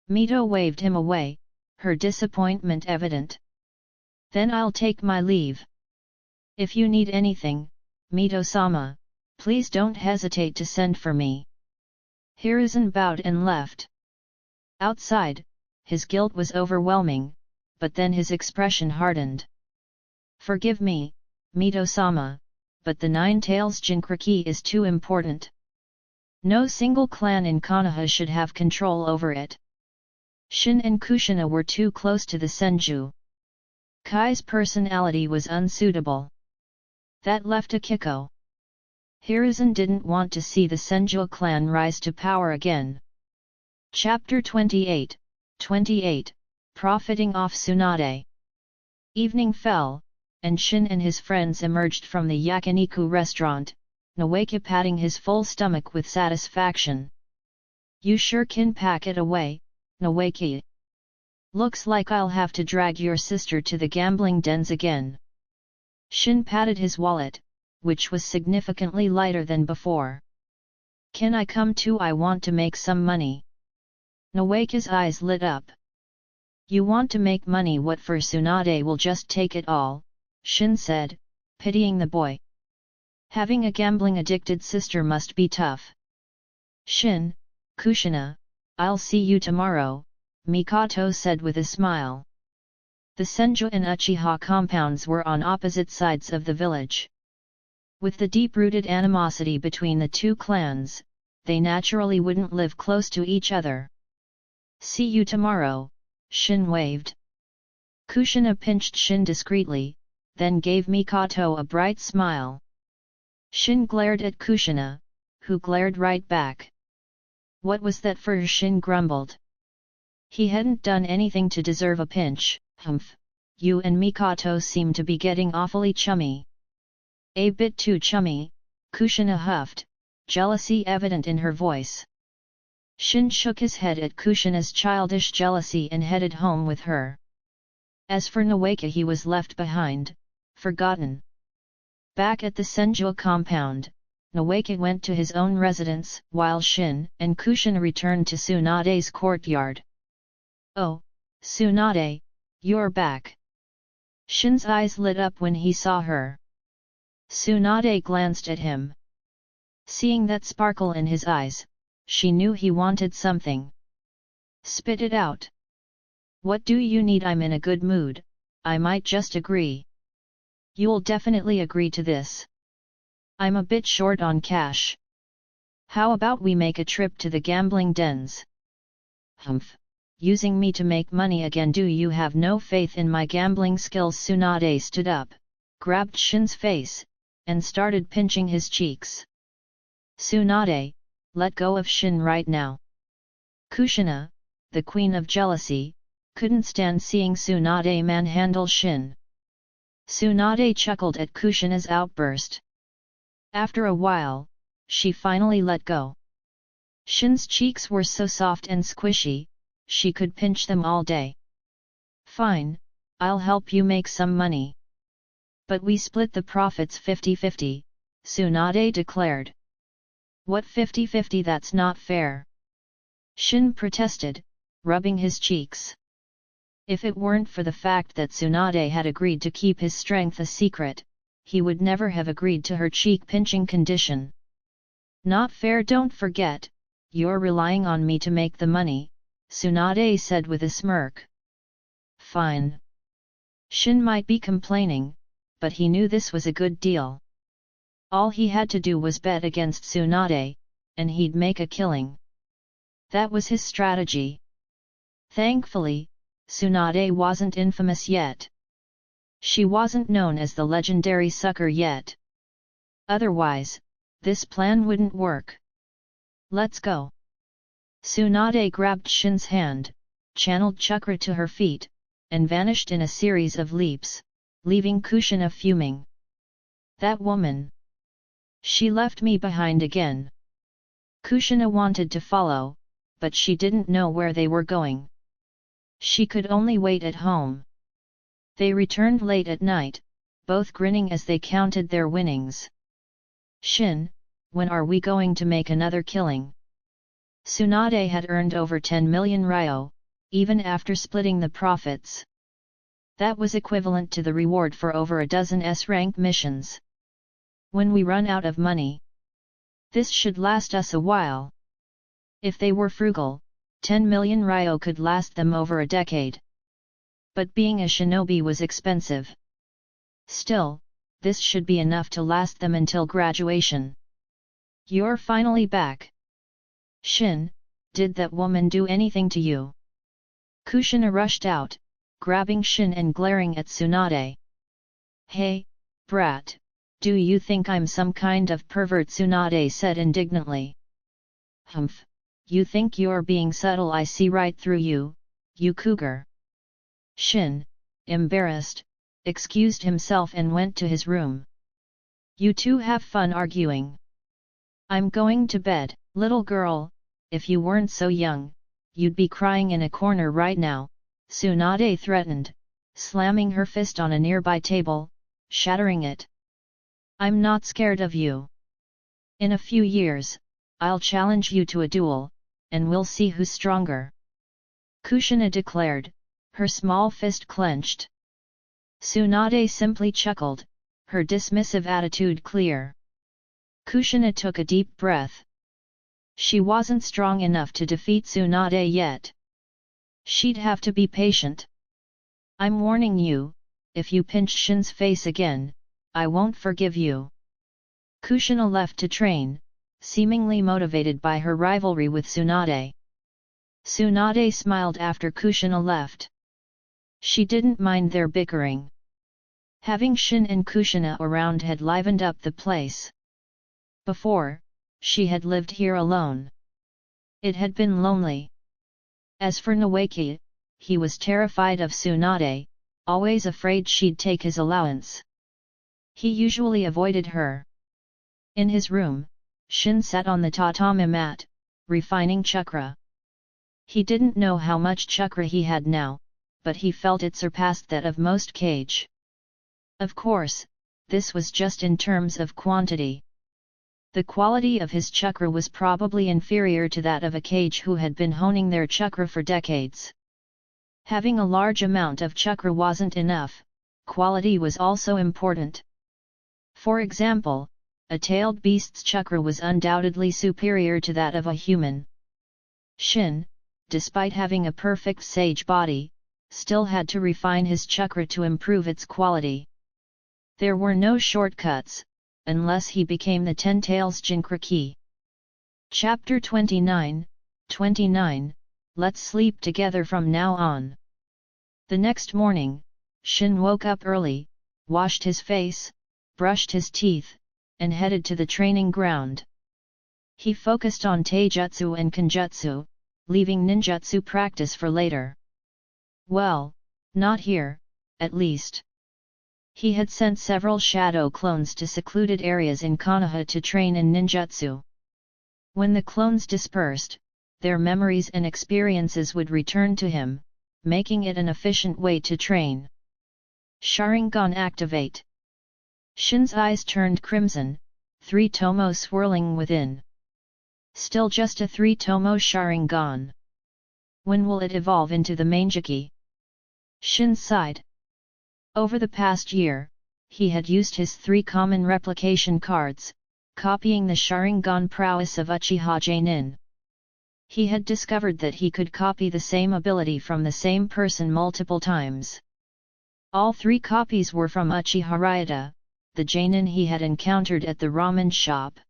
Mito waved him away, her disappointment evident. Then I'll take my leave. If you need anything, Mito-sama, please don't hesitate to send for me. Hiruzen bowed and left. Outside, his guilt was overwhelming, but then his expression hardened. Forgive me, Mito-sama, but the Nine-Tails Jinchuriki is too important. No single clan in Konoha should have control over it. Shin and Kushina were too close to the Senju. Kai's personality was unsuitable. That left Akiko. Hiruzen didn't want to see the Senju clan rise to power again. Chapter 28, 28, Profiting off Tsunade. Evening fell, and Shin and his friends emerged from the yakiniku restaurant, Nawaki patting his full stomach with satisfaction. You sure can pack it away, Nawaki. Looks like I'll have to drag your sister to the gambling dens again. Shin patted his wallet, which was significantly lighter than before. Can I come too? I want to make some money. Nawaki's eyes lit up. You want to make money? What for? Tsunade will just take it all, Shin said, pitying the boy. Having a gambling-addicted sister must be tough. Shin, Kushina, I'll see you tomorrow, Mikoto said with a smile. The Senju and Uchiha compounds were on opposite sides of the village. With the deep-rooted animosity between the two clans, they naturally wouldn't live close to each other. See you tomorrow, Shin waved. Kushina pinched Shin discreetly, then gave Mikoto a bright smile. Shin glared at Kushina, who glared right back. What was that for? Shin grumbled. He hadn't done anything to deserve a pinch. Humph, you and Mikoto seem to be getting awfully chummy. A bit too chummy, Kushina huffed, jealousy evident in her voice. Shin shook his head at Kushina's childish jealousy and headed home with her. As for Nawaka, he was left behind, forgotten. Back at the Senjua compound, Nawaka went to his own residence, while Shin and Kushina returned to Tsunade's courtyard. Oh, Tsunade, you're back. Shin's eyes lit up when he saw her. Tsunade glanced at him. Seeing that sparkle in his eyes, she knew he wanted something. Spit it out. What do you need? I'm in a good mood, I might just agree. You'll definitely agree to this. I'm a bit short on cash. How about we make a trip to the gambling dens? Humph. Using me to make money again? Do you have no faith in my gambling skills? Tsunade stood up, grabbed Shin's face, and started pinching his cheeks. Tsunade, let go of Shin right now. Kushina, the queen of jealousy, couldn't stand seeing Tsunade manhandle Shin. Tsunade chuckled at Kushina's outburst. After a while, she finally let go. Shin's cheeks were so soft and squishy, she could pinch them all day. Fine, I'll help you make some money. But we split the profits 50-50, Tsunade declared. What 50-50? That's not fair. Shin protested, rubbing his cheeks. If it weren't for the fact that Tsunade had agreed to keep his strength a secret, he would never have agreed to her cheek-pinching condition. Not fair. Don't forget, you're relying on me to make the money, Tsunade said with a smirk. Fine. Shin might be complaining, but he knew this was a good deal. All he had to do was bet against Tsunade, and he'd make a killing. That was his strategy. Thankfully, Tsunade wasn't infamous yet. She wasn't known as the legendary sucker yet. Otherwise, this plan wouldn't work. Let's go. Tsunade grabbed Shin's hand, channeled chakra to her feet, and vanished in a series of leaps, leaving Kushina fuming. That woman! She left me behind again. Kushina wanted to follow, but she didn't know where they were going. She could only wait at home. They returned late at night, both grinning as they counted their winnings. Shin, when are we going to make another killing? Tsunade had earned over 10 million ryo, even after splitting the profits. That was equivalent to the reward for over a dozen S-rank missions. When we run out of money, this should last us a while. If they were frugal, 10 million ryo could last them over a decade. But being a shinobi was expensive. Still, this should be enough to last them until graduation. You're finally back. Shin, did that woman do anything to you? Kushina rushed out, grabbing Shin and glaring at Tsunade. Hey, brat, do you think I'm some kind of pervert? Tsunade said indignantly. Humph, you think you're being subtle? I see right through you, you cougar. Shin, embarrassed, excused himself and went to his room. You two have fun arguing. I'm going to bed. Little girl, if you weren't so young, you'd be crying in a corner right now, Tsunade threatened, slamming her fist on a nearby table, shattering it. I'm not scared of you. In a few years, I'll challenge you to a duel, and we'll see who's stronger. Kushina declared, her small fist clenched. Tsunade simply chuckled, her dismissive attitude clear. Kushina took a deep breath. She wasn't strong enough to defeat Tsunade yet. She'd have to be patient. I'm warning you, if you pinch Shin's face again, I won't forgive you. Kushina left to train, seemingly motivated by her rivalry with Tsunade. Tsunade smiled after Kushina left. She didn't mind their bickering. Having Shin and Kushina around had livened up the place. Before, she had lived here alone. It had been lonely. As for Nawaki, he was terrified of Tsunade, always afraid she'd take his allowance. He usually avoided her. In his room, Shin sat on the tatami mat, refining chakra. He didn't know how much chakra he had now, but he felt it surpassed that of most kage. Of course, this was just in terms of quantity. The quality of his chakra was probably inferior to that of a kage who had been honing their chakra for decades. Having a large amount of chakra wasn't enough, quality was also important. For example, a tailed beast's chakra was undoubtedly superior to that of a human. Shin, despite having a perfect sage body, still had to refine his chakra to improve its quality. There were no shortcuts, unless he became the Ten Tails Jinkraki. Chapter 29, Let's sleep together from now on. The next morning, Shin woke up early, washed his face, brushed his teeth, and headed to the training ground. He focused on taijutsu and kenjutsu, leaving ninjutsu practice for later. Well, not here, at least. He had sent several shadow clones to secluded areas in Konoha to train in ninjutsu. When the clones dispersed, their memories and experiences would return to him, making it an efficient way to train. Sharingan activate. Shin's eyes turned crimson, 3 tomo swirling within. Still just a 3 tomo Sharingan. When will it evolve into the Manjiki? Shin sighed. Over the past year, he had used his 3 common replication cards, copying the Sharingan prowess of Uchiha Jonin. He had discovered that he could copy the same ability from the same person multiple times. All 3 copies were from Uchiha Ryuta, the Jonin he had encountered at the ramen shop.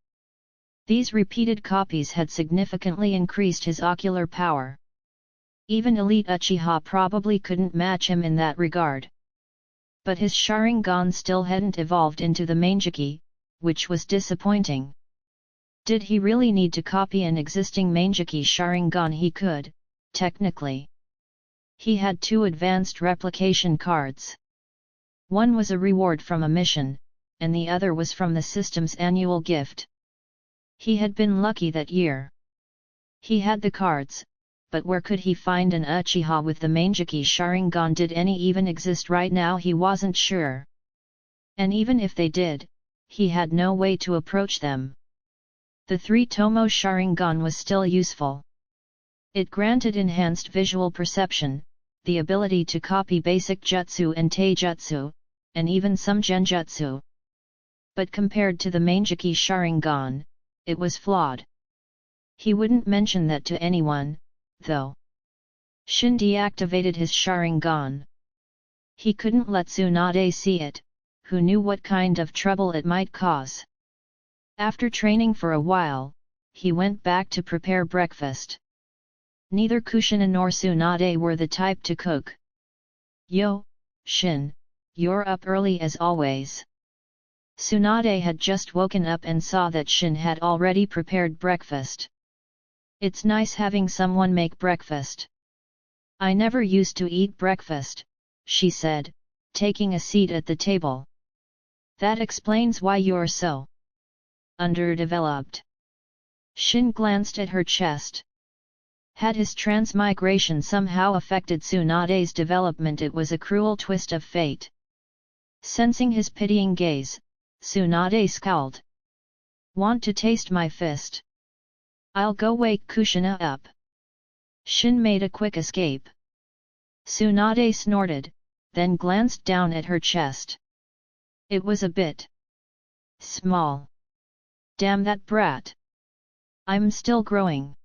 These repeated copies had significantly increased his ocular power. Even elite Uchiha probably couldn't match him in that regard. But his Sharingan still hadn't evolved into the Manjiki, which was disappointing. Did he really need to copy an existing Manjiki Sharingan? He could, technically. He had 2 advanced replication cards. One was a reward from a mission, and the other was from the system's annual gift. He had been lucky that year. He had the cards, but where could he find an Uchiha with the Manjiki Sharingan? Did any even exist right now? He wasn't sure. And even if they did, he had no way to approach them. The 3 tomo Sharingan was still useful. It granted enhanced visual perception, the ability to copy basic jutsu and taijutsu, and even some genjutsu. But compared to the Manjiki Sharingan, it was flawed. He wouldn't mention that to anyone, though. Shin deactivated his Sharingan. He couldn't let Tsunade see it, who knew what kind of trouble it might cause. After training for a while, he went back to prepare breakfast. Neither Kushina nor Tsunade were the type to cook. "Yo, Shin, you're up early as always." Tsunade had just woken up and saw that Shin had already prepared breakfast. "It's nice having someone make breakfast. I never used to eat breakfast," she said, taking a seat at the table. "That explains why you're so underdeveloped." Shin glanced at her chest. Had his transmigration somehow affected Tsunade's development? It was a cruel twist of fate. Sensing his pitying gaze, Tsunade scowled. "Want to taste my fist? I'll go wake Kushina up." Shin made a quick escape. Tsunade snorted, then glanced down at her chest. It was a bit small. "Damn that brat! I'm still growing,"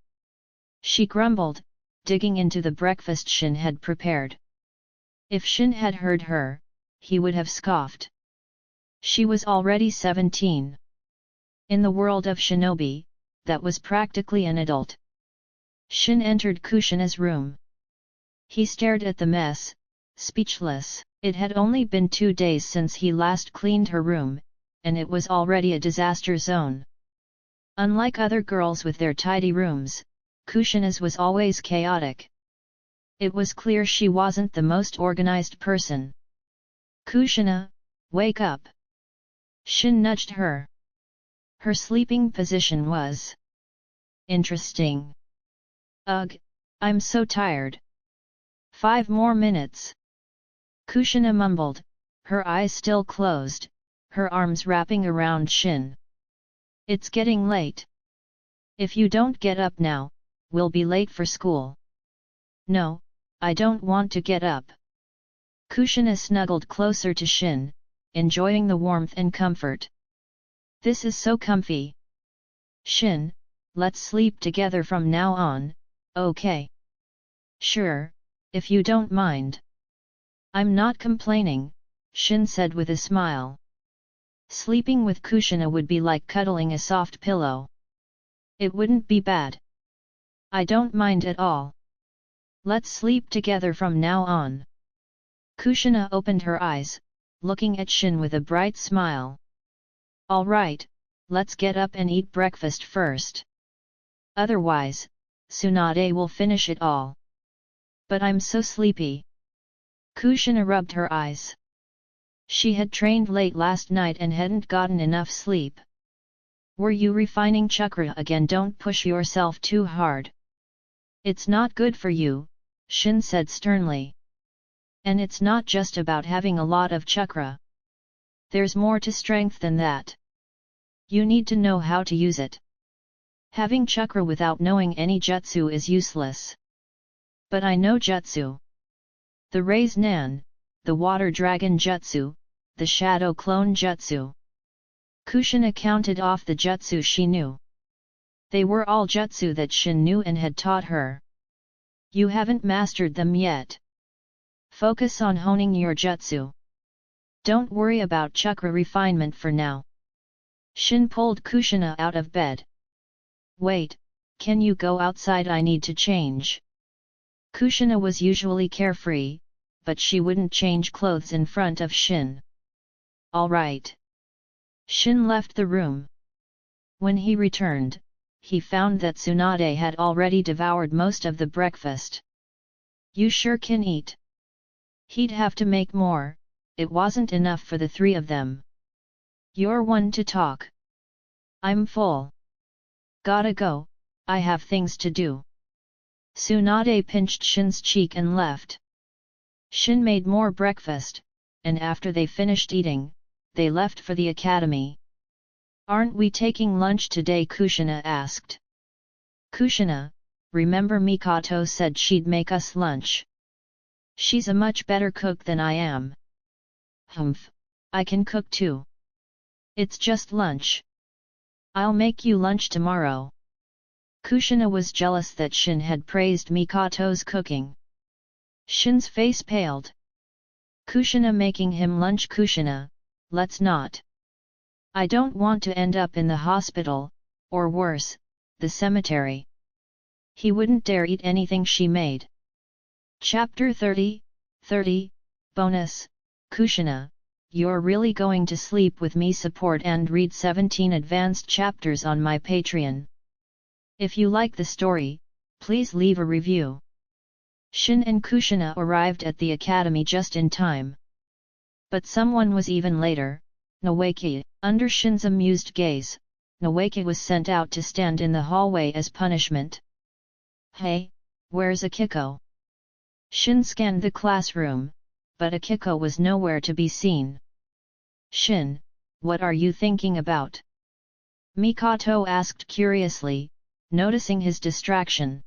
she grumbled, digging into the breakfast Shin had prepared. If Shin had heard her, he would have scoffed. She was already 17. In the world of shinobi, that was practically an adult. Shin entered Kushina's room. He stared at the mess, speechless. It had only been 2 days since he last cleaned her room, and it was already a disaster zone. Unlike other girls with their tidy rooms, Kushina's was always chaotic. It was clear she wasn't the most organized person. Kushina, wake up! Shin nudged her. Her sleeping position was interesting. Ugh, I'm so tired. 5 more minutes. Kushina mumbled, her eyes still closed, her arms wrapping around Shin. It's getting late. If you don't get up now, we'll be late for school. No, I don't want to get up. Kushina snuggled closer to Shin, enjoying the warmth and comfort. This is so comfy. Shin, let's sleep together from now on, okay? Sure, if you don't mind. I'm not complaining, Shin said with a smile. Sleeping with Kushina would be like cuddling a soft pillow. It wouldn't be bad. I don't mind at all. Let's sleep together from now on. Kushina opened her eyes, looking at Shin with a bright smile. All right, let's get up and eat breakfast first. Otherwise, Tsunade will finish it all. But I'm so sleepy. Kushina rubbed her eyes. She had trained late last night and hadn't gotten enough sleep. Were you refining chakra again? Don't push yourself too hard. It's not good for you, Shin said sternly. And it's not just about having a lot of chakra. There's more to strength than that. You need to know how to use it. Having chakra without knowing any jutsu is useless. But I know jutsu. The Raise Nan, the Water Dragon Jutsu, the Shadow Clone Jutsu. Kushina counted off the jutsu she knew. They were all jutsu that Shin knew and had taught her. You haven't mastered them yet. Focus on honing your jutsu. Don't worry about chakra refinement for now. Shin pulled Kushina out of bed. Wait, can you go outside? I need to change. Kushina was usually carefree, but she wouldn't change clothes in front of Shin. All right. Shin left the room. When he returned, he found that Tsunade had already devoured most of the breakfast. You sure can eat. He'd have to make more, it wasn't enough for the 3 of them. You're one to talk. I'm full. Gotta go, I have things to do. Tsunade pinched Shin's cheek and left. Shin made more breakfast, and after they finished eating, they left for the academy. Aren't we taking lunch today? Kushina asked. Kushina, remember Mikoto said she'd make us lunch. She's a much better cook than I am. Humph, I can cook too. It's just lunch. I'll make you lunch tomorrow. Kushina was jealous that Shin had praised Mikoto's cooking. Shin's face paled. Kushina making him lunch? Kushina, let's not. I don't want to end up in the hospital, or worse, the cemetery. He wouldn't dare eat anything she made. Chapter 30, Bonus, Kushina, you're really going to sleep with me? Support and read 17 advanced chapters on my Patreon. If you like the story, please leave a review. Shin and Kushina arrived at the academy just in time. But someone was even later, Nawaki. Under Shin's amused gaze, Nawaki was sent out to stand in the hallway as punishment. Hey, where's Akiko? Shin scanned the classroom, but Akiko was nowhere to be seen. Shin, what are you thinking about? Mikoto asked curiously, noticing his distraction.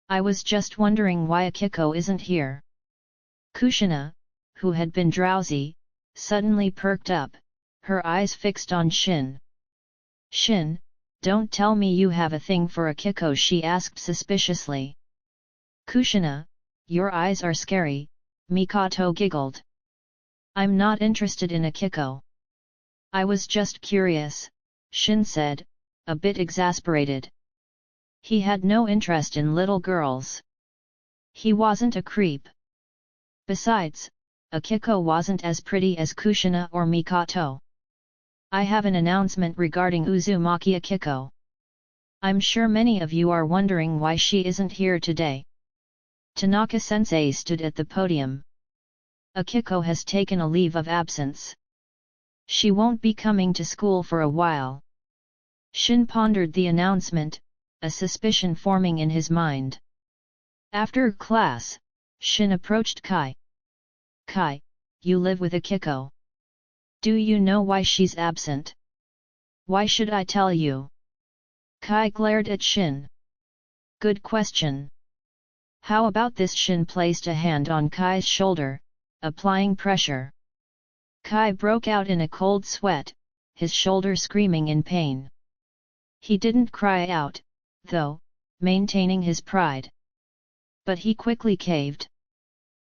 I was just wondering why Akiko isn't here. Kushina, who had been drowsy, suddenly perked up, her eyes fixed on Shin. Shin, don't tell me you have a thing for Akiko, she asked suspiciously. Kushina, your eyes are scary, Mikoto giggled. I'm not interested in Akiko. I was just curious, Shin said, a bit exasperated. He had no interest in little girls. He wasn't a creep. Besides, Akiko wasn't as pretty as Kushina or Mikoto. I have an announcement regarding Uzumaki Akiko. I'm sure many of you are wondering why she isn't here today. Tanaka-sensei stood at the podium. Akiko has taken a leave of absence. She won't be coming to school for a while. Shin pondered the announcement, a suspicion forming in his mind. After class, Shin approached Kai. Kai, you live with Akiko. Do you know why she's absent? Why should I tell you? Kai glared at Shin. Good question. How about this? Shin placed a hand on Kai's shoulder, applying pressure. Kai broke out in a cold sweat, his shoulder screaming in pain. He didn't cry out, though, maintaining his pride. But he quickly caved.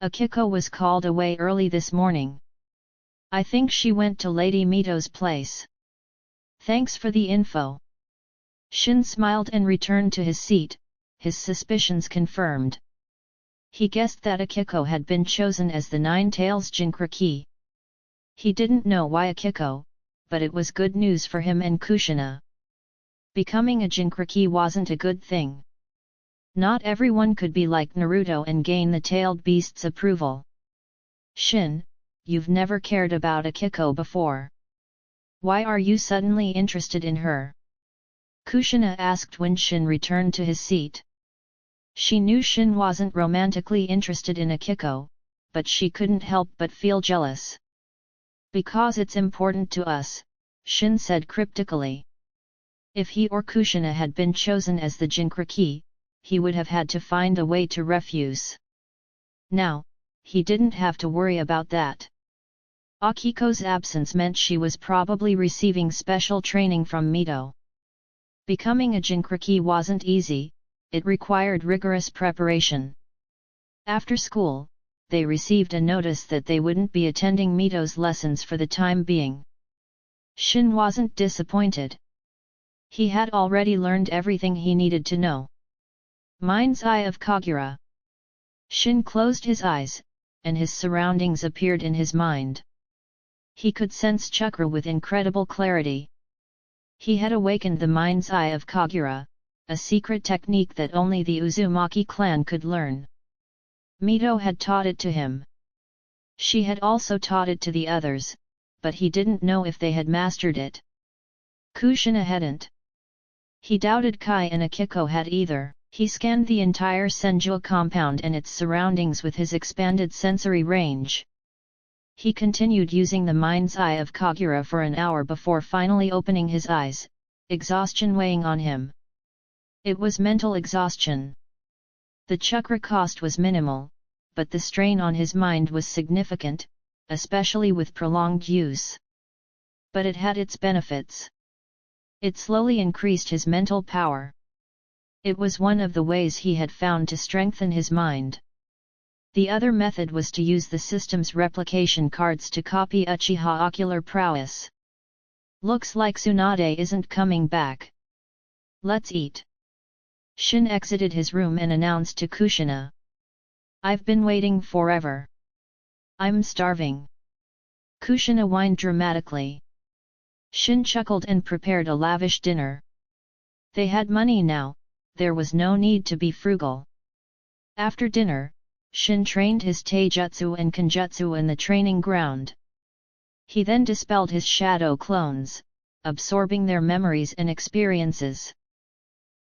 Akiko was called away early this morning. I think she went to Lady Mito's place. Thanks for the info. Shin smiled and returned to his seat, his suspicions confirmed. He guessed that Akiko had been chosen as the Nine-Tails Jinchuriki. He didn't know why Akiko, but it was good news for him and Kushina. Becoming a Jinchuriki wasn't a good thing. Not everyone could be like Naruto and gain the tailed beast's approval. Shin, you've never cared about Akiko before. Why are you suddenly interested in her? Kushina asked when Shin returned to his seat. She knew Shin wasn't romantically interested in Akiko, but she couldn't help but feel jealous. Because it's important to us, Shin said cryptically. If he or Kushina had been chosen as the Jinchuriki, he would have had to find a way to refuse. Now, he didn't have to worry about that. Akiko's absence meant she was probably receiving special training from Mito. Becoming a Jinchuriki wasn't easy, it required rigorous preparation. After school, they received a notice that they wouldn't be attending Mito's lessons for the time being. Shin wasn't disappointed. He had already learned everything he needed to know. Mind's eye of Kagura. Shin closed his eyes, and his surroundings appeared in his mind. He could sense chakra with incredible clarity. He had awakened the mind's eye of Kagura, a secret technique that only the Uzumaki clan could learn. Mito had taught it to him. She had also taught it to the others, but he didn't know if they had mastered it. Kushina hadn't. He doubted Kai and Akiko had either. He scanned the entire Senju compound and its surroundings with his expanded sensory range. He continued using the mind's eye of Kagura for an hour before finally opening his eyes, exhaustion weighing on him. It was mental exhaustion. The chakra cost was minimal, but the strain on his mind was significant, especially with prolonged use. But it had its benefits. It slowly increased his mental power. It was one of the ways he had found to strengthen his mind. The other method was to use the system's replication cards to copy Uchiha ocular prowess. Looks like Tsunade isn't coming back. Let's eat. Shin exited his room and announced to Kushina. I've been waiting forever. I'm starving. Kushina whined dramatically. Shin chuckled and prepared a lavish dinner. They had money now, there was no need to be frugal. After dinner, Shin trained his taijutsu and kenjutsu in the training ground. He then dispelled his shadow clones, absorbing their memories and experiences.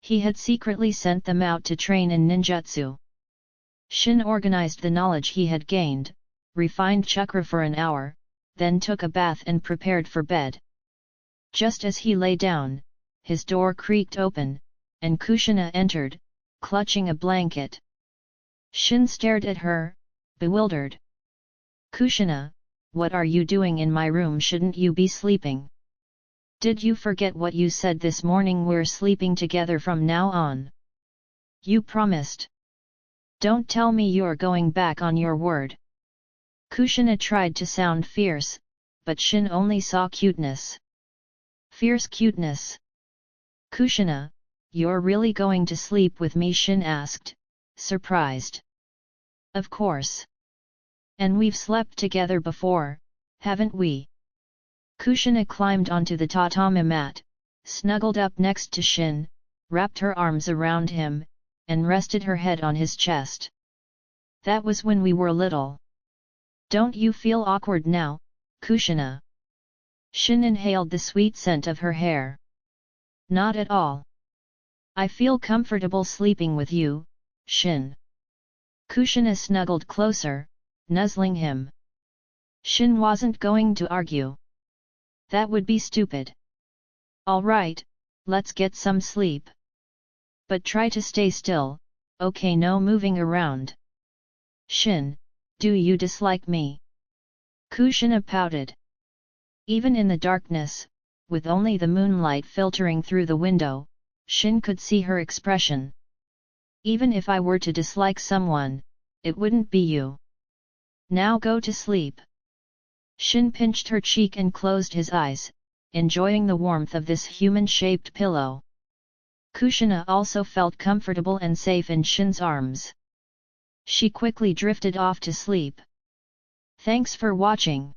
He had secretly sent them out to train in ninjutsu. Shin organized the knowledge he had gained, refined chakra for an hour, then took a bath and prepared for bed. Just as he lay down, his door creaked open, and Kushina entered, clutching a blanket. Shin stared at her, bewildered. Kushina, what are you doing in my room? Shouldn't you be sleeping? Did you forget what you said this morning? We're sleeping together from now on. You promised. Don't tell me you're going back on your word. Kushina tried to sound fierce, but Shin only saw cuteness. Fierce cuteness. Kushina, you're really going to sleep with me? Shin asked, surprised. Of course. And we've slept together before, haven't we? Kushina climbed onto the tatami mat, snuggled up next to Shin, wrapped her arms around him, and rested her head on his chest. That was when we were little. Don't you feel awkward now, Kushina? Shin inhaled the sweet scent of her hair. Not at all. I feel comfortable sleeping with you, Shin. Kushina snuggled closer, nuzzling him. Shin wasn't going to argue. That would be stupid. All right, let's get some sleep. But try to stay still, okay? No moving around. Shin, do you dislike me? Kushina pouted. Even in the darkness, with only the moonlight filtering through the window, Shin could see her expression. Even if I were to dislike someone, it wouldn't be you. Now go to sleep. Shin pinched her cheek and closed his eyes, enjoying the warmth of this human-shaped pillow. Kushina also felt comfortable and safe in Shin's arms. She quickly drifted off to sleep. Thanks for watching.